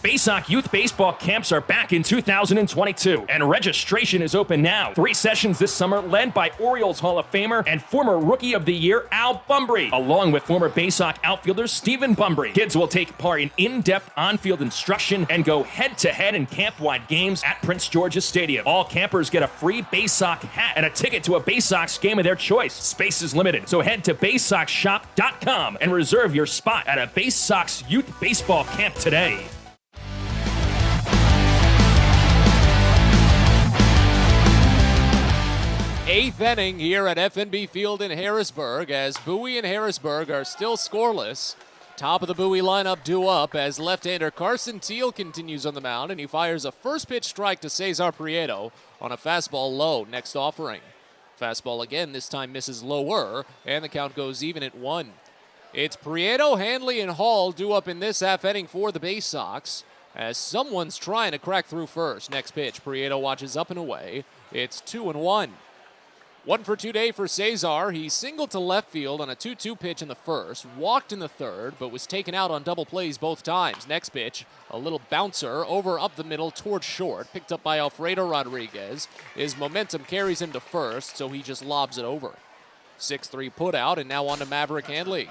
Baysox Youth Baseball Camps are back in 2022, and registration is open now. 3 sessions this summer led by Orioles Hall of Famer and former Rookie of the Year Al Bumbry, along with former Baysox outfielder Stephen Bumbry. Kids will take part in in-depth on-field instruction and go head-to-head in camp-wide games at Prince George's Stadium. All campers get a free Baysox hat and a ticket to a Baysox game of their choice. Space is limited, so head to BaysoxShop.com and reserve your spot at a Baysox Youth Baseball Camp today. 8th inning here at FNB Field in Harrisburg as Bowie and Harrisburg are still scoreless. Top of the Bowie lineup due up as left-hander Carson Teal continues on the mound, and he fires a first pitch strike to Cesar Prieto on a fastball low next offering. Fastball again, this time misses lower, and the count goes even at 1. It's Prieto, Hanley, and Hall due up in this half inning for the Baysox as someone's trying to crack through first. Next pitch, Prieto watches up and away. It's 2-1. 1 for 2 day for Cesar. He singled to left field on a 2-2 pitch in the first, walked in the third, but was taken out on double plays both times. Next pitch, a little bouncer over up the middle towards short, picked up by Alfredo Rodriguez. His momentum carries him to first, so he just lobs it over. 6-3 put out, and now on to Maverick Handley.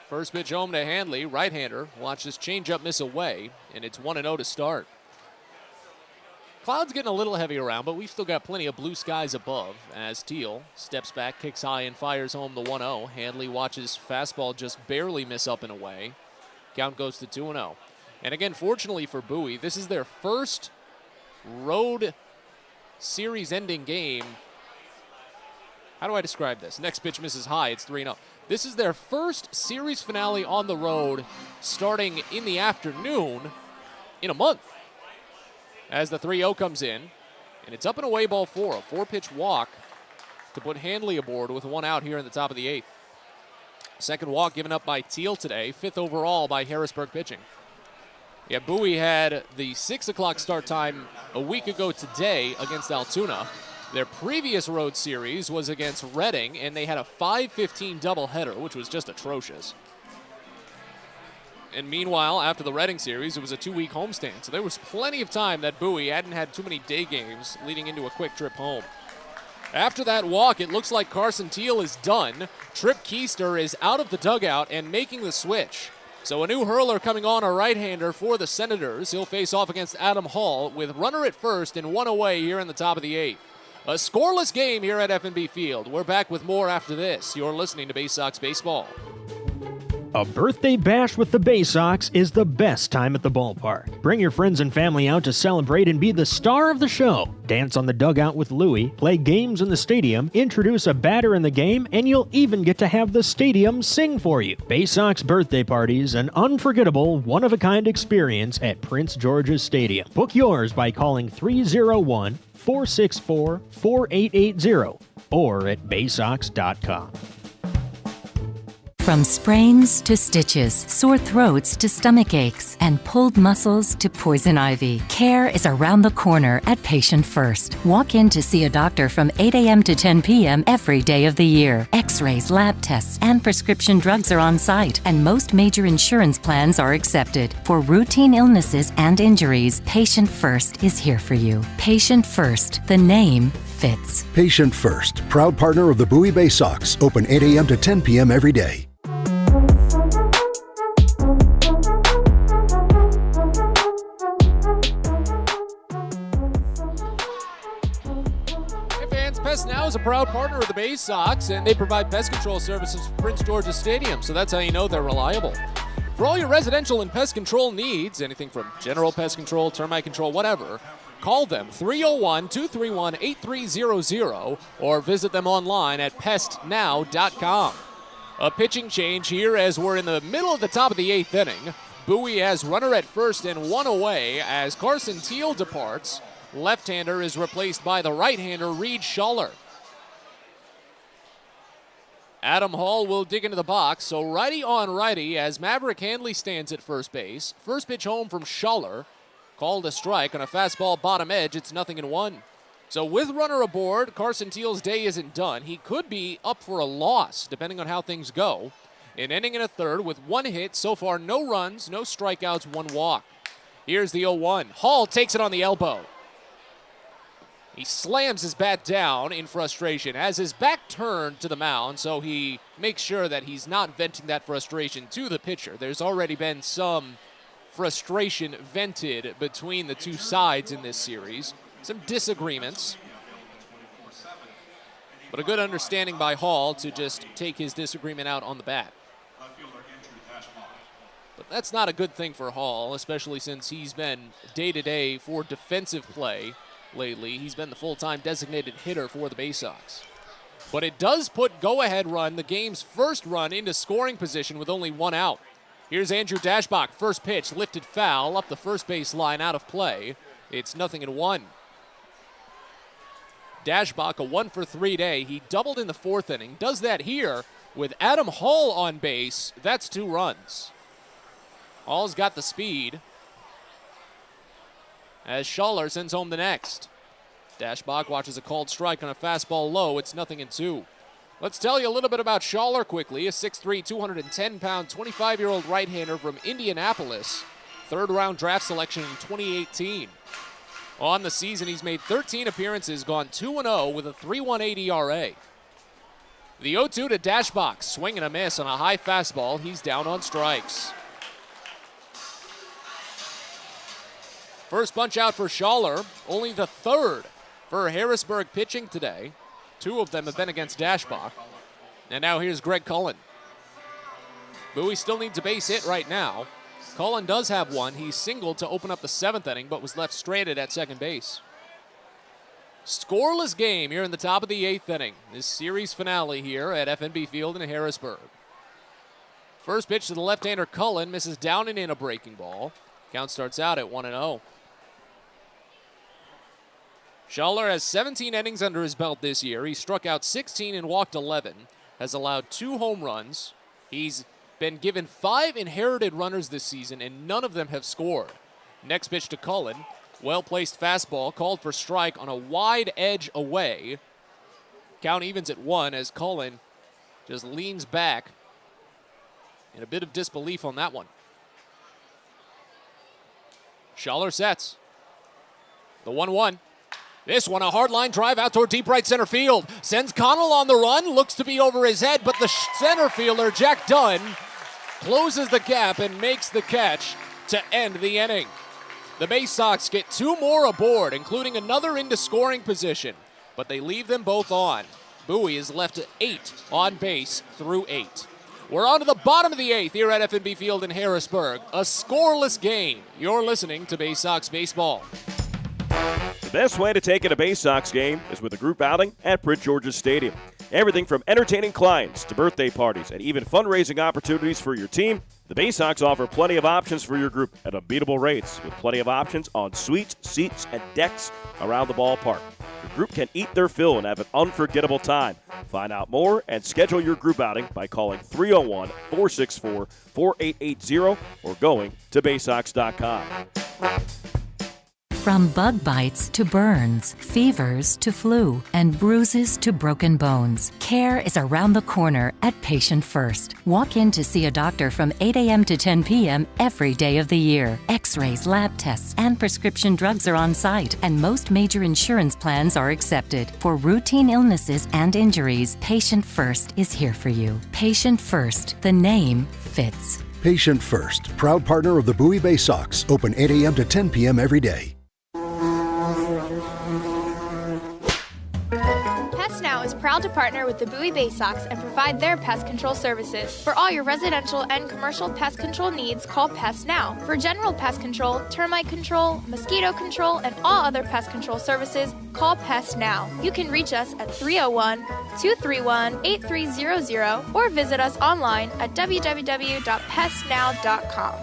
First pitch home to Handley, right-hander. Watch this changeup miss away, and it's 1-0 to start. Clouds getting a little heavy around, but we've still got plenty of blue skies above as Teal steps back, kicks high, and fires home the 1-0. Handley watches fastball just barely miss up and away. Count goes to 2-0. And again, fortunately for Bowie, this is their first road series-ending game. How do I describe this? Next pitch misses high, it's 3-0. This is their first series finale on the road starting in the afternoon in a month. As the 3-0 comes in, and it's up and away ball 4, a 4-pitch walk to put Handley aboard with 1 out here in the top of the 8th. Second walk given up by Teal today, 5th overall by Harrisburg pitching. Yeah, Bowie had the 6 o'clock start time a week ago today against Altoona. Their previous road series was against Reading, and they had a 5:15 doubleheader, which was just atrocious. And meanwhile, after the Reading series, it was a 2-week homestand, so there was plenty of time that Bowie hadn't had too many day games leading into a quick trip home. After that walk, it looks like Carson Teal is done. Trip Keister is out of the dugout and making the switch. So a new hurler coming on, a right-hander for the Senators. He'll face off against Adam Hall with runner at first and 1 away here in the top of the 8th. A scoreless game here at F&B Field. We're back with more after this. You're listening to Baysox Baseball. A birthday bash with the Baysox is the best time at the ballpark. Bring your friends and family out to celebrate and be the star of the show. Dance on the dugout with Louie, play games in the stadium, introduce a batter in the game, and you'll even get to have the stadium sing for you. Baysox birthday parties, an unforgettable, one-of-a-kind experience at Prince George's Stadium. Book yours by calling 301-464-4880 or at baysox.com. From sprains to stitches, sore throats to stomach aches, and pulled muscles to poison ivy, care is around the corner at Patient First. Walk in to see a doctor from 8 a.m. to 10 p.m. every day of the year. X-rays, lab tests, and prescription drugs are on site, and most major insurance plans are accepted. For routine illnesses and injuries, Patient First is here for you. Patient First, the name fits. Patient First, proud partner of the Bowie Baysox, open 8 a.m. to 10 p.m. every day. Pest Now is a proud partner of the Baysox, and they provide pest control services for Prince George's Stadium, so that's how you know they're reliable. For all your residential and pest control needs, anything from general pest control, termite control, whatever, call them 301-231-8300 or visit them online at pestnow.com. A pitching change here as we're in the middle of the top of the 8th inning. Bowie has runner at first and 1 away as Carson Teal departs. Left-hander is replaced by the right-hander, Reed Schuller. Adam Hall will dig into the box, so righty on righty as Maverick Handley stands at first base. First pitch home from Schuller. Called a strike on a fastball bottom edge. It's 0-1. So with runner aboard, Carson Teal's day isn't done. He could be up for a loss, depending on how things go. An inning and a third with 1 hit. So far, no runs, no strikeouts, 1 walk. Here's the 0-1. Hall takes it on the elbow. He slams his bat down in frustration, has his back turned to the mound, so he makes sure that he's not venting that frustration to the pitcher. There's already been some frustration vented between the two sides in this series. Some disagreements. But a good understanding by Hall to just take his disagreement out on the bat. But that's not a good thing for Hall, especially since he's been day-to-day for defensive play lately. He's been the full-time designated hitter for the Baysox. But it does put go-ahead run, the game's first run, into scoring position with only 1 out. Here's Andrew Dashbach, first pitch, lifted foul, up the first base line, out of play. It's 0-1. Dashbach, a 1-for-3 day. He doubled in the 4th inning. Does that here with Adam Hall on base. That's 2 runs. Hall's got the speed as Schaller sends home the next. Dashbach watches a called strike on a fastball low. It's 0-2. Let's tell you a little bit about Schaller quickly. A 6'3", 210-pound, 25-year-old right-hander from Indianapolis. 3rd-round draft selection in 2018. On the season, he's made 13 appearances, gone 2-0 with a 3.18 ERA. The 0-2 to Dashbach, swing and a miss on a high fastball. He's down on strikes. First bunch out for Schaller, only the 3rd for Harrisburg pitching today. 2 of them have been against Dashbach. And now here's Greg Cullen. Bowie still needs a base hit right now. Cullen does have one. He singled to open up the 7th inning, but was left stranded at second base. Scoreless game here in the top of the 8th inning. This series finale here at FNB Field in Harrisburg. First pitch to the left-hander Cullen, misses down and in a breaking ball. Count starts out at 1-0. Schaller has 17 innings under his belt this year. He struck out 16 and walked 11, has allowed 2 home runs. He's been given 5 inherited runners this season, and none of them have scored. Next pitch to Cullen. Well-placed fastball, called for strike on a wide edge away. Count evens at 1 as Cullen just leans back in a bit of disbelief on that one. Schaller sets. The 1-1. This one, a hard line drive out toward deep right center field. Sends Connell on the run, looks to be over his head, but the center fielder, Jack Dunn, closes the gap and makes the catch to end the inning. The Baysox get 2 more aboard, including another into scoring position, but they leave them both on. Bowie is left at 8 on base through 8. We're on to the bottom of the 8th here at FNB Field in Harrisburg. A scoreless game. You're listening to Baysox Baseball. The best way to take in a Baysox game is with a group outing at Prince George's Stadium. Everything from entertaining clients to birthday parties and even fundraising opportunities for your team, the Baysox offer plenty of options for your group at unbeatable rates with plenty of options on suites, seats, and decks around the ballpark. Your group can eat their fill and have an unforgettable time. Find out more and schedule your group outing by calling 301-464-4880 or going to Baysox.com. From bug bites to burns, fevers to flu, and bruises to broken bones, care is around the corner at Patient First. Walk in to see a doctor from 8 a.m. to 10 p.m. every day of the year. X-rays, lab tests, and prescription drugs are on site, and most major insurance plans are accepted. For routine illnesses and injuries, Patient First is here for you. Patient First, the name fits. Patient First, proud partner of the Bowie Baysox, open 8 a.m. to 10 p.m. every day. Pest Now is proud to partner with the Bowie Baysox and provide their pest control services. For all your residential and commercial pest control needs, call Pest Now. For general pest control, termite control, mosquito control, and all other pest control services, call Pest Now. You can reach us at 301-231-8300 or visit us online at www.pestnow.com.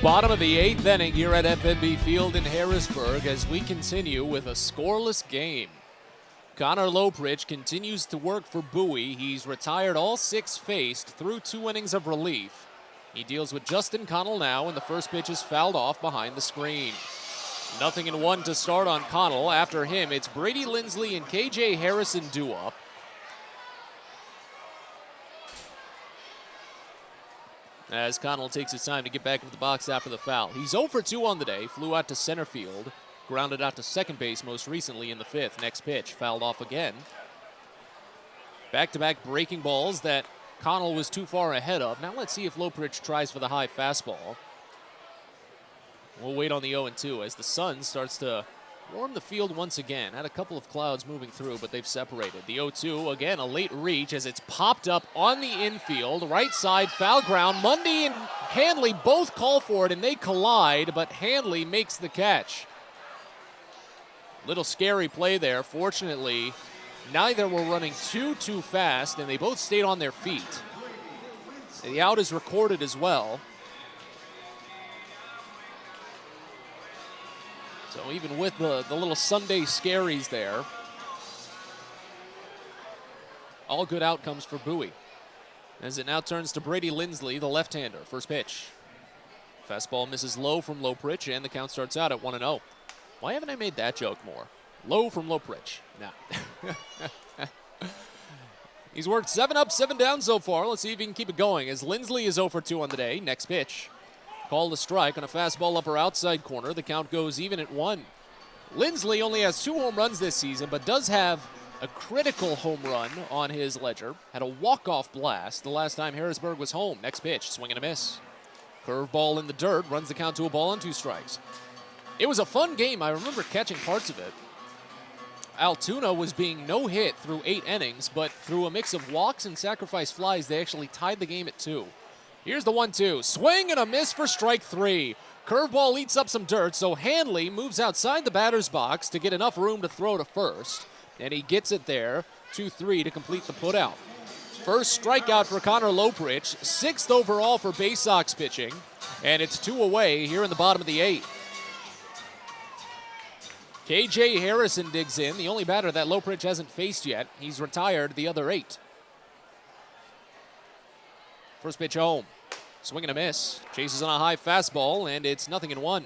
Bottom of the 8th inning here at FNB Field in Harrisburg as we continue with a scoreless game. Connor Lopridge continues to work for Bowie. He's retired all 6 faced through 2 innings of relief. He deals with Justin Connell now, and the first pitch is fouled off behind the screen. 0-1 to start on Connell. After him, it's Brady Lindsley and KJ Harrison due up. As Connell takes his time to get back into the box after the foul. He's 0 for 2 on the day, flew out to center field, grounded out to second base most recently in the 5th. Next pitch, fouled off again. Back-to-back breaking balls that Connell was too far ahead of. Now let's see if Lopridge tries for the high fastball. We'll wait on the 0-2 as the sun starts to warm the field once again. Had a couple of clouds moving through, but they've separated. The 0-2, again, a late reach as it's popped up on the infield. Right side, foul ground. Mundy and Hanley both call for it, and they collide, but Hanley makes the catch. Little scary play there. Fortunately, Neither were running too fast, and they both stayed on their feet. The out is recorded as well. So even with the little Sunday scaries there, all good outcomes for Bowie. As it now turns to Brady Lindsley, the left-hander. First pitch. Fastball misses low from Lopritch, and the count starts out at 1-0. Why haven't I made that joke more? Low from Lopritch. Nah. He's worked 7 up, 7 down so far. Let's see if he can keep it going as Lindsley is 0 for 2 on the day. Next pitch. Called a strike on a fastball upper outside corner. The count goes even at 1. Lindsley only has 2 home runs this season, but does have a critical home run on his ledger. Had a walk-off blast the last time Harrisburg was home. Next pitch, swing and a miss. Curveball in the dirt, runs the count to a ball on 2 strikes. It was a fun game. I remember catching parts of it. Altoona was being no-hit through 8 innings, but through a mix of walks and sacrifice flies, they actually tied the game at 2. Here's the 1-2. Swing and a miss for strike 3. Curveball eats up some dirt, so Hanley moves outside the batter's box to get enough room to throw to first, and he gets it there, 2-3 to complete the putout. First strikeout for Connor Lopritch, 6th overall for Baysox pitching, and it's 2 away here in the bottom of the 8th. KJ Harrison digs in, the only batter that Lopritch hasn't faced yet. He's retired the other 8. First pitch home. Swing and a miss. Chases on a high fastball, and it's 0-1.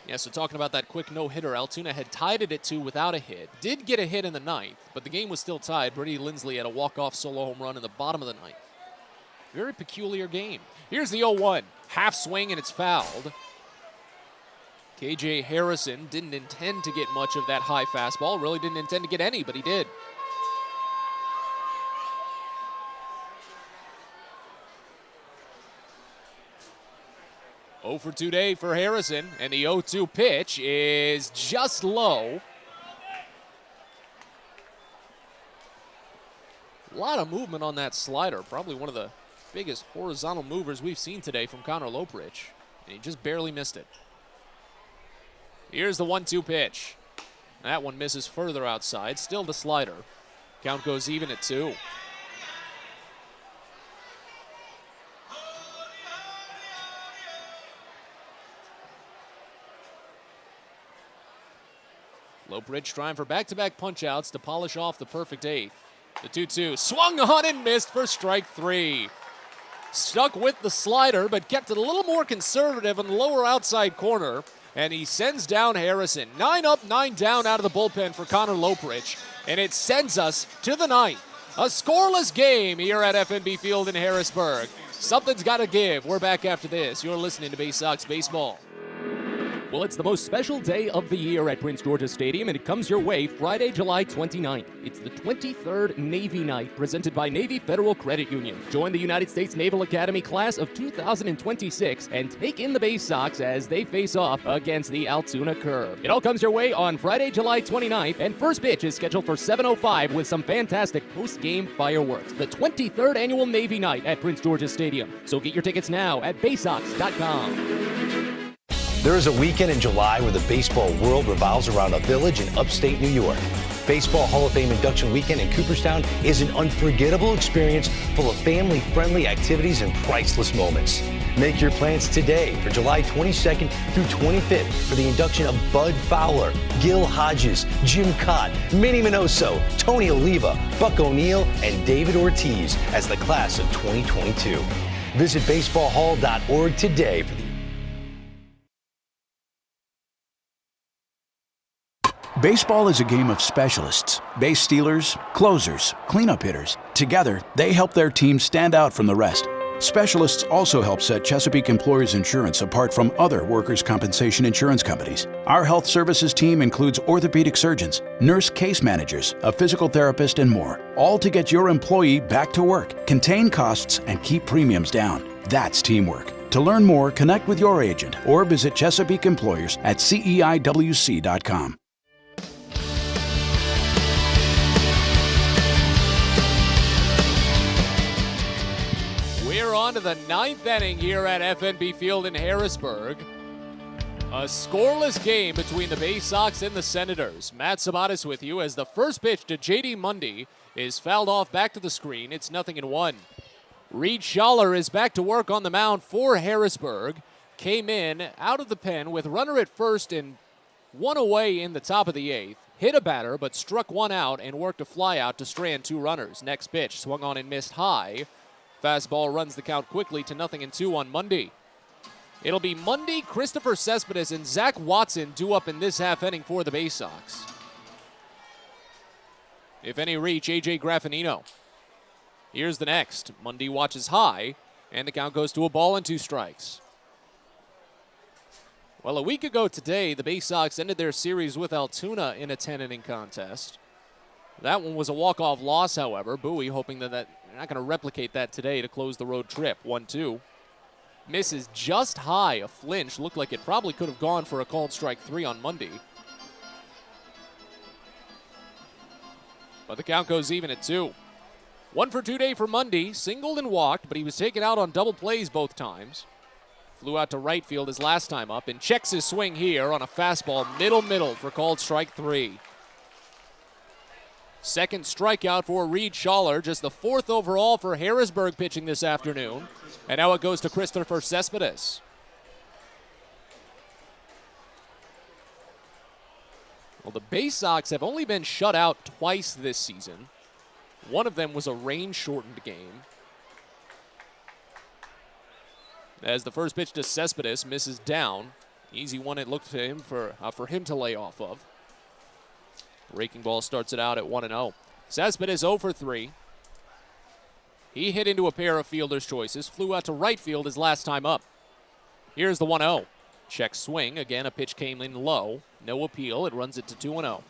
Yeah, so talking about that quick no-hitter, Altoona had tied it at 2 without a hit. Did get a hit in the 9th, but the game was still tied. Brady Lindsley had a walk-off solo home run in the bottom of the 9th. Very peculiar game. Here's the 0-1. Half swing, and it's fouled. KJ Harrison didn't intend to get much of that high fastball. Really didn't intend to get any, but he did. Oh for 2 day for Harrison, and the 0-2 pitch is just low. A lot of movement on that slider. Probably one of the biggest horizontal movers we've seen today from Connor Lopritch, and he just barely missed it. Here's the 1-2 pitch. That one misses further outside. Still the slider. Count goes even at 2. Lopritch trying for back-to-back punch-outs to polish off the perfect 8th. The 2-2 swung on and missed for strike 3. Stuck with the slider, but kept it a little more conservative in the lower outside corner. And he sends down Harrison. 9 up, 9 down out of the bullpen for Connor Lopritch. And it sends us to the 9th. A scoreless game here at FNB Field in Harrisburg. Something's got to give. We're back after this. You're listening to Baysox Baseball. Well, it's the most special day of the year at Prince George's Stadium, and it comes your way Friday, July 29th. It's the 23rd Navy Night, presented by Navy Federal Credit Union. Join the United States Naval Academy class of 2026 and take in the Baysox as they face off against the Altoona Curve. It all comes your way on Friday, July 29th, and first pitch is scheduled for 7:05 with some fantastic post-game fireworks. The 23rd Annual Navy Night at Prince George's Stadium. So get your tickets now at Baysox.com. There is a weekend in July where the baseball world revolves around a village in upstate New York. Baseball Hall of Fame induction weekend in Cooperstown is an unforgettable experience full of family-friendly activities and priceless moments. Make your plans today for July 22nd through 25th for the induction of Bud Fowler, Gil Hodges, Jim Cott, Minnie Minoso, Tony Oliva, Buck O'Neill, and David Ortiz as the class of 2022. Visit baseballhall.org today for the Baseball is a game of specialists. Base stealers, closers, cleanup hitters. Together, they help their team stand out from the rest. Specialists also help set Chesapeake Employers Insurance apart from other workers' compensation insurance companies. Our health services team includes orthopedic surgeons, nurse case managers, a physical therapist, and more, all to get your employee back to work, contain costs, and keep premiums down. That's teamwork. To learn more, connect with your agent or visit Chesapeake Employers at CEIWC.com. We're on to the 9th inning here at FNB Field in Harrisburg. A scoreless game between the Baysox and the Senators. Matt Sabatis with you as the first pitch to J.D. Mundy is fouled off back to the screen. It's 0-1. Reed Schaller is back to work on the mound for Harrisburg. Came in out of the pen with runner at first and one away in the top of the eighth. Hit a batter, but struck one out and worked a fly out to strand two runners. Next pitch swung on and missed high. Fastball runs the count quickly to 0-2 on Mundy. It'll be Mundy, Christopher Cespedes, and Zach Watson due up in this half inning for the Baysox. If any reach, A.J. Graffinino. Here's the next. Mundy watches high, and the count goes to a ball and 2 strikes. Well, a week ago today, the Baysox ended their series with Altoona in a 10-inning contest. That one was a walk-off loss, however. Bowie hoping that they're not going to replicate that today to close the road trip. 1-2. Misses just high, a flinch. Looked like it probably could have gone for a called strike 3 on Mundy. But the count goes even at 2. 1 for 2 day for Mundy. Singled and walked, but he was taken out on double plays both times. Flew out to right field his last time up and checks his swing here on a fastball middle for called strike 3. Second strikeout for Reed Schaller, just the 4th overall for Harrisburg pitching this afternoon. And now it goes to Christopher Cespedes. Well, the Baysox have only been shut out twice this season. One of them was a rain-shortened game. As the first pitch to Cespedes misses down. Easy one it looked to him for him to lay off of. Breaking ball starts it out at 1-0. Cespedes 0 for 3. He hit into a pair of fielder's choices. Flew out to right field his last time up. Here's the 1-0. Check swing. Again, a pitch came in low. No appeal. It runs it to 2-0.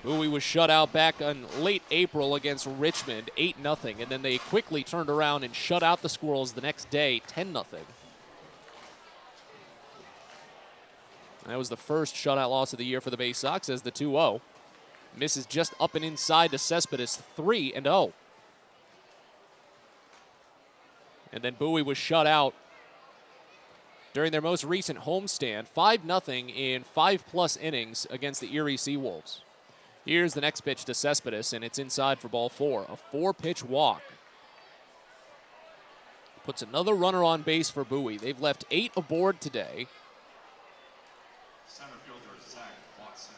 Bowie was shut out back in late April against Richmond, 8-0. And then they quickly turned around and shut out the Squirrels the next day, 10-0. That was the first shutout loss of the year for the Baysox as the 2-0. Misses just up and inside to Cespedes, 3-0. And then Bowie was shut out during their most recent homestand, 5-0 in 5+ innings against the Erie Seawolves. Here's the next pitch to Cespedes, and it's inside for ball 4. A 4-pitch walk. Puts another runner on base for Bowie. They've left 8 aboard today. Center fielder Zach Watson.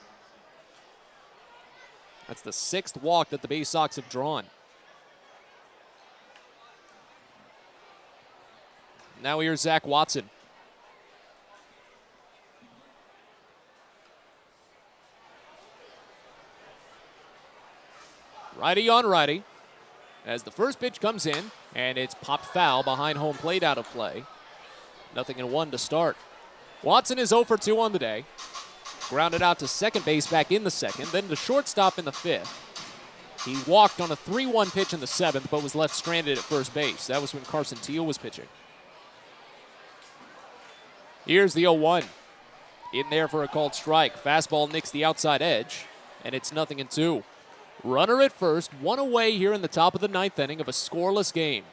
That's the 6th walk that the Baysox have drawn. Now here's Zach Watson. Righty on righty. As the first pitch comes in, and it's popped foul behind home plate out of play. 0-1 to start. Watson is 0 for 2 on the day. Grounded out to second base back in the second, then to shortstop in the 5th. He walked on a 3-1 pitch in the 7th, but was left stranded at first base. That was when Carson Teal was pitching. Here's the 0-1. In there for a called strike. Fastball nicks the outside edge, and it's 0-2. Runner at first, 1 away here in the top of the 9th inning of a scoreless game.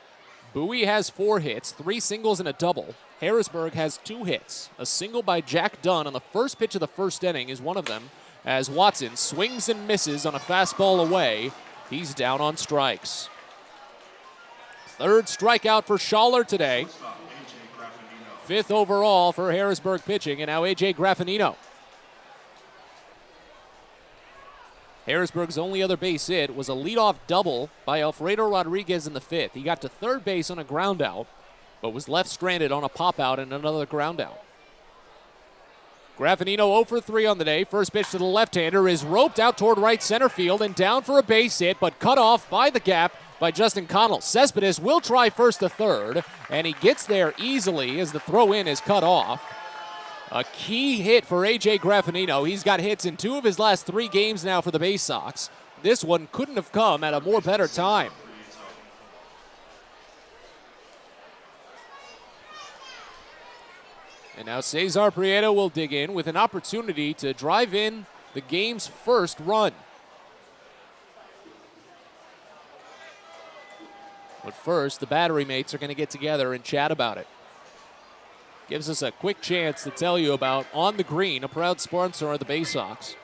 Bowie has 4 hits, 3 singles and a double. Harrisburg has 2 hits. A single by Jack Dunn on the first pitch of the first inning is one of them, as Watson swings and misses on a fastball away. He's down on strikes. 3rd strikeout for Schaller today. 5th overall for Harrisburg pitching, and now A.J. Graffinino. Harrisburg's only other base hit was a leadoff double by Alfredo Rodriguez in the 5th. He got to third base on a ground out, but was left stranded on a pop out and another ground out. Graffinino 0 for 3 on the day. First pitch to the left-hander is roped out toward right center field and down for a base hit, but cut off by the gap by Justin Connell. Cespedes will try first to third, and he gets there easily as the throw-in is cut off. A key hit for A.J. Graffinino. He's got hits in 2 of his last 3 games now for the Baysox. This one couldn't have come at a more better time. And now Cesar Prieto will dig in with an opportunity to drive in the game's first run. But first, the battery mates are going to get together and chat about it. gives us a quick chance to tell you about On the Green, a proud sponsor of the Baysox.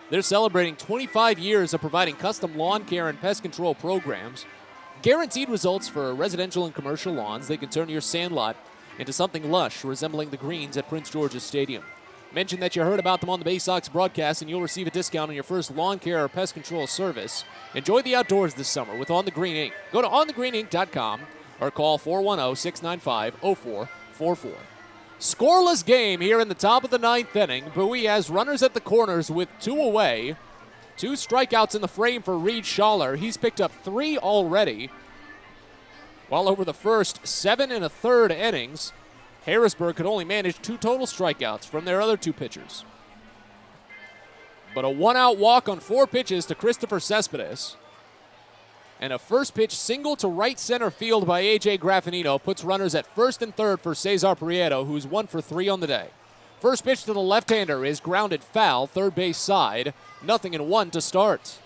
They're celebrating 25 years of providing custom lawn care and pest control programs. Guaranteed results for residential and commercial lawns. They can turn your sandlot into something lush, resembling the greens at Prince George's Stadium. Mention that you heard about them on the Baysox broadcast, and you'll receive a discount on your first lawn care or pest control service. Enjoy the outdoors this summer with On the Green Inc. Go to onthegreeninc.com or call 410-695-0444. Scoreless game here in the top of the ninth inning. Bowie has runners at the corners with 2 away. 2 strikeouts in the frame for Reed Schaller. He's picked up 3 already. While over the first 7 1/3 innings, Harrisburg could only manage 2 total strikeouts from their other 2 pitchers. But a 1-out walk on 4 pitches to Christopher Cespedes. And a first pitch single to right center field by A.J. Graffinino puts runners at first and third for Cesar Prieto, who's 1 for 3 on the day. First pitch to the left-hander is grounded foul, third base side. 0-1 to start.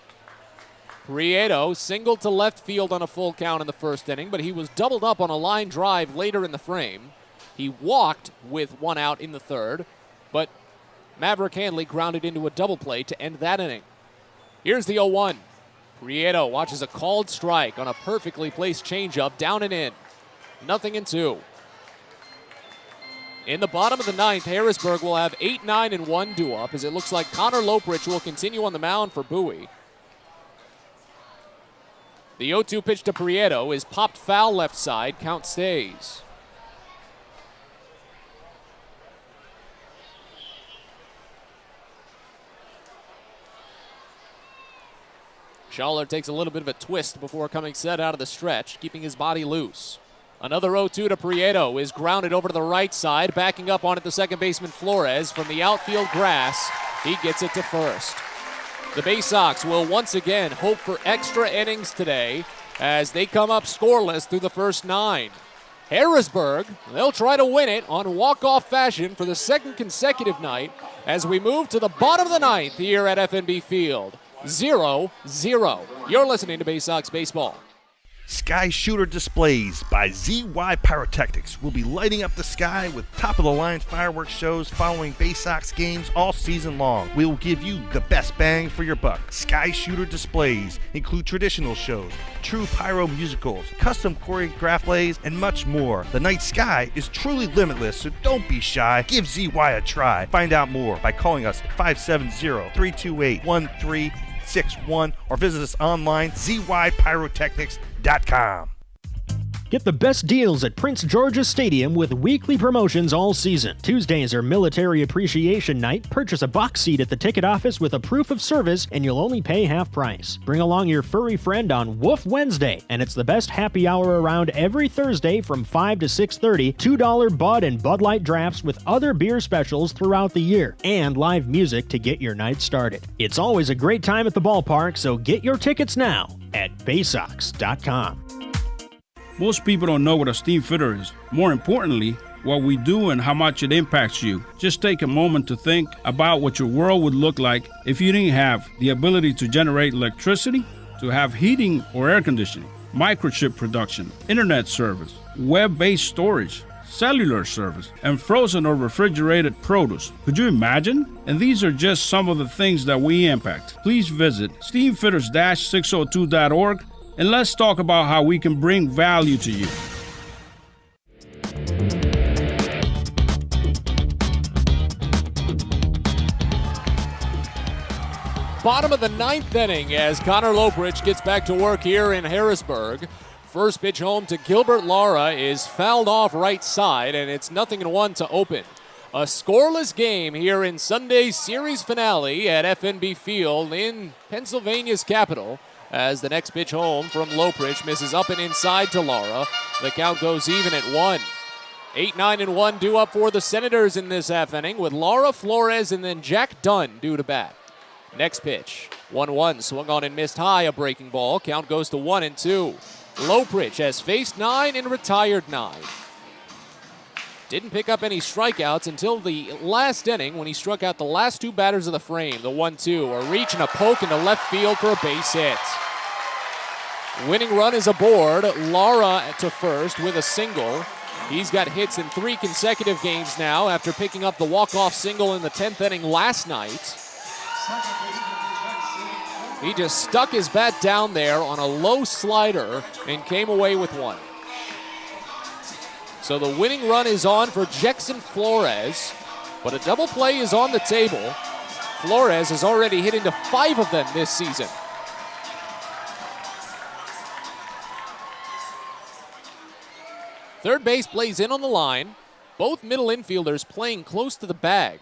Prieto singled to left field on a full count in the first inning, but he was doubled up on a line drive later in the frame. He walked with 1 out in the third, but Maverick Hanley grounded into a double play to end that inning. Here's the 0-1. Prieto watches a called strike on a perfectly placed changeup down and in. 0-2. In the bottom of the ninth, Harrisburg will have 8, 9, and 1 due up, as it looks like Connor Loprich will continue on the mound for Bowie. The 0-2 pitch to Prieto is popped foul left side. Count stays. Schaller takes a little bit of a twist before coming set out of the stretch, keeping his body loose. Another 0-2 to Prieto is grounded over to the right side. Backing up on it, the second baseman Flores from the outfield grass. He gets it to first. The Baysox will once again hope for extra innings today as they come up scoreless through the first 9. Harrisburg, they'll try to win it on walk-off fashion for the second consecutive night as we move to the bottom of the ninth here at FNB Field. 0-0. You're listening to Baysox Baseball. Sky Shooter Displays by ZY Pyrotechnics will be lighting up the sky with top-of-the-line fireworks shows following Baysox games all season long. We will give you the best bang for your buck. Sky Shooter Displays include traditional shows, true pyro musicals, custom choreographed plays, and much more. The night sky is truly limitless, so don't be shy. Give ZY a try. Find out more by calling us at 570-328-1361 or visit us online, zypyrotechnics.com. Get the best deals at Prince George's Stadium with weekly promotions all season. Tuesdays are Military Appreciation Night. Purchase a box seat at the ticket office with a proof of service and you'll only pay half price. Bring along your furry friend on Woof Wednesday, and it's the best happy hour around every Thursday from 5 to 6:30. $2 Bud and Bud Light drafts with other beer specials throughout the year, and live music to get your night started. It's always a great time at the ballpark, so get your tickets now at Baysox.com. Most people don't know what a steam fitter is. More importantly, what we do and how much it impacts you. Just take a moment to think about what your world would look like if you didn't have the ability to generate electricity, to have heating or air conditioning, microchip production, internet service, web-based storage, cellular service, and frozen or refrigerated produce. Could you imagine? And these are just some of the things that we impact. Please visit steamfitters-602.org and let's talk about how we can bring value to you. Bottom of the ninth inning as Connor Loprich gets back to work here in Harrisburg. First pitch home to Gilbert Lara is fouled off right side, and it's 0-1 to open. A scoreless game here in Sunday's series finale at FNB Field in Pennsylvania's capital. As the next pitch home from Loprich misses up and inside to Lara. The count goes even at 1. 8, 9, and 1 due up for the Senators in this half inning with Lara, Flores, and then Jack Dunn due to bat. Next pitch, 1-1, swung on and missed high, a breaking ball. Count goes to 1-2. Loprich has faced 9 and retired 9. Didn't pick up any strikeouts until the last inning when he struck out the last 2 batters of the frame. The 1-2, a reach and a poke into left field for a base hit. Winning run is aboard. Lara to first with a single. He's got hits in 3 consecutive games now after picking up the walk-off single in the 10th inning last night. He just stuck his bat down there on a low slider and came away with one. So the winning run is on for Jackson Flores, but a double play is on the table. Flores has already hit into 5 of them this season. Third base plays in on the line. Both middle infielders playing close to the bag.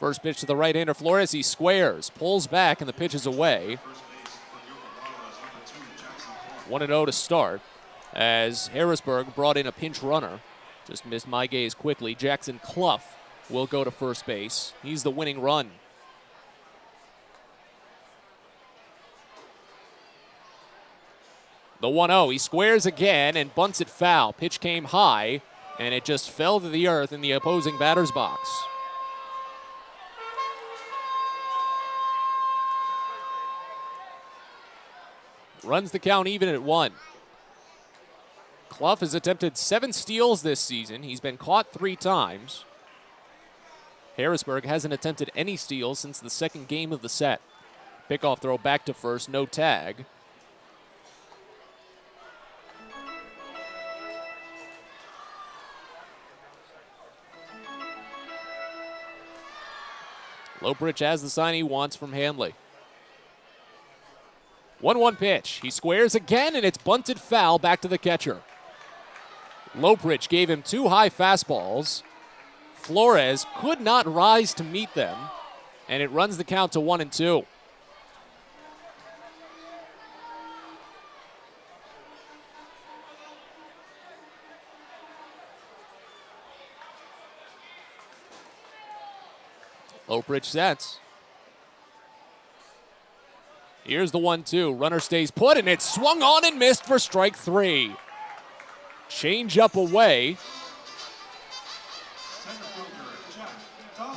First pitch to the right-hander Flores. He squares, pulls back, and the pitch is away. 1-0 to start as Harrisburg brought in a pinch runner. Just missed my gaze quickly. Jackson Clough will go to first base. He's the winning run. The 1-0, he squares again and bunts it foul. Pitch came high, and it just fell to the earth in the opposing batter's box. Runs the count even at 1. Clough has attempted 7 steals this season. He's been caught 3 times. Harrisburg hasn't attempted any steals since the second game of the set. Pickoff throw back to first, no tag. Lopridge has the sign he wants from Hanley. 1-1 pitch. He squares again, and it's bunted foul back to the catcher. Lopridge gave him 2 high fastballs. Flores could not rise to meet them, and it runs the count to 1-2. Lopridge sets. Here's the 1-2. Runner stays put, and it's swung on and missed for strike 3. Change up away.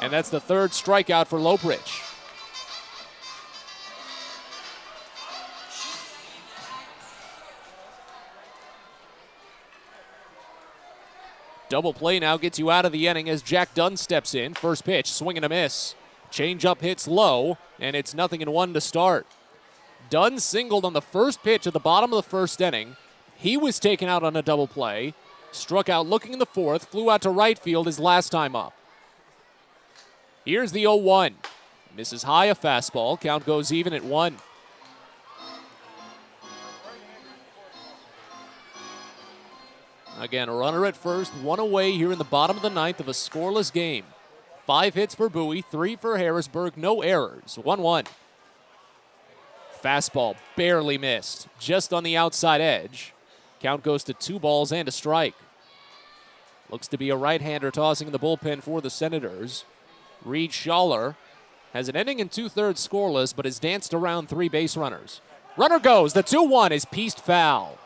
And that's the 3rd strikeout for Lopridge. Double play now gets you out of the inning as Jack Dunn steps in. First pitch, swing and a miss. Change up hits low, and it's 0-1 to start. Dunn singled on the first pitch at the bottom of the first inning. He was taken out on a double play. Struck out looking in the 4th, flew out to right field his last time up. Here's the 0-1. Misses high, a fastball. Count goes even at 1. Again, a runner at first, 1 away here in the bottom of the 9th of a scoreless game. 5 hits for Bowie, 3 for Harrisburg, no errors. 1-1. Fastball barely missed, just on the outside edge. Count goes to 2 balls and a strike. Looks to be a right-hander tossing in the bullpen for the Senators. Reed Schaller has an inning and 2/3 scoreless, but has danced around 3 base runners. Runner goes, the 2-1 is pieced foul.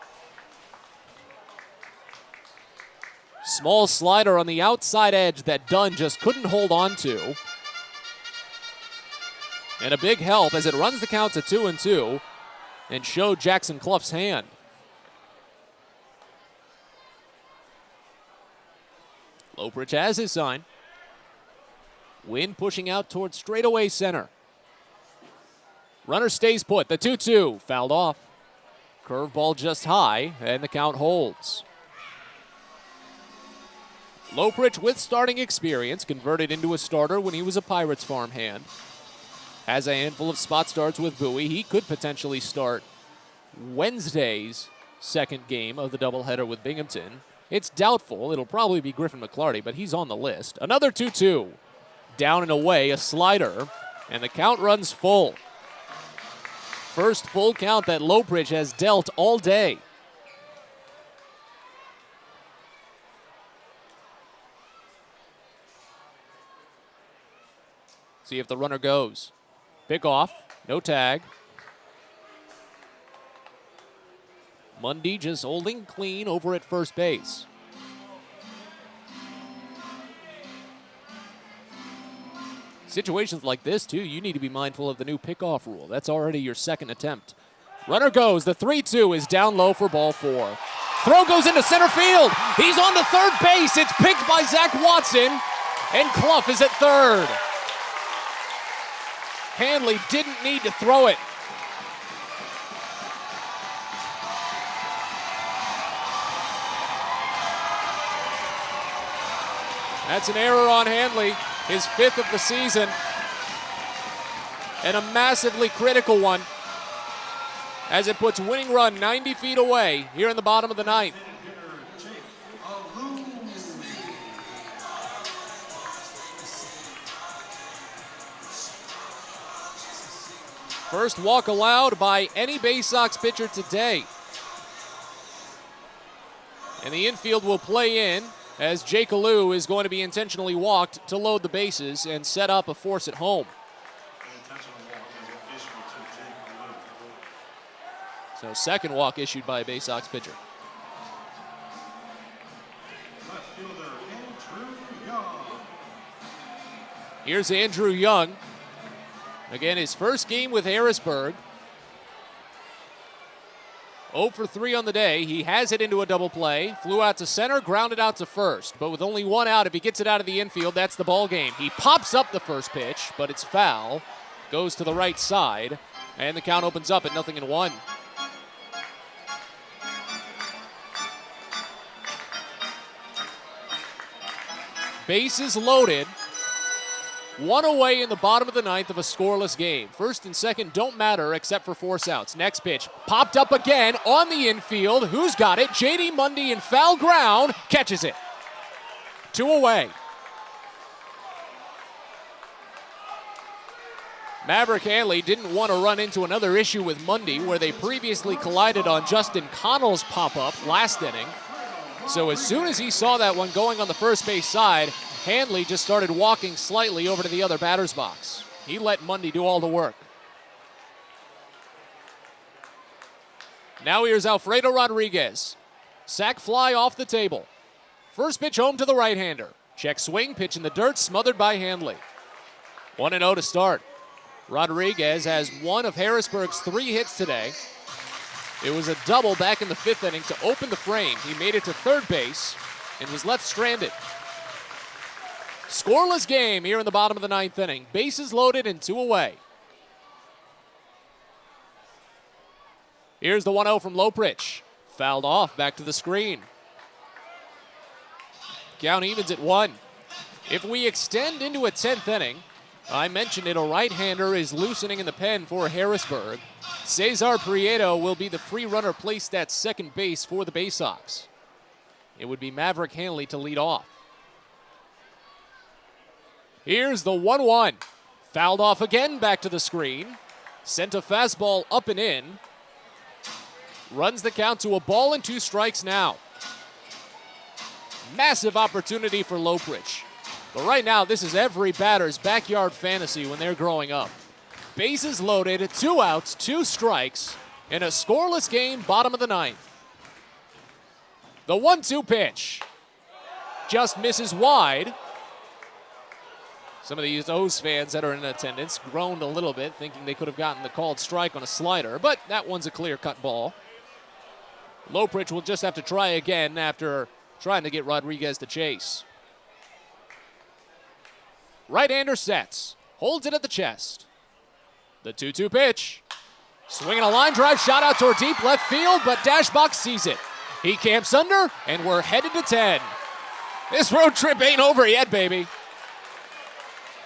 Small slider on the outside edge that Dunn just couldn't hold on to. And a big help as it runs the count to 2-2 and showed Jackson Clough's hand. Lopridge has his sign. Wind pushing out towards straightaway center. Runner stays put. The 2-2 fouled off. Curveball just high, and the count holds. Lopridge with starting experience, converted into a starter when he was a Pirates farmhand. Has a handful of spot starts with Bowie. He could potentially start Wednesday's second game of the doubleheader with Binghamton. It's doubtful. It'll probably be Griffin McClarty, but he's on the list. Another 2-2. Down and away, a slider, and the count runs full. First full count that Lopridge has dealt all day. See if the runner goes. Pick off, no tag. Mundy just holding clean over at first base. Situations like this, too, you need to be mindful of the new pickoff rule. That's already your second attempt. Runner goes. The 3-2 is down low for ball 4. Throw goes into center field. He's on to third base. It's picked by Zach Watson, and Clough is at third. Hanley didn't need to throw it. That's an error on Hanley, his 5th of the season, and a massively critical one as it puts winning run 90 feet away here in the bottom of the 9th. First walk allowed by any Baysox pitcher today. And the infield will play in as Jake Alou is going to be intentionally walked to load the bases and set up a force at home. So second walk issued by a Baysox pitcher. Here's Andrew Young. Again, his first game with Harrisburg. 0 for 3 on the day. He has it into a double play. Flew out to center, grounded out to first. But with only one out, if he gets it out of the infield, that's the ball game. He pops up the first pitch, but it's foul. Goes to the right side, and the count opens up at 0-1. Bases loaded. One away in the bottom of the 9th of a scoreless game. First and second don't matter except for force outs. Next pitch popped up again on the infield. Who's got it? J.D. Mundy in foul ground. Catches it. 2 away. Maverick Hanley didn't want to run into another issue with Mundy where they previously collided on Justin Connell's pop-up last inning. So as soon as he saw that one going on the first base side, Hanley just started walking slightly over to the other batter's box. He let Mundy do all the work. Now here's Alfredo Rodriguez. Sac fly off the table. First pitch home to the right-hander. Check swing, pitch in the dirt, smothered by Hanley. 1-0 to start. Rodriguez has one of Harrisburg's 3 hits today. It was a double back in the 5th inning to open the frame. He made it to third base and was left stranded. Scoreless game here in the bottom of the 9th inning. Bases loaded and 2 away. Here's the 1-0 from Loprich. Fouled off, back to the screen. Count evens at 1. If we extend into a 10th inning, I mentioned it, a right-hander is loosening in the pen for Harrisburg. Cesar Prieto will be the free runner placed at second base for the Baysox. It would be Maverick Hanley to lead off. Here's the 1-1. Fouled off again, back to the screen. Sent a fastball up and in. Runs the count to a ball and 2 strikes now. Massive opportunity for Loprich. But right now, this is every batter's backyard fantasy when they're growing up. Bases loaded, 2 outs, 2 strikes, in a scoreless game, bottom of the 9th. The 1-2 pitch just misses wide. Some of these O's fans that are in attendance groaned a little bit, thinking they could have gotten the called strike on a slider, but that one's a clear-cut ball. Loprich will just have to try again after trying to get Rodriguez to chase. Right-hander sets, holds it at the chest. The 2-2 pitch. Swinging a line drive, shot out toward deep left field, but Dashbox sees it. He camps under, and we're headed to 10. This road trip ain't over yet, baby.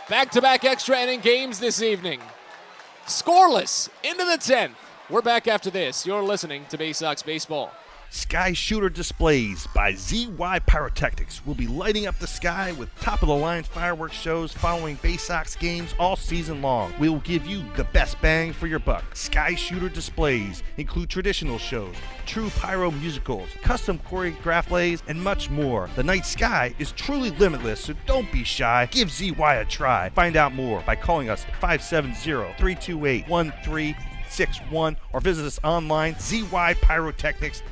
Back-to-back extra inning games this evening. Scoreless into the 10th. We're back after this. You're listening to Baysox Baseball. Sky Shooter Displays by ZY Pyrotechnics will be lighting up the sky with top-of-the-line fireworks shows following Baysox games all season long. We will give you the best bang for your buck. Sky Shooter Displays include traditional shows, true pyro musicals, custom choreographed plays, and much more. The night sky is truly limitless, so don't be shy. Give ZY a try. Find out more by calling us at 570-328-1361 or visit us online, zypyrotechnics.com.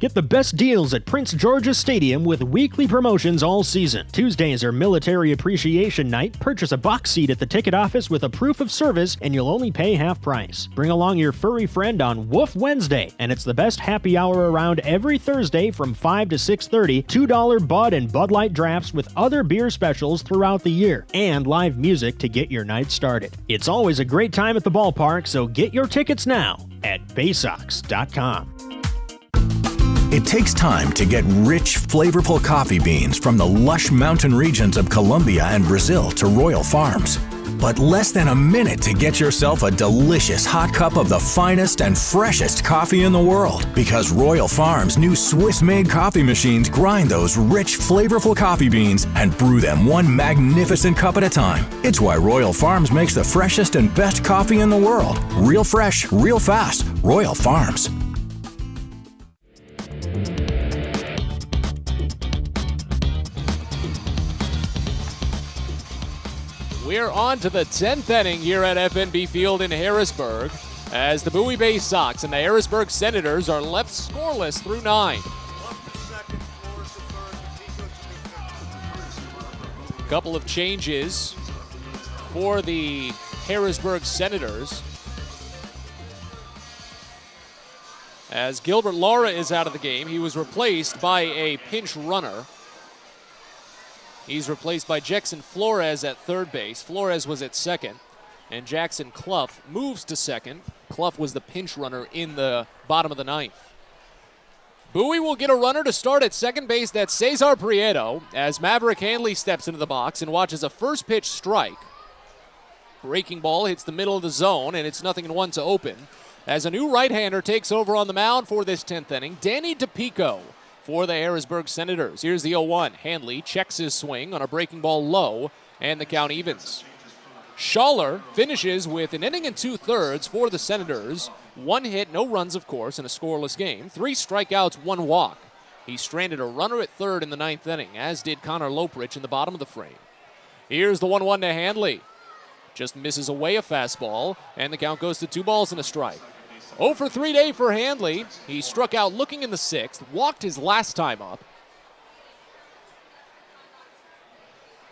Get the best deals at Prince George's Stadium with weekly promotions all season. Tuesdays are Military Appreciation Night. Purchase a box seat at the ticket office with a proof of service and you'll only pay half price. Bring along your furry friend on Woof Wednesday, and it's the best happy hour around every Thursday from 5 to 6:30. $2 Bud and Bud Light drafts with other beer specials throughout the year, and live music to get your night started. It's always a great time at the ballpark, so get your tickets now at Baysox.com. It takes time to get rich, flavorful coffee beans from the lush mountain regions of Colombia and Brazil to Royal Farms. But less than a minute to get yourself a delicious hot cup of the finest and freshest coffee in the world. Because Royal Farms' new Swiss-made coffee machines grind those rich, flavorful coffee beans and brew them one magnificent cup at a time. It's why Royal Farms makes the freshest and best coffee in the world. Real fresh, real fast. Royal Farms. We're on to the 10th inning here at FNB Field in Harrisburg as the Bowie Baysox and the Harrisburg Senators are left scoreless through 9. Couple of changes for the Harrisburg Senators as Gilbert Lara is out of the game. He was replaced by a pinch runner. He's replaced by Jackson Flores at third base. Flores was at second, and Jackson Clough moves to second. Clough was the pinch runner in the bottom of the ninth. Bowie will get a runner to start at second base. That's Cesar Prieto as Maverick Hanley steps into the box and watches a first pitch strike. Breaking ball hits the middle of the zone, and it's 0-1 to open. As a new right-hander takes over on the mound for this 10th inning, Danny DePico for the Harrisburg Senators. Here's the 0-1. Hanley checks his swing on a breaking ball low, and the count evens. Schaller finishes with an inning and 2/3 for the Senators. 1 hit, no runs, of course, in a scoreless game. 3 strikeouts, 1 walk. He stranded a runner at third in the 9th inning, as did Connor Loprich in the bottom of the frame. Here's the 1-1 to Hanley. Just misses away a fastball, and the count goes to 2 balls and a strike. 0 for 3 day for Hanley. He struck out looking in the 6th, walked his last time up.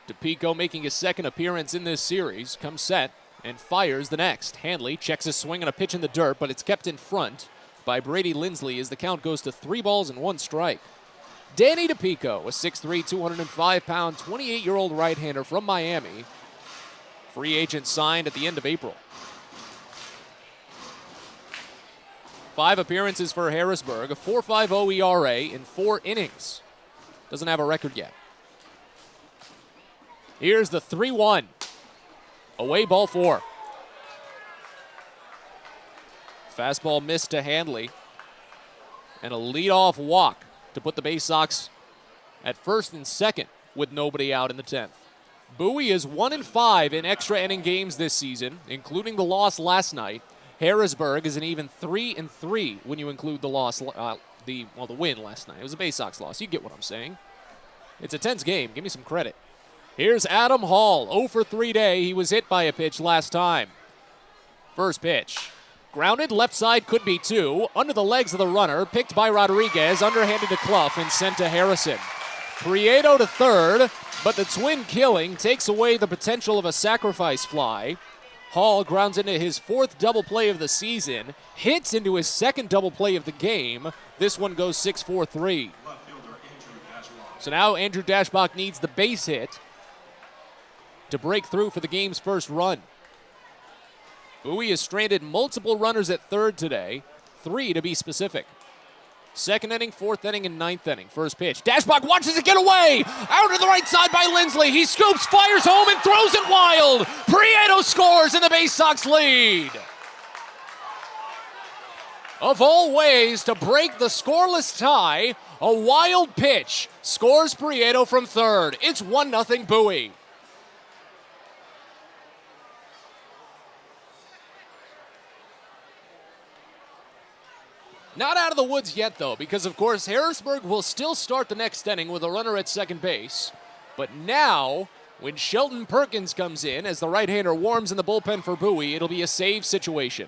DePico making his second appearance in this series, comes set and fires the next. Hanley checks his swing on a pitch in the dirt, but it's kept in front by Brady Lindsley as the count goes to 3 balls and 1 strike. Danny DePico, a 6'3", 205-pound, 28-year-old right-hander from Miami. Free agent signed at the end of April. 5 appearances for Harrisburg, a 4.50 ERA in 4 innings. Doesn't have a record yet. Here's the 3-1. Away ball 4. Fastball missed to Hanley. And a leadoff walk to put the Baysox at first and second with nobody out in the 10th. Bowie is 1-5 in extra inning games this season, including the loss last night. Harrisburg is an even 3-3 when you include the loss, the win last night. It was a Baysox loss. You get what I'm saying. It's a tense game. Give me some credit. Here's Adam Hall, 0 for 3 day. He was hit by a pitch last time. First pitch. Grounded, left side, could be 2. Under the legs of the runner, picked by Rodriguez, underhanded to Clough and sent to Harrison. Prieto to third, but the twin killing takes away the potential of a sacrifice fly. Hall grounds into his 4th double play of the season, hits into his 2nd double play of the game. This one goes 6-4-3. So now Andrew Dashbach needs the base hit to break through for the game's first run. Bowie has stranded multiple runners at third today, 3 to be specific. 2nd inning, 4th inning, and 9th inning. First pitch. Dashbach watches it get away. Out to the right side by Lindsley. He scoops, fires home, and throws it wild. Prieto scores, and the Baysox lead. Of all ways to break the scoreless tie, a wild pitch scores Prieto from third. It's 1-0 Bowie. Not out of the woods yet, though, because, of course, Harrisburg will still start the next inning with a runner at second base. But now, when Shelton Perkins comes in as the right-hander warms in the bullpen for Bowie, it'll be a save situation.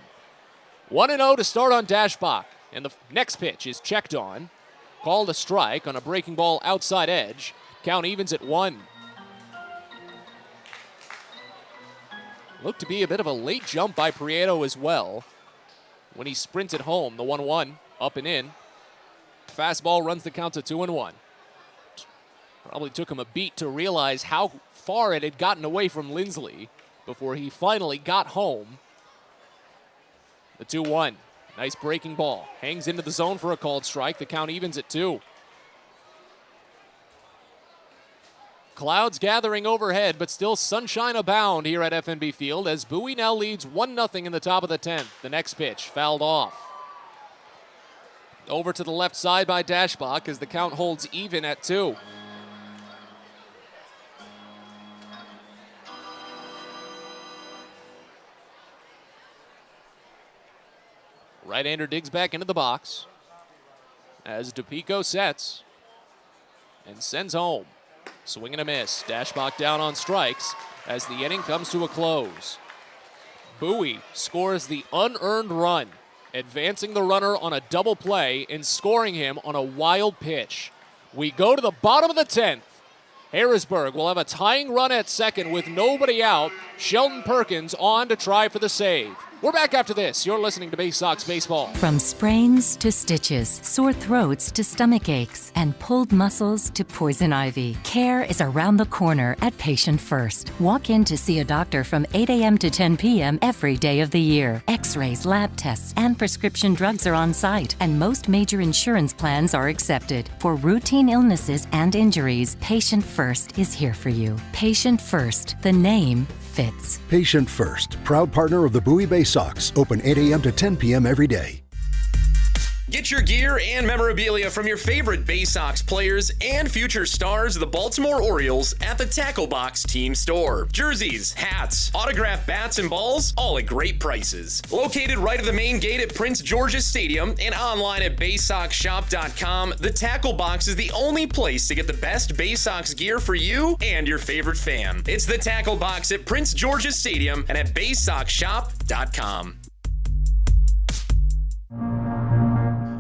1-0 to start on Dashbach, and the next pitch is checked on. Called a strike on a breaking ball outside edge. Count evens at 1. Looked to be a bit of a late jump by Prieto as well when he sprinted home. The 1-1 up and in. Fastball runs the count to 2-1. Probably took him a beat to realize how far it had gotten away from Lindsley before he finally got home. The 2-1. Nice breaking ball. Hangs into the zone for a called strike. The count evens at 2. Clouds gathering overhead, but still sunshine abound here at FNB Field as Bowie now leads 1-0 in the top of the 10th. The next pitch fouled off. Over to the left side by Dashbach as the count holds even at 2. Right-hander digs back into the box as DePico sets and sends home. Swing and a miss. Dashbach down on strikes as the inning comes to a close. Bowie scores the unearned run, advancing the runner on a double play and scoring him on a wild pitch. We go to the bottom of the 10th. Harrisburg will have a tying run at second with nobody out. Sheldon Perkins on to try for the save. We're back after this. You're listening to Baysox Baseball. From sprains to stitches, sore throats to stomach aches, and pulled muscles to poison ivy, care is around the corner at Patient First. Walk in to see a doctor from 8 a.m. to 10 p.m. every day of the year. X-rays, lab tests, and prescription drugs are on site, and most major insurance plans are accepted. For routine illnesses and injuries, Patient First is here for you. Patient First, the name fits. Patient First, proud partner of the Bowie Baysox, open 8 a.m. to 10 p.m. every day. Get your gear and memorabilia from your favorite Baysox players and future stars of the Baltimore Orioles at the Tackle Box Team Store. Jerseys, hats, autographed bats and balls, all at great prices. Located right at the main gate at Prince George's Stadium and online at BaysoxShop.com, the Tackle Box is the only place to get the best Baysox gear for you and your favorite fan. It's the Tackle Box at Prince George's Stadium and at BaysoxShop.com.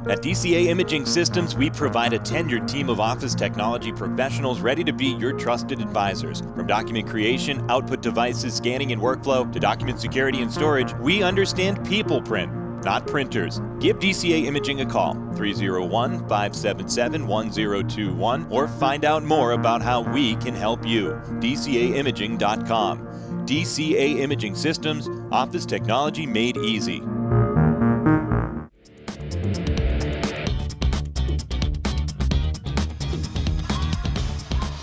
At DCA Imaging Systems, we provide a tenured team of office technology professionals ready to be your trusted advisors. From document creation, output devices, scanning and workflow, to document security and storage, we understand people print, not printers. Give DCA Imaging a call, 301-577-1021, or find out more about how we can help you. DCAimaging.com. DCA Imaging Systems, office technology made easy.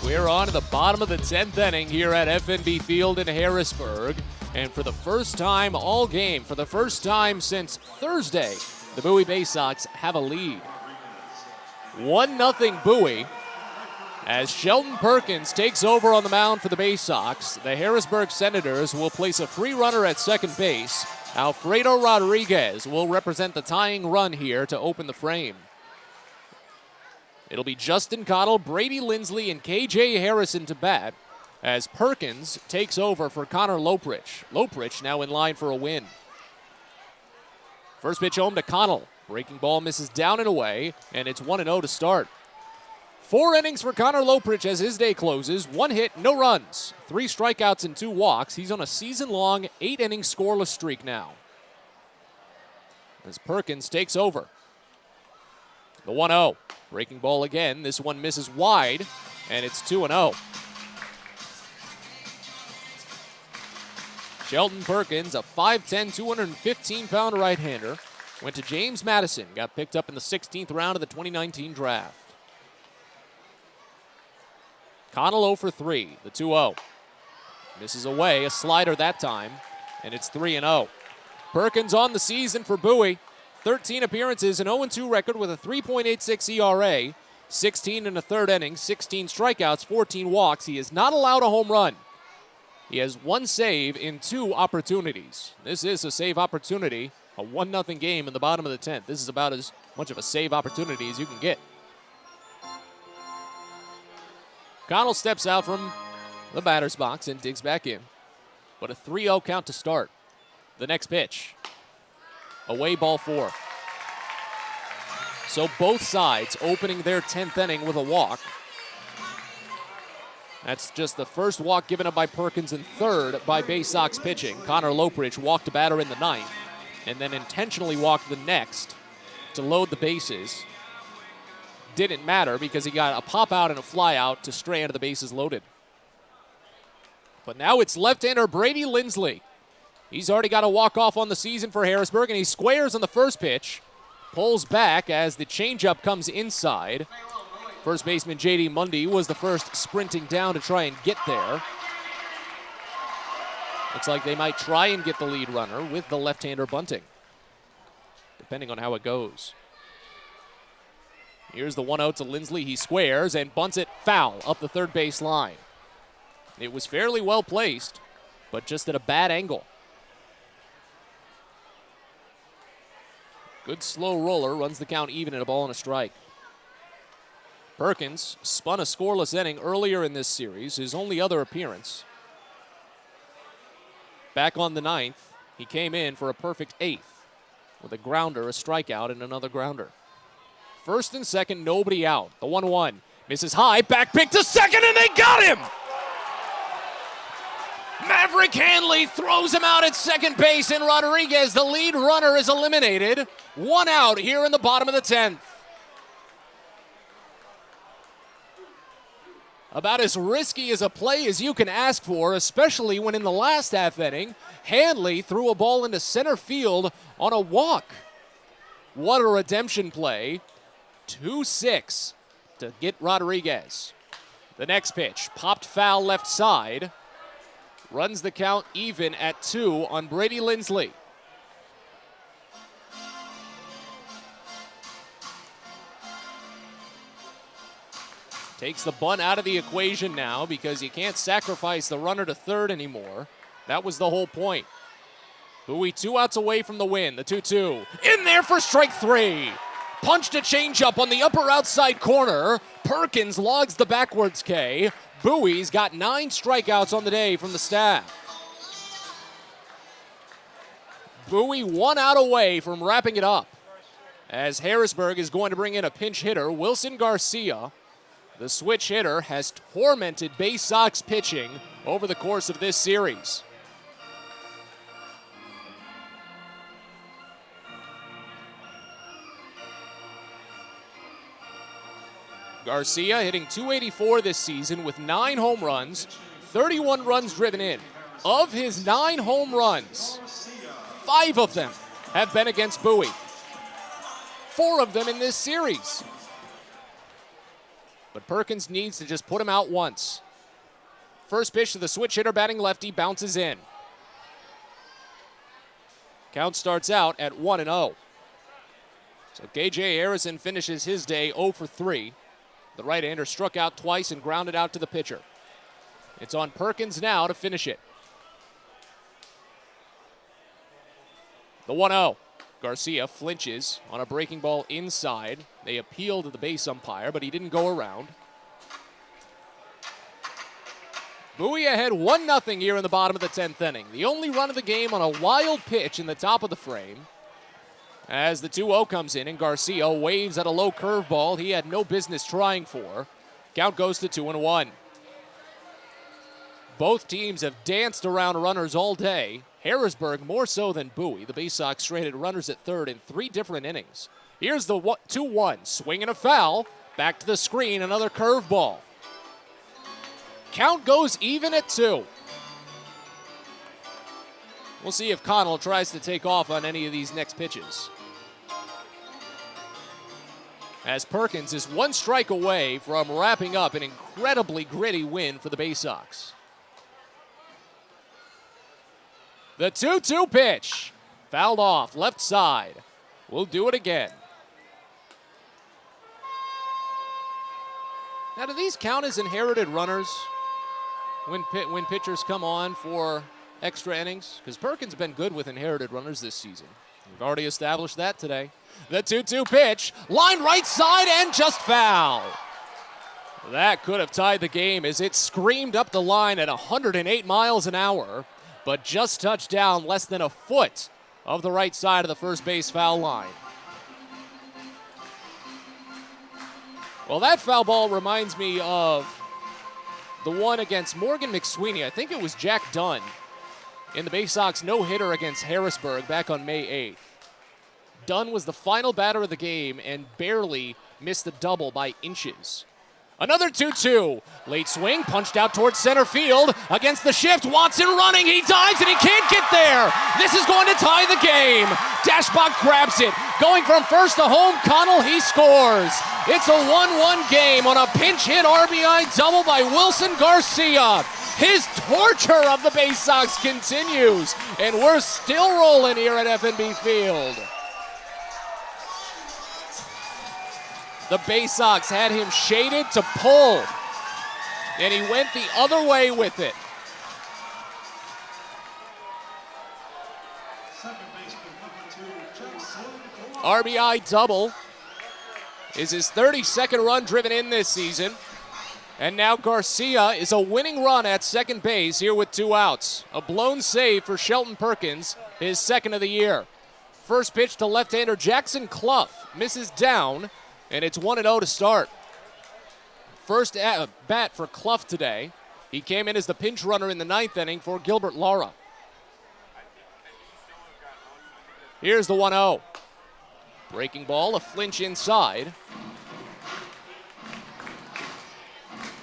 We're on to the bottom of the 10th inning here at FNB Field in Harrisburg. And for the first time all game, for the first time since Thursday, the Bowie Baysox have a lead. 1-0 Bowie as Sheldon Perkins takes over on the mound for the Baysox. The Harrisburg Senators will place a free runner at second base. Alfredo Rodriguez will represent the tying run here to open the frame. It'll be Justin Cottle, Brady Lindsley, and KJ Harrison to bat as Perkins takes over for Connor Loprich. Loprich now in line for a win. First pitch home to Connell. Breaking ball misses down and away, and it's 1-0 to start. 4 innings for Connor Loprich as his day closes. 1 hit, no runs. 3 strikeouts and 2 walks. He's on a season-long 8-inning scoreless streak now. As Perkins takes over. The 1-0. Breaking ball again. This one misses wide, and it's 2-0. Sheldon Perkins, a 5'10", 215-pound right-hander, went to James Madison, got picked up in the 16th round of the 2019 draft. Connell 0 for 3, the 2-0. Misses away, a slider that time, and it's 3-0. Perkins on the season for Bowie. 13 appearances, an 0-2 record with a 3.86 ERA, 16 in the third inning, 16 strikeouts, 14 walks. He is not allowed a home run. He has 1 save in 2 opportunities. This is a save opportunity, a 1-0 game in the bottom of the 10th. This is about as much of a save opportunity as you can get. Connell steps out from the batter's box and digs back in. But a 3-0 count to start. The next pitch. Away ball 4. So both sides opening their 10th inning with a walk. That's just the first walk given up by Perkins and third by Baysox pitching. Connor Lopridge walked a batter in the ninth and then intentionally walked the next to load the bases. Didn't matter because he got a pop out and a fly out to strand the bases loaded. But now it's left-hander Brady Lindsley. He's already got a walk-off on the season for Harrisburg, and he squares on the first pitch. Pulls back as the changeup comes inside. First baseman J.D. Mundy was the first sprinting down to try and get there. Looks like they might try and get the lead runner with the left-hander bunting, depending on how it goes. Here's the 1-0 to Lindsley. He squares and bunts it foul up the third base line. It was fairly well placed, but just at a bad angle. Good slow roller, runs the count even at a ball and a strike. Perkins spun a scoreless inning earlier in this series, his only other appearance. Back on the ninth, he came in for a perfect eighth with a grounder, a strikeout, and another grounder. First and second, nobody out. The 1-1 misses high, back pick to second, and they got him! Maverick Hanley throws him out at second base, and Rodriguez, the lead runner, is eliminated. One out here in the bottom of the 10th. About as risky as a play as you can ask for, especially when in the last half inning, Hanley threw a ball into center field on a walk. What a redemption play. 2-6 to get Rodriguez. The next pitch, popped foul left side. Runs the count even at 2 on Brady Lindsley. Takes the bunt out of the equation now because you can't sacrifice the runner to third anymore. That was the whole point. Bowie 2 outs away from the win. The 2-2. In there for strike 3. Punched a changeup on the upper outside corner. Perkins logs the backwards K. Bowie's got 9 strikeouts on the day from the staff. Bowie 1 out away from wrapping it up, as Harrisburg is going to bring in a pinch hitter, Wilson Garcia. The switch hitter has tormented Baysox pitching over the course of this series. Garcia hitting .284 this season with 9 home runs, 31 runs driven in. Of his 9 home runs, 5 of them have been against Bowie. 4 of them in this series. But Perkins needs to just put him out once. First pitch to the switch hitter batting lefty, bounces in. Count starts out at 1-0. So KJ Harrison finishes his day 0 for 3. The right-hander struck out twice and grounded out to the pitcher. It's on Perkins now to finish it. The 1-0. Garcia flinches on a breaking ball inside. They appeal to the base umpire, but he didn't go around. Bowie ahead 1-0 here in the bottom of the 10th inning. The only run of the game on a wild pitch in the top of the frame. As the 2-0 comes in and Garcia waves at a low curveball he had no business trying for. Count goes to 2-1. Both teams have danced around runners all day. Harrisburg more so than Bowie. The Baysox traded runners at third in 3 different innings. Here's the 2-1. Swing and a foul. Back to the screen, another curveball. Count goes even at 2. We'll see if Connell tries to take off on any of these next pitches, as Perkins is 1 strike away from wrapping up an incredibly gritty win for the Baysox. The 2-2 pitch. Fouled off, left side. We'll do it again. Now, do these count as inherited runners when pitchers come on for extra innings? Because Perkins has been good with inherited runners this season. We've already established that today. The 2-2 pitch, line right side and just foul. That could have tied the game as it screamed up the line at 108 miles an hour, but just touched down less than a foot of the right side of the first base foul line. Well, that foul ball reminds me of the one against Morgan McSweeney. I think it was Jack Dunn in the Baysox no-hitter against Harrisburg back on May 8th. Dunn was the final batter of the game and barely missed the double by inches. Another 2-2. Late swing, punched out towards center field. Against the shift, Watson running. He dives and he can't get there. This is going to tie the game. Dashbach grabs it. Going from first to home, Connell, he scores. It's a 1-1 game on a pinch hit RBI double by Wilson Garcia. His torture of the Baysox continues, and we're still rolling here at FNB Field. The Baysox had him shaded to pull, and he went the other way with it. RBI double is his 32nd run driven in this season. And now Garcia is a winning run at second base here with 2 outs. A blown save for Shelton Perkins, his second of the year. First pitch to left-hander Jackson Clough, misses down, and it's 1-0 to start. First bat for Clough today. He came in as the pinch runner in the 9th inning for Gilbert Lara. Here's the 1-0. Breaking ball, a flinch inside.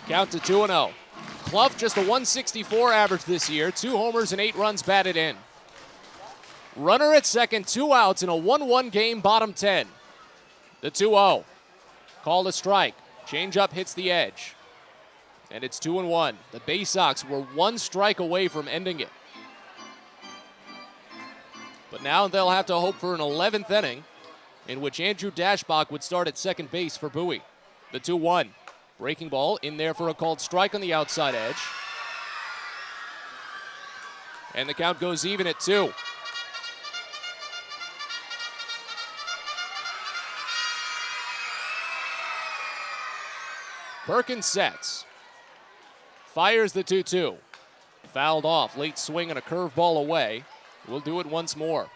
Count to 2-0. Clough just a 164 average this year, 2 homers and 8 runs batted in. Runner at second, 2 outs in a 1-1 game, bottom 10. The 2-0. Called a strike. Changeup hits the edge. And it's 2-1. The Baysox were 1 strike away from ending it. But now they'll have to hope for an 11th inning in which Andrew Dashbach would start at second base for Bowie. The 2-1. Breaking ball in there for a called strike on the outside edge. And the count goes even at 2. Perkins sets. Fires the 2-2. Fouled off. Late swing and a curveball away. We'll do it once more.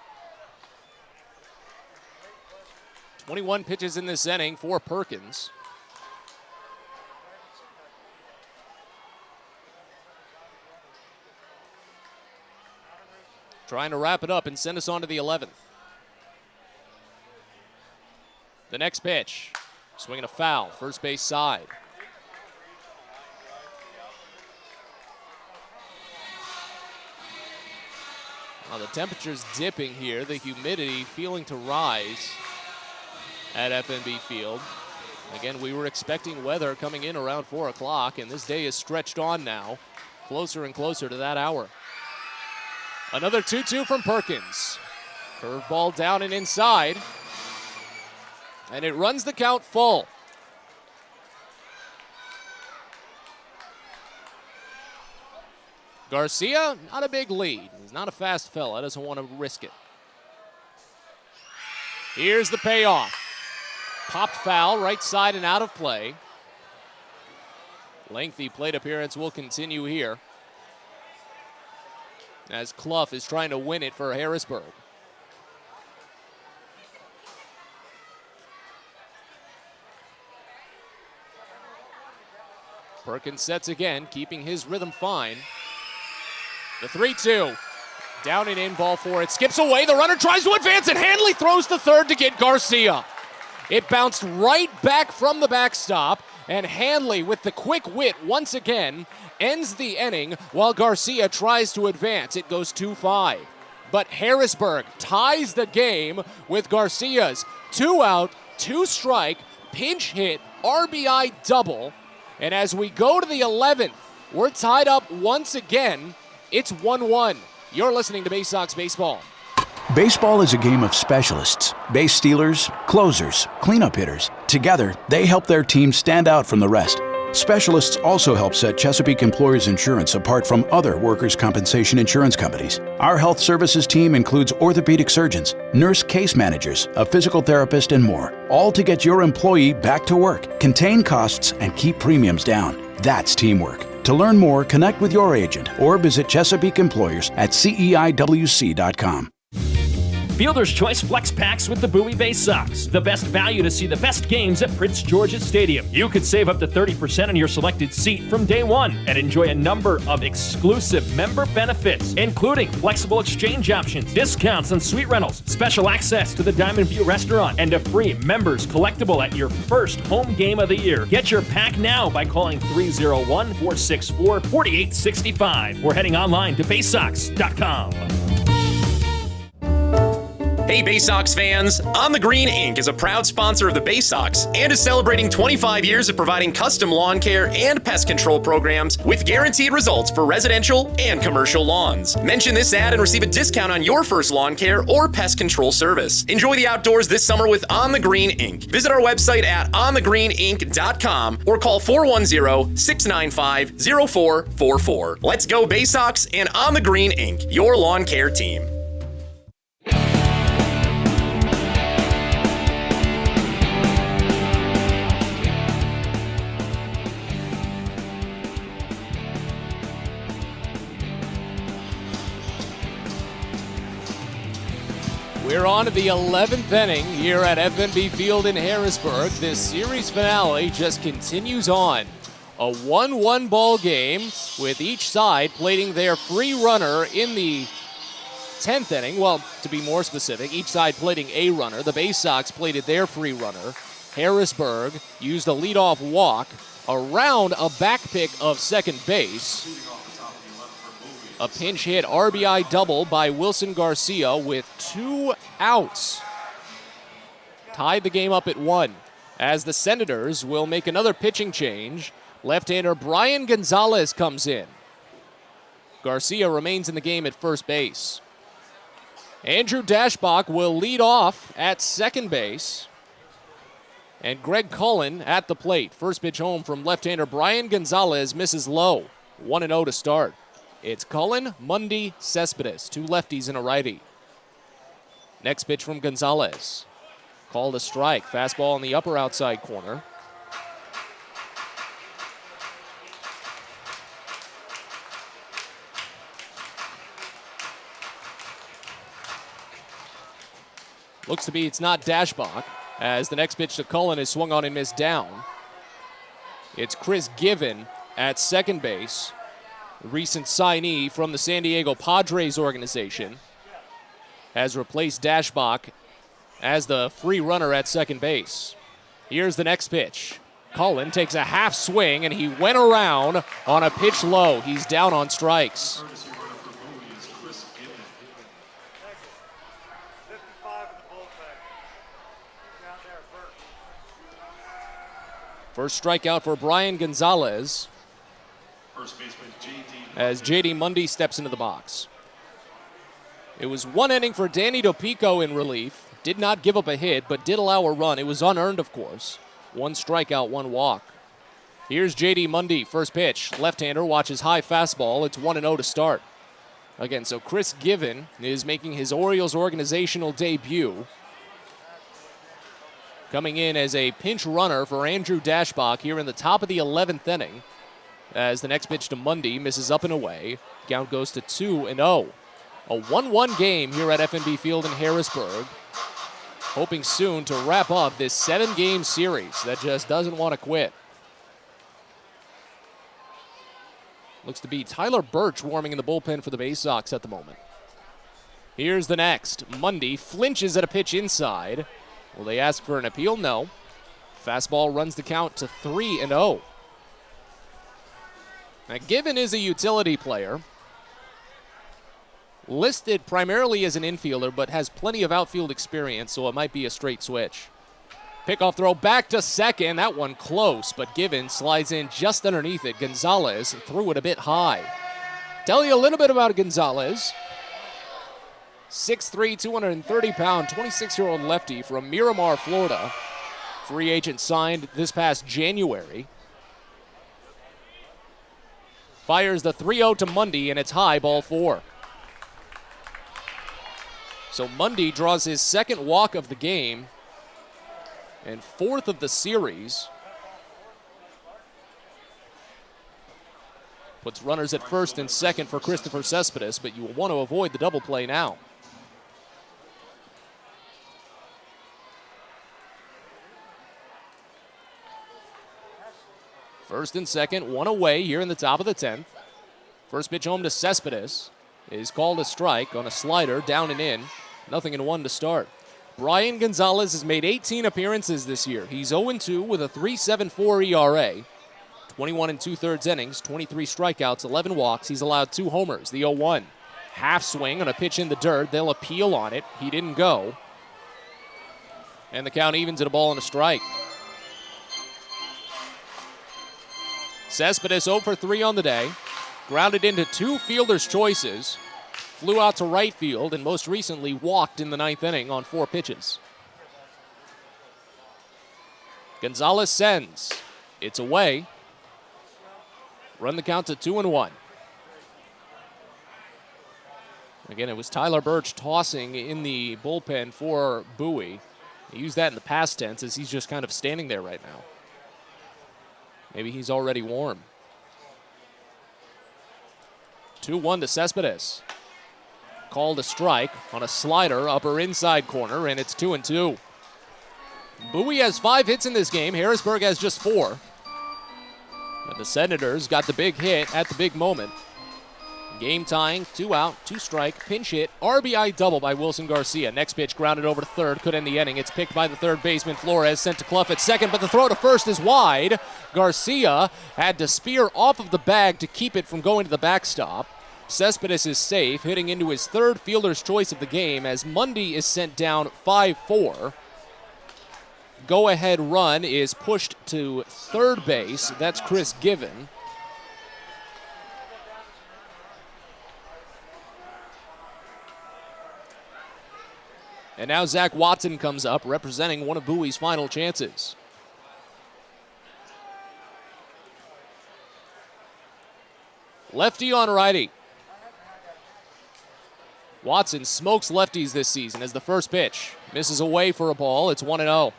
21 pitches in this inning for Perkins. Trying to wrap it up and send us on to the 11th. The next pitch. Swinging a foul. First base side. Well, the temperature's dipping here. The humidity feeling to rise at FNB Field. Again, we were expecting weather coming in around 4 o'clock, and this day is stretched on now, closer and closer to that hour. Another 2-2 from Perkins. Curveball down and inside. And it runs the count full. Garcia, not a big lead. He's not a fast fella, doesn't want to risk it. Here's the payoff. Popped foul, right side and out of play. Lengthy plate appearance will continue here, as Clough is trying to win it for Harrisburg. Perkins sets again, keeping his rhythm fine. The 3-2. Down and in, ball 4. It skips away. The runner tries to advance, and Hanley throws to third to get Garcia. It bounced right back from the backstop, and Hanley, with the quick wit once again, ends the inning while Garcia tries to advance. It goes 2-5. But Harrisburg ties the game with Garcia's 2-out, 2-strike, pinch hit, RBI double. And as we go to the 11th, we're tied up once again. It's 1-1. You're listening to Baysox Baseball. Baseball is a game of specialists. Base stealers, closers, cleanup hitters. Together, they help their team stand out from the rest. Specialists also help set Chesapeake Employers Insurance apart from other workers' compensation insurance companies. Our health services team includes orthopedic surgeons, nurse case managers, a physical therapist, and more, all to get your employee back to work, contain costs, and keep premiums down. That's teamwork. To learn more, connect with your agent or visit Chesapeake Employers at CEIWC.com. Fielder's Choice Flex Packs with the Bowie Baysox. The best value to see the best games at Prince George's Stadium. You could save up to 30% on your selected seat from day one and enjoy a number of exclusive member benefits, including flexible exchange options, discounts on suite rentals, special access to the Diamond View restaurant, and a free members collectible at your first home game of the year. Get your pack now by calling 301-464-4865 or heading online to baysox.com. Hey Baysox fans, On the Green Inc. is a proud sponsor of the Baysox and is celebrating 25 years of providing custom lawn care and pest control programs with guaranteed results for residential and commercial lawns. Mention this ad and receive a discount on your first lawn care or pest control service. Enjoy the outdoors this summer with On the Green Inc. Visit our website at onthegreeninc.com or call 410-695-0444. Let's go Baysox and On the Green Inc., your lawn care team. We're on to the 11th inning here at FNB Field in Harrisburg. This series finale just continues on. A 1-1 ball game with each side plating their free runner in the 10th inning. Well, to be more specific, each side plating a runner. The Baysox plated their free runner. Harrisburg used a leadoff walk around a back pick of second base. A pinch hit RBI double by Wilson Garcia with 2 outs. Tied the game up at 1 as the Senators will make another pitching change. Left-hander Brian Gonzalez comes in. Garcia remains in the game at first base. Andrew Dashbach will lead off at second base. And Greg Cullen at the plate. First pitch home from left-hander Brian Gonzalez misses low. 1-0 to start. It's Cullen, Mundy, Cespedes, 2 lefties and a righty. Next pitch from Gonzalez. Called a strike. Fastball in the upper outside corner. Looks to be it's not Dashbach, as the next pitch to Cullen is swung on and missed down. It's Chris Given at second base. Recent signee from the San Diego Padres organization has replaced Dashbach as the free runner at second base. Here's the next pitch. Cullen takes a half swing and he went around on a pitch low. He's down on strikes. First strikeout for Brian Gonzalez as J.D. Mundy steps into the box. It was 1 inning for Danny Dopico in relief. Did not give up a hit, but did allow a run. It was unearned, of course. 1 strikeout, 1 walk. Here's J.D. Mundy, first pitch. Left-hander watches high fastball. It's 1-0 to start. Again, so Chris Given is making his Orioles organizational debut. Coming in as a pinch runner for Andrew Dashbach here in the top of the 11th inning. As the next pitch to Mundy misses up and away. Count goes to 2-0. A 1-1 game here at FNB Field in Harrisburg. Hoping soon to wrap up this 7-game series that just doesn't want to quit. Looks to be Tyler Birch warming in the bullpen for the Baysox at the moment. Here's the next. Mundy flinches at a pitch inside. Will they ask for an appeal? No. Fastball runs the count to 3-0. Now, Given is a utility player, listed primarily as an infielder, but has plenty of outfield experience, so it might be a straight switch. Pickoff throw back to second. That one close, but Given slides in just underneath it. Gonzalez threw it a bit high. Tell you a little bit about Gonzalez. 6'3", 230-pound, 26-year-old lefty from Miramar, Florida. Free agent signed this past January. Fires the 3-0 to Mundy, and it's high, ball 4. So Mundy draws his second walk of the game and 4th of the series. Puts runners at first and second for Christopher Cespedes, but you will want to avoid the double play now. First and second, one away here in the top of the 10th. First pitch home to Cespedes is called a strike on a slider, down and in. 0-1 to start. Brian Gonzalez has made 18 appearances this year. He's 0-2 with a 3.74 ERA. 21 2/3 innings, 23 strikeouts, 11 walks. He's allowed 2 homers. The 0-1. Half swing on a pitch in the dirt. They'll appeal on it. He didn't go. And the count evens at a ball and a strike. Cespedes 0 for 3 on the day. Grounded into 2 fielder's choices. Flew out to right field and most recently walked in the 9th inning on 4 pitches. Gonzalez sends. It's away. Run the count to 2-1. Again, it was Tyler Birch tossing in the bullpen for Bowie. He used that in the past tense as he's just kind of standing there right now. Maybe he's already warm. 2-1 to Cespedes. Called a strike on a slider, upper inside corner, and it's 2-2. Bowie has 5 hits in this game. Harrisburg has just 4. And the Senators got the big hit at the big moment. Game tying, 2 out, 2 strike, pinch hit, RBI double by Wilson Garcia. Next pitch grounded over to third, could end the inning. It's picked by the third baseman, Flores, sent to Clough at second, but the throw to first is wide. Garcia had to spear off of the bag to keep it from going to the backstop. Cespedes is safe, hitting into his 3rd fielder's choice of the game as Mundy is sent down 5-4. Go-ahead run is pushed to third base. That's Chris Given. And now Zach Watson comes up, representing one of Bowie's final chances. Lefty on righty. Watson smokes lefties this season as the first pitch misses away for a ball. It's 1-0.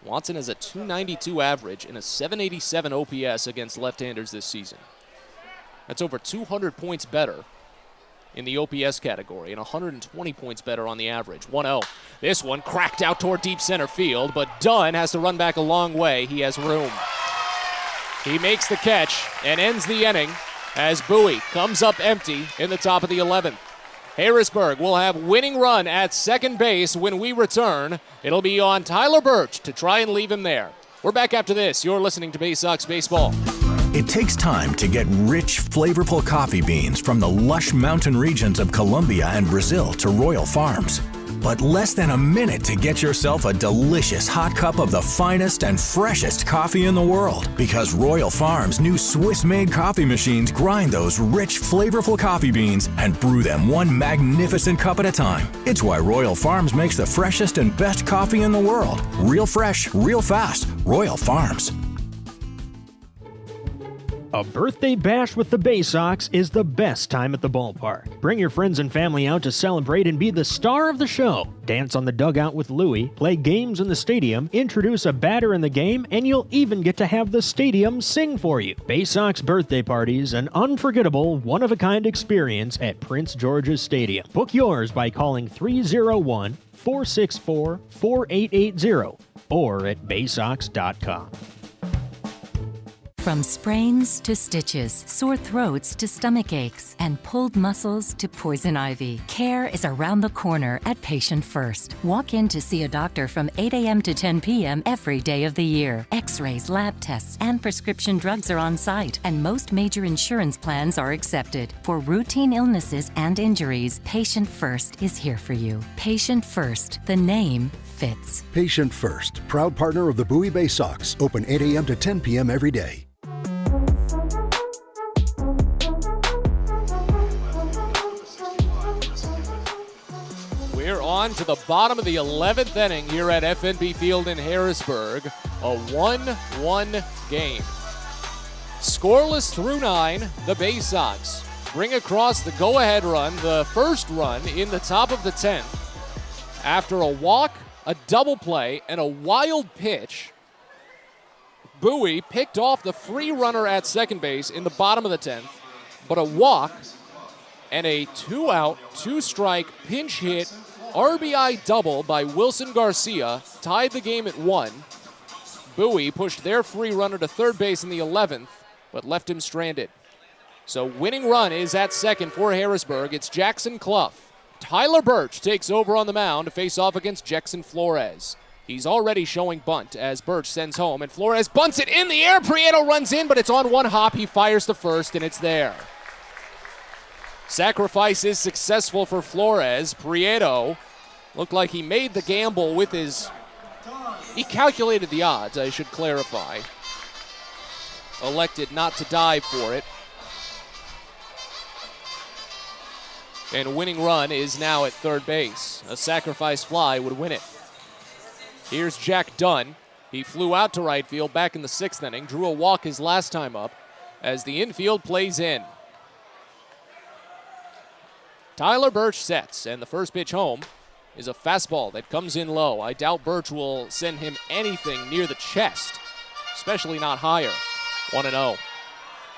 Watson has a .292 average and a .787 OPS against left-handers this season. That's over 200 points better in the OPS category and 120 points better on the average. 1-0. This one cracked out toward deep center field, but Dunn has to run back a long way. He has room. He makes the catch and ends the inning as Bowie comes up empty in the top of the 11th. Harrisburg will have winning run at second base when we return. It'll be on Tyler Birch to try and leave him there. We're back after this. You're listening to Baysox Baseball. It takes time to get rich, flavorful coffee beans from the lush mountain regions of Colombia and Brazil to Royal Farms. But less than a minute to get yourself a delicious hot cup of the finest and freshest coffee in the world. Because Royal Farms' new Swiss-made coffee machines grind those rich, flavorful coffee beans and brew them one magnificent cup at a time. It's why Royal Farms makes the freshest and best coffee in the world. Real fresh, real fast. Royal Farms. A birthday bash with the Baysox is the best time at the ballpark. Bring your friends and family out to celebrate and be the star of the show. Dance on the dugout with Louie, play games in the stadium, introduce a batter in the game, and you'll even get to have the stadium sing for you. Baysox birthday parties, an unforgettable, one-of-a-kind experience at Prince George's Stadium. Book yours by calling 301-464-4880 or at baysox.com. From sprains to stitches, sore throats to stomach aches, and pulled muscles to poison ivy, care is around the corner at Patient First. Walk in to see a doctor from 8 a.m. to 10 p.m. every day of the year. X-rays, lab tests, and prescription drugs are on site, and most major insurance plans are accepted. For routine illnesses and injuries, Patient First is here for you. Patient First, the name fits. Patient First, proud partner of the Bowie Baysox, open 8 a.m. to 10 p.m. every day. We're on to the bottom of the 11th inning here at FNB Field in Harrisburg. A 1-1 game. Scoreless through 9, the Baysox bring across the go-ahead run, the first run in the top of the 10th. After a walk, a double play, and a wild pitch, Bowie picked off the free runner at second base in the bottom of the 10th, but a walk and a 2-out, 2-strike pinch hit RBI double by Wilson Garcia tied the game at 1. Bowie pushed their free runner to third base in the 11th, but left him stranded. So winning run is at second for Harrisburg. It's Jackson Clough. Tyler Birch takes over on the mound to face off against Jackson Flores. He's already showing bunt as Birch sends home, and Flores bunts it in the air. Prieto runs in, but it's on one hop. He fires to first, and it's there. Sacrifice is successful for Flores. Prieto looked like he made the gamble with his... He calculated the odds, I should clarify. Elected not to dive for it. And winning run is now at third base. A sacrifice fly would win it. Here's Jack Dunn. He flew out to right field back in the 6th inning, drew a walk his last time up as the infield plays in. Tyler Birch sets, and the first pitch home is a fastball that comes in low. I doubt Birch will send him anything near the chest, especially not higher. 1-0.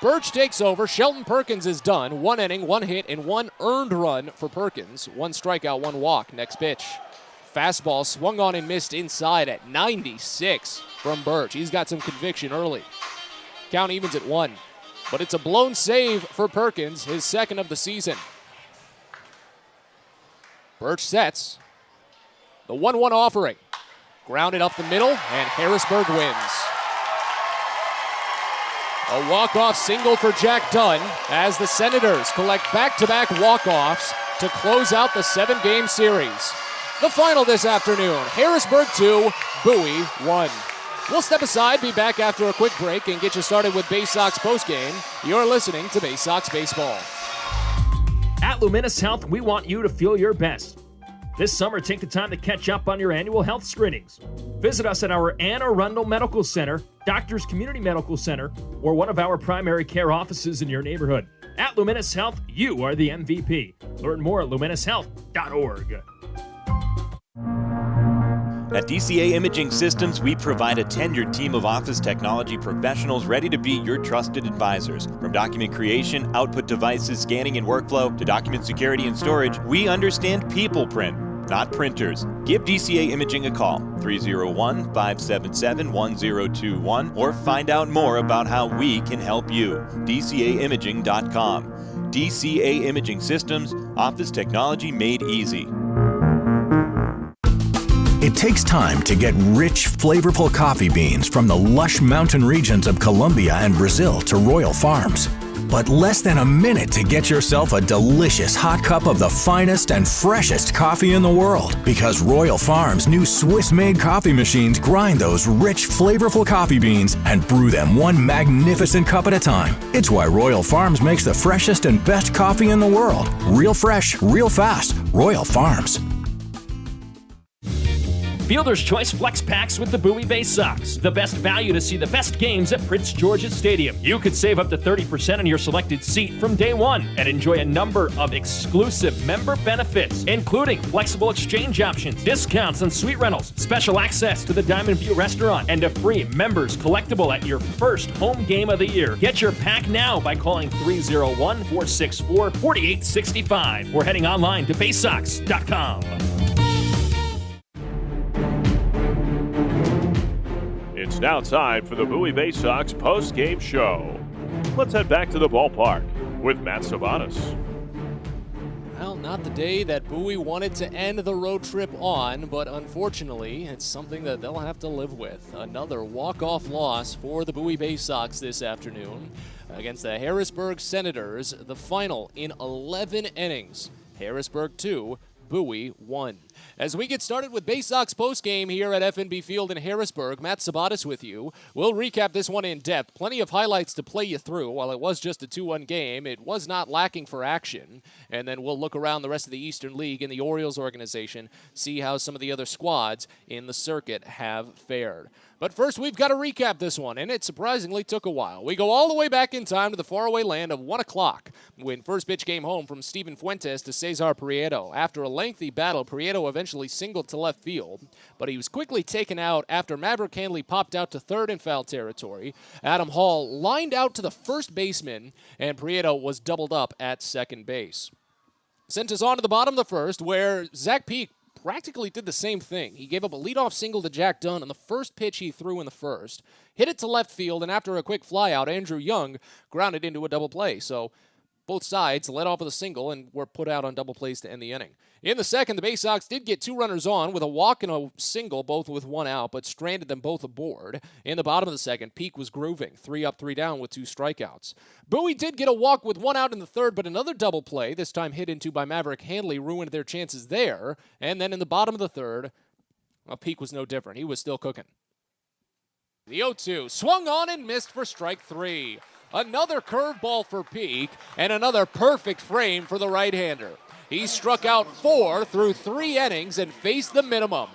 Birch takes over. Shelton Perkins is done. 1 inning, 1 hit, and 1 earned run for Perkins. 1 strikeout, 1 walk. Next pitch. Fastball swung on and missed inside at 96 from Birch. He's got some conviction early. Count evens at 1. But it's a blown save for Perkins, his second of the season. Birch sets. The 1-1 offering. Grounded up the middle, and Harrisburg wins. A walk-off single for Jack Dunn as the Senators collect back-to-back walk-offs to close out the 7-game series. The final this afternoon, Harrisburg 2, Bowie 1. We'll step aside, be back after a quick break, and get you started with Baysox postgame. You're listening to Baysox Baseball. At Luminous Health, we want you to feel your best. This summer, take the time to catch up on your annual health screenings. Visit us at our Anne Arundel Medical Center, Doctors Community Medical Center, or one of our primary care offices in your neighborhood. At Luminous Health, you are the MVP. Learn more at luminoushealth.org. At DCA Imaging Systems, we provide a tenured team of office technology professionals ready to be your trusted advisors. From document creation, output devices, scanning and workflow, to document security and storage, we understand people print, not printers. Give DCA Imaging a call, 301-577-1021, or find out more about how we can help you. DCAimaging.com. DCA Imaging Systems, office technology made easy. It takes time to get rich, flavorful coffee beans from the lush mountain regions of Colombia and Brazil to Royal Farms. But less than a minute to get yourself a delicious hot cup of the finest and freshest coffee in the world. Because Royal Farms' new Swiss-made coffee machines grind those rich, flavorful coffee beans and brew them one magnificent cup at a time. It's why Royal Farms makes the freshest and best coffee in the world. Real fresh, real fast. Royal Farms. Fielder's Choice Flex Packs with the Bowie Baysox. The best value to see the best games at Prince George's Stadium. You could save up to 30% on your selected seat from day one and enjoy a number of exclusive member benefits, including flexible exchange options, discounts on suite rentals, special access to the Diamond View restaurant, and a free members collectible at your first home game of the year. Get your pack now by calling 301-464-4865 or heading online to baysox.com. It's now time for the Bowie Baysox post-game show. Let's head back to the ballpark with Matt Sabatis. Well, not the day that Bowie wanted to end the road trip on, but unfortunately, it's something that they'll have to live with. Another walk-off loss for the Bowie Baysox this afternoon against the Harrisburg Senators. The final in 11 innings. Harrisburg 2, Bowie 1. As we get started with Baysox postgame here at FNB Field in Harrisburg, Matt Sabatis with you. We'll recap this one in depth. Plenty of highlights to play you through. While it was just a 2-1 game, it was not lacking for action. And then we'll look around the rest of the Eastern League and the Orioles organization, see how some of the other squads in the circuit have fared. But first, we've got to recap this one, and it surprisingly took a while. We go all the way back in time to the faraway land of 1 o'clock when first pitch came home from Steven Fuentes to Cesar Prieto. After a lengthy battle, Prieto eventually singled to left field, but he was quickly taken out after Maverick Hanley popped out to third in foul territory. Adam Hall lined out to the first baseman, and Prieto was doubled up at second base. Sent us on to the bottom of the first, where Zach Peak practically did the same thing. He gave up a leadoff single to Jack Dunn on the first pitch he threw in the first, hit it to left field, and after a quick flyout, Andrew Young grounded into a double play. So both sides led off with a single and were put out on double plays to end the inning. In the second, the Baysox did get 2 runners on with a walk and a single, both with 1 out, but stranded them both aboard. In the bottom of the second, Peak was grooving, 3 up, 3 down with 2 strikeouts. Bowie did get a walk with 1 out in the third, but another double play, this time hit into by Maverick Handley, ruined their chances there. And then in the bottom of the third, well, Peak was no different. He was still cooking. The 0-2 swung on and missed for strike 3. Another curveball for Peak, and another perfect frame for the right-hander. He struck out 4 through 3 innings and faced the minimum.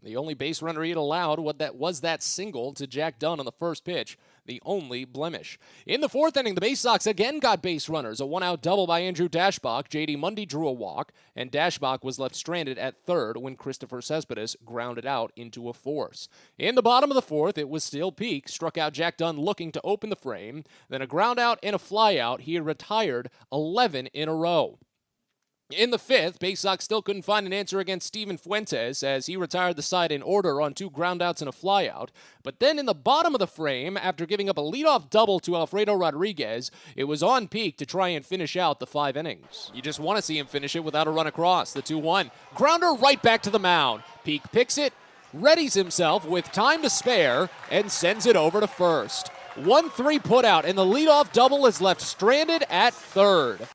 The only base runner he had allowed was that single to Jack Dunn on the first pitch, the only blemish. In the fourth inning, the Baysox again got base runners. A 1-out double by Andrew Dashbach. J.D. Mundy drew a walk, and Dashbach was left stranded at third when Christopher Cespedes grounded out into a force. In the bottom of the fourth, it was still Peak, struck out Jack Dunn looking to open the frame. Then a ground out and a fly out. He had retired 11 in a row. In the fifth, Baysox still couldn't find an answer against Steven Fuentes as he retired the side in order on 2 groundouts and a flyout. But then in the bottom of the frame, after giving up a leadoff double to Alfredo Rodriguez, it was on Peak to try and finish out the 5 innings. You just want to see him finish it without a run across. The 2-1. Grounder right back to the mound. Peak picks it, readies himself with time to spare, and sends it over to first. 1-3 put out, and the leadoff double is left stranded at third.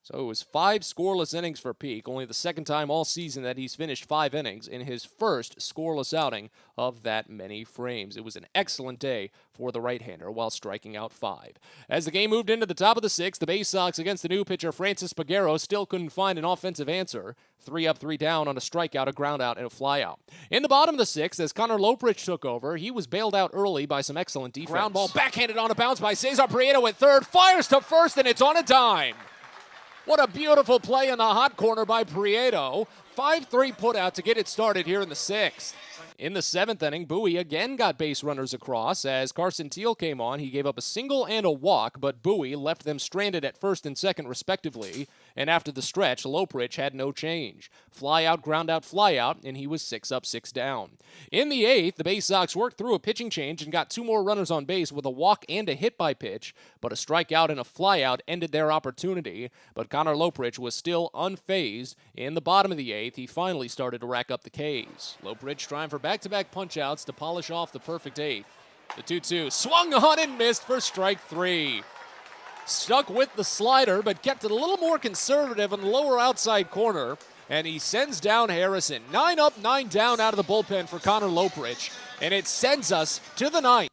So it was 5 scoreless innings for Peak, only the second time all season that he's finished 5 innings in his first scoreless outing of that many frames. It was an excellent day for the right-hander while striking out 5. As the game moved into the top of the 6th, the Baysox against the new pitcher Francis Peguero still couldn't find an offensive answer. 3 up, 3 down on a strikeout, a groundout, and a flyout. In the bottom of the 6th, as Connor Loprich took over, he was bailed out early by some excellent defense. Ground ball backhanded on a bounce by Cesar Prieto at third, fires to first, and it's on a dime. What a beautiful play in the hot corner by Prieto. 5-3 put out to get it started here in the 6th. In the 7th inning, Bowie again got base runners across. As Carson Teal came on, he gave up a single and a walk, but Bowie left them stranded at first and second respectively. And after the stretch, Loprich had no change. Fly out, ground out, fly out, and he was 6 up, 6 down. In the 8th, the Baysox worked through a pitching change and got 2 more runners on base with a walk and a hit by pitch, but a strikeout and a flyout ended their opportunity. But Connor Loprich was still unfazed. In the bottom of the 8th, he finally started to rack up the Ks. Loprich trying for back-to-back punch-outs to polish off the perfect 8th. The 2-2 swung on and missed for strike 3. Stuck with the slider, but kept it a little more conservative in the lower outside corner. And he sends down Harrison. 9 up, 9 down out of the bullpen for Connor Loprich. And it sends us to the 9th.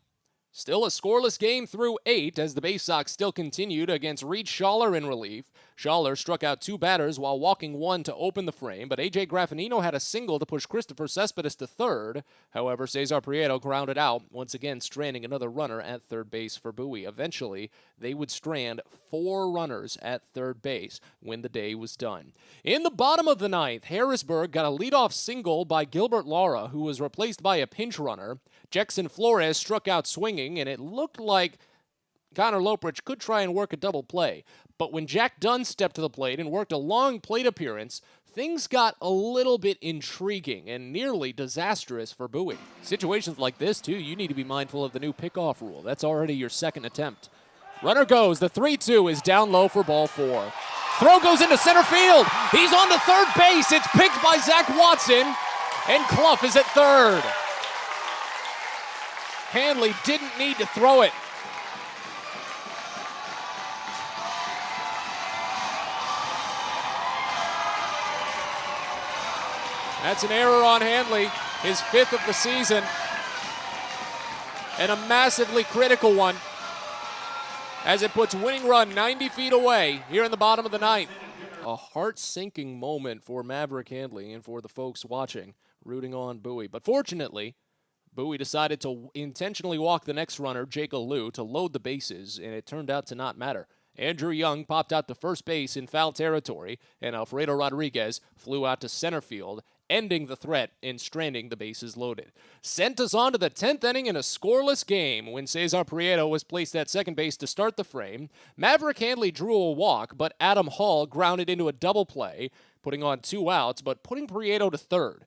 Still a scoreless game through 8 as the Baysox still continued against Reed Schaller in relief. Schaller struck out 2 batters while walking 1 to open the frame, but A.J. Graffinino had a single to push Christopher Cespedes to third. However, Cesar Prieto grounded out, once again stranding another runner at third base for Bowie. Eventually, they would strand 4 runners at third base when the day was done. In the bottom of the 9th, Harrisburg got a leadoff single by Gilbert Lara, who was replaced by a pinch runner. Jackson Flores struck out swinging, and it looked like Connor Loprich could try and work a double play. But when Jack Dunn stepped to the plate and worked a long plate appearance, things got a little bit intriguing and nearly disastrous for Bowie. Situations like this, too, you need to be mindful of the new pickoff rule. That's already your second attempt. Runner goes. The 3-2 is down low for ball 4. Throw goes into center field. He's on to third base. It's picked by Zach Watson, and Clough is at third. Hanley didn't need to throw it. That's an error on Hanley, his 5th of the season, and a massively critical one as it puts winning run 90 feet away here in the bottom of the 9th. A heart-sinking moment for Maverick Handley and for the folks watching, rooting on Bowie. But fortunately, Bowie decided to intentionally walk the next runner, Jake Alou, to load the bases, and it turned out to not matter. Andrew Young popped out to first base in foul territory, and Alfredo Rodriguez flew out to center field ending the threat in stranding the bases loaded. Sent us on to the 10th inning in a scoreless game when Cesar Prieto was placed at second base to start the frame. Maverick Handley drew a walk, but Adam Hall grounded into a double play, putting on 2 outs, but putting Prieto to third.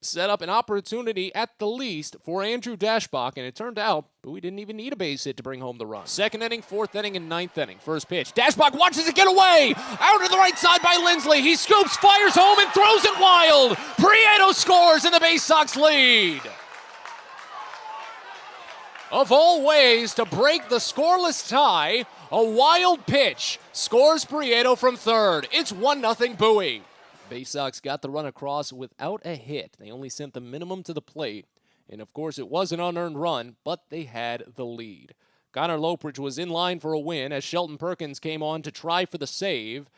Set up an opportunity at the least for Andrew Dashbach, and it turned out Bowie didn't even need a base hit to bring home the run. Second inning, 4th inning, and 9th inning. First pitch. Dashbach watches it get away! Out to the right side by Lindsley. He scoops, fires home, and throws it wild! Prieto scores, and the Baysox lead! Of all ways to break the scoreless tie, a wild pitch scores Prieto from third. It's 1-0 Bowie. Baysox got the run across without a hit. They only sent the minimum to the plate. And of course, it was an unearned run, but they had the lead. Connor Lopridge was in line for a win as Shelton Perkins came on to try for the save.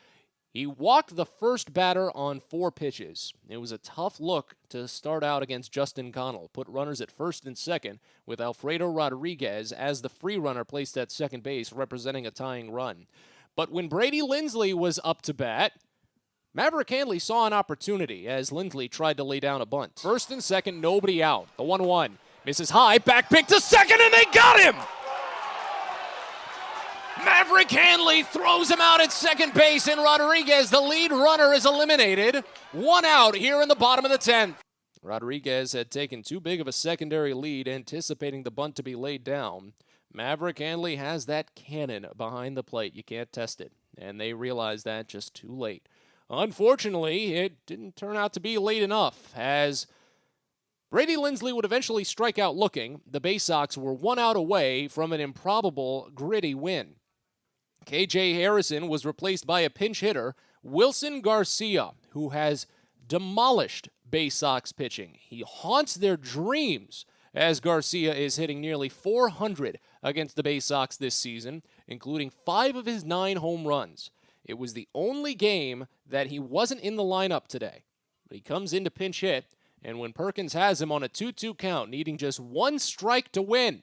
He walked the first batter on 4 pitches. It was a tough look to start out against Justin Connell. Put runners at first and second with Alfredo Rodriguez as the free runner placed at second base, representing a tying run. But when Brady Lindsley was up to bat, Maverick Handley saw an opportunity as Lindsley tried to lay down a bunt. First and second, nobody out. The 1-1 misses high, back pick to second, and they got him! Maverick Handley throws him out at second base, and Rodriguez, the lead runner, is eliminated. 1 out here in the bottom of the 10th. Rodriguez had taken too big of a secondary lead, anticipating the bunt to be laid down. Maverick Handley has that cannon behind the plate. You can't test it, and they realized that just too late. Unfortunately, it didn't turn out to be late enough, as Brady Lindsley would eventually strike out looking. The Baysox were 1 out away from an improbable, gritty win. KJ Harrison was replaced by a pinch hitter, Wilson Garcia, who has demolished Baysox pitching. He haunts their dreams, as Garcia is hitting nearly .400 against the Baysox this season, including 5 of his 9 home runs. It was the only game that he wasn't in the lineup today. But he comes in to pinch hit, and when Perkins has him on a 2-2 count, needing just 1 strike to win,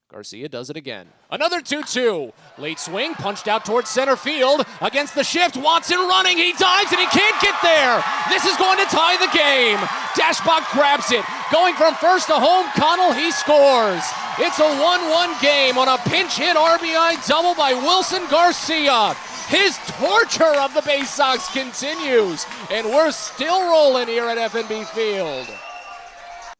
Garcia does it again. Another 2-2. Late swing, punched out towards center field. Against the shift, Watson running. He dives, and he can't get there. This is going to tie the game. Dashbach grabs it. Going from first to home, Connell, he scores. It's a 1-1 game on a pinch hit RBI double by Wilson Garcia. His torture of the Baysox continues, and we're still rolling here at FNB Field.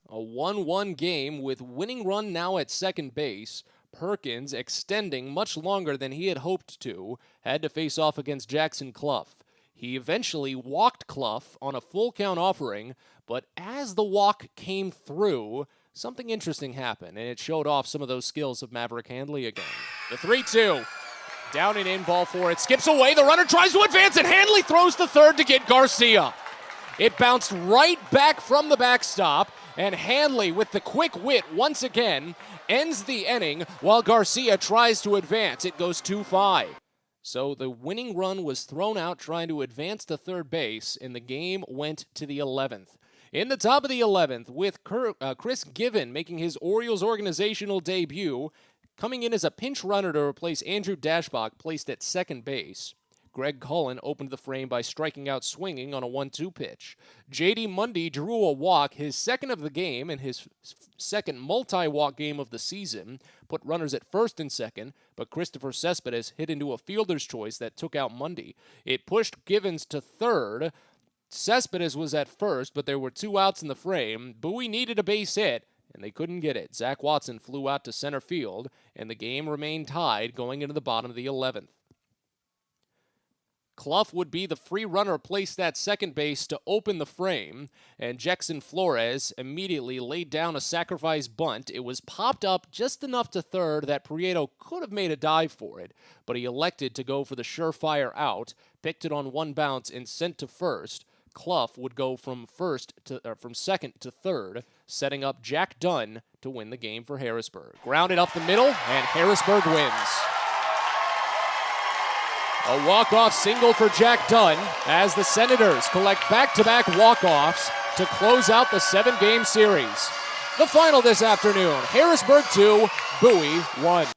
A 1-1 game with winning run now at second base. Perkins, extending much longer than he had hoped to, had to face off against Jackson Clough. He eventually walked Clough on a full count offering, but as the walk came through, something interesting happened, and it showed off some of those skills of Maverick Handley again. The 3-2. Down and in, ball 4. It skips away. The runner tries to advance, and Handley throws the third to get Garcia. It bounced right back from the backstop, and Handley, with the quick wit once again, ends the inning while Garcia tries to advance. It goes 2-5. So the winning run was thrown out trying to advance to third base, and the game went to the 11th. In the top of the 11th, with Chris Given making his Orioles organizational debut, coming in as a pinch runner to replace Andrew Dashbach, placed at second base. Greg Cullen opened the frame by striking out swinging on a 1-2 pitch. J.D. Mundy drew a walk, his second of the game and his second multi-walk game of the season, put runners at first and second, but Christopher Cespedes hit into a fielder's choice that took out Mundy. It pushed Givens to third. Cespedes was at first, but there were 2 outs in the frame. Bowie needed a base hit, and they couldn't get it. Zach Watson flew out to center field, and the game remained tied going into the bottom of the 11th. Clough would be the free runner placed at second base to open the frame, and Jackson Flores immediately laid down a sacrifice bunt. It was popped up just enough to third that Prieto could have made a dive for it, but he elected to go for the surefire out, picked it on 1 bounce, and sent to first. Clough would go from second to third, setting up Jack Dunn to win the game for Harrisburg. Grounded up the middle, and Harrisburg wins. A walk-off single for Jack Dunn as the Senators collect back-to-back walk-offs to close out the 7-game series. The final this afternoon, Harrisburg 2, Bowie 1.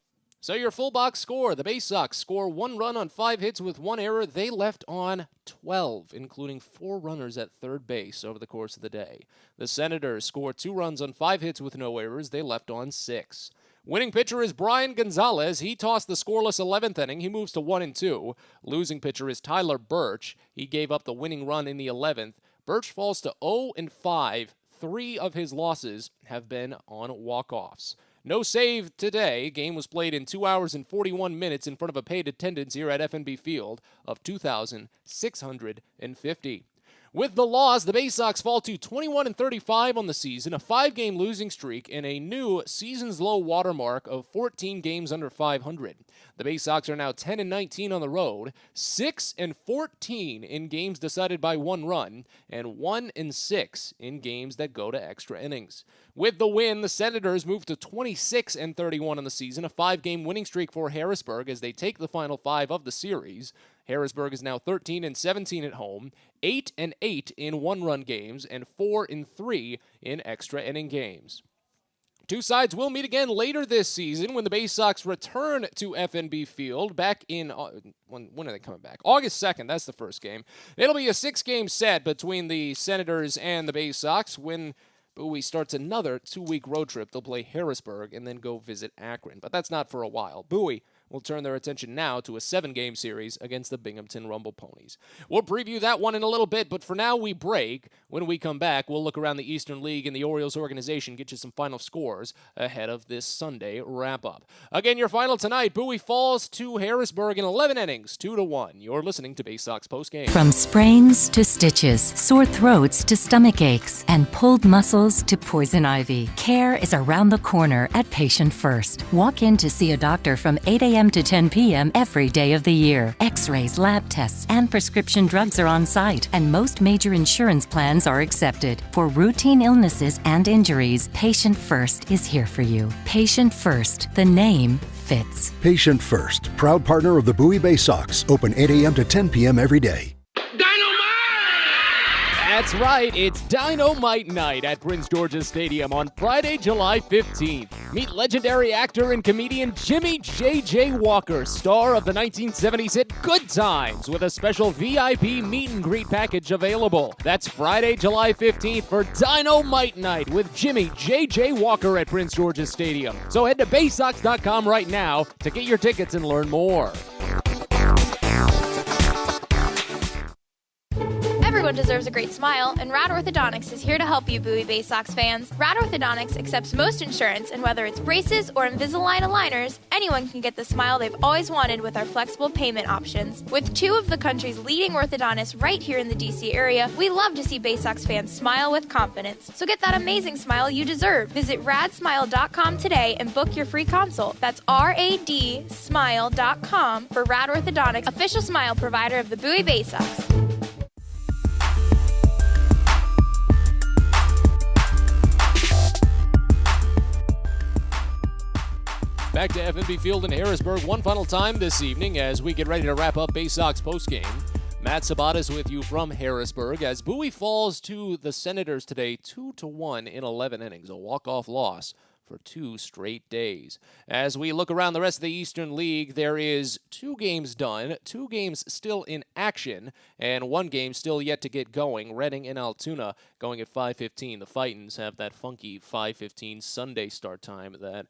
So your full box score, the Baysox score 1 run on 5 hits with 1 error. They left on 12, including 4 runners at third base over the course of the day. The Senators scored 2 runs on 5 hits with no errors. They left on 6. Winning pitcher is Brian Gonzalez. He tossed the scoreless 11th inning. He moves to 1-2. Losing pitcher is Tyler Birch. He gave up the winning run in the 11th. Birch falls to 0-5. 3 of his losses have been on walk-offs. No save today. Game was played in 2 hours and 41 minutes in front of a paid attendance here at FNB Field of 2,650. With the loss, the Baysox fall to 21-35 on the season, a 5-game losing streak, and a new season's low watermark of 14 games under 500. The Baysox are now 10-19 on the road, 6-14 in games decided by 1 run, and 1-6 in games that go to extra innings. With the win, the Senators move to 26-31 on the season, a 5-game winning streak for Harrisburg as they take the final 5 of the series. Harrisburg is now 13-17 at home, 8-8 in 1-run games, and 4-3 in extra inning games. Two sides will meet again later this season when the Baysox return to FNB Field back in, when are they coming back? August 2nd, that's the first game. It'll be a 6-game set between the Senators and the Baysox when Bowie starts another 2-week road trip. They'll play Harrisburg and then go visit Akron, but that's not for a while. Bowie will turn their attention now to a 7-game series against the Binghamton Rumble Ponies. We'll preview that one in a little bit, but for now we break. When we come back, we'll look around the Eastern League and the Orioles organization, get you some final scores ahead of this Sunday wrap-up. Again, your final tonight, Bowie falls to Harrisburg in 11 innings, 2-1. You're listening to Baysox Postgame. From sprains to stitches, sore throats to stomach aches, and pulled muscles to poison ivy, care is around the corner at Patient First. Walk in to see a doctor from 8 a.m. to 10 p.m. every day of the year. X-rays, lab tests, and prescription drugs are on site, and most major insurance plans are accepted. For routine illnesses and injuries, Patient First is here for you. Patient First, the name fits. Patient First, proud partner of the Bowie Baysox, open 8 a.m. to 10 p.m. every day. That's right, it's Dynamite Night at Prince George's Stadium on Friday, July 15th. Meet legendary actor and comedian Jimmy J.J. Walker, star of the 1970s hit Good Times, with a special VIP meet and greet package available. That's Friday, July 15th for Dynamite Night with Jimmy J.J. Walker at Prince George's Stadium. So head to Baysox.com right now to get your tickets and learn more. Everyone deserves a great smile, and Rad Orthodontics is here to help you, Bowie Baysox fans. Rad Orthodontics accepts most insurance, and whether it's braces or Invisalign aligners, anyone can get the smile they've always wanted with our flexible payment options. With 2 of the country's leading orthodontists right here in the D.C. area, we love to see Baysox fans smile with confidence. So get that amazing smile you deserve. Visit radsmile.com today and book your free consult. That's radsmile.com for Rad Orthodontics, official smile provider of the Bowie Baysox. Back to FNB Field in Harrisburg one final time this evening as we get ready to wrap up Baysox postgame. Matt Sabatas with you from Harrisburg as Bowie falls to the Senators today 2-1 in 11 innings, a walk-off loss for 2 straight days. As we look around the rest of the Eastern League, there is 2 games done, 2 games still in action, and 1 game still yet to get going. Reading and Altoona going at 5:15. The Fightins have that funky 5:15 Sunday start time that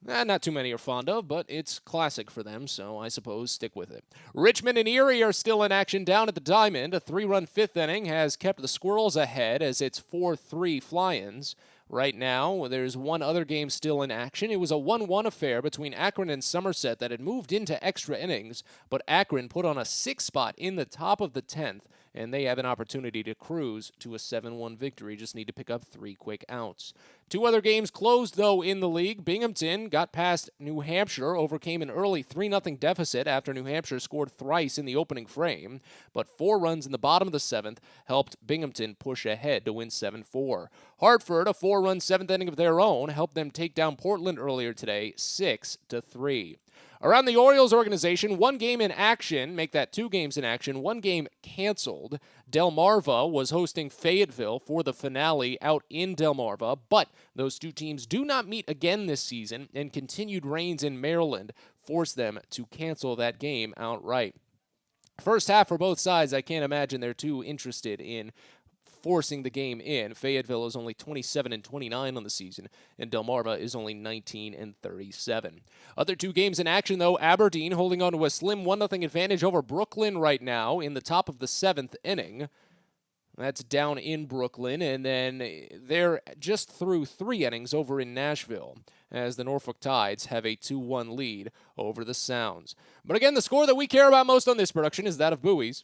not too many are fond of, but it's classic for them, so I suppose stick with it. Richmond and Erie are still in action down at the Diamond. A 3-run 5th inning has kept the Squirrels ahead as it's 4-3 Fly-Ins. Right now, there's one other game still in action. It was a 1-1 affair between Akron and Somerset that had moved into extra innings, but Akron put on a 6 spot in the top of the 10th, and they have an opportunity to cruise to a 7-1 victory. Just need to pick up 3 quick outs. 2 other games closed, though, in the league. Binghamton got past New Hampshire, overcame an early 3-0 deficit after New Hampshire scored thrice in the opening frame, but 4 runs in the bottom of the 7th helped Binghamton push ahead to win 7-4. Hartford, a 4-run 7th inning of their own, helped them take down Portland earlier today, 6-3. Around the Orioles organization, 1 game in action, make that 2 games in action, 1 game canceled. Delmarva was hosting Fayetteville for the finale out in Delmarva, but those 2 teams do not meet again this season, and continued rains in Maryland forced them to cancel that game outright. First half for both sides, I can't imagine they're too interested in forcing the game in. Fayetteville is only 27-29 on the season, and Delmarva is only 19-37. Other 2 games in action, though. Aberdeen holding on to a slim 1-0 advantage over Brooklyn right now in the top of the 7th inning. That's down in Brooklyn, and then they're just through 3 innings over in Nashville, as the Norfolk Tides have a 2-1 lead over the Sounds. But again, the score that we care about most on this production is that of Bowie's.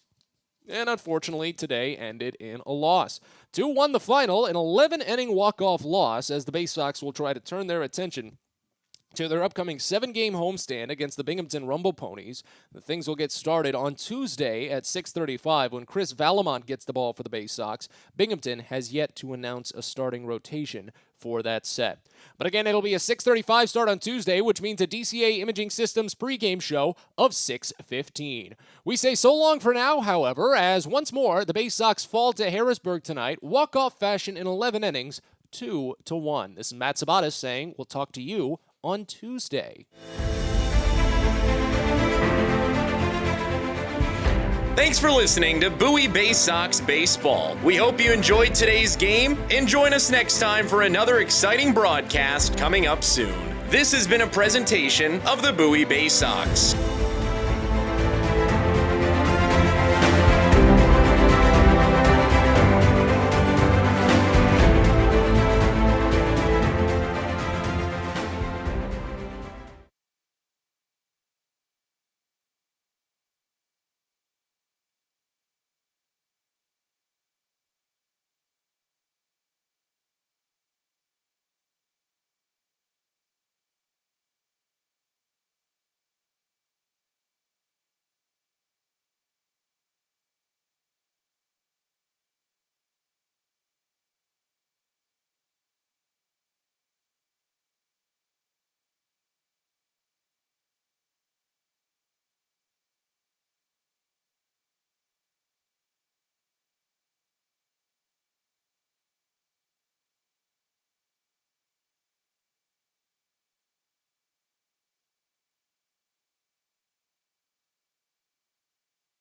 And unfortunately, today ended in a loss. 2-1 the final, an 11-inning walk-off loss, as the Baysox will try to turn their attention to their upcoming 7-game homestand against the Binghamton Rumble Ponies. The things will get started on Tuesday at 6:35 when Chris Valamont gets the ball for the Baysox. Binghamton has yet to announce a starting rotation for that set. But again, it'll be a 6:35 start on Tuesday, which means a DCA Imaging Systems pregame show of 6:15. We say so long for now, however, as once more, the Baysox fall to Harrisburg tonight, walk-off fashion in 11 innings, 2-1. This is Matt Sabatis saying we'll talk to you on Tuesday. Thanks for listening to Bowie Baysox Baseball. We hope you enjoyed today's game, and join us next time for another exciting broadcast coming up soon. This has been a presentation of the Bowie Baysox.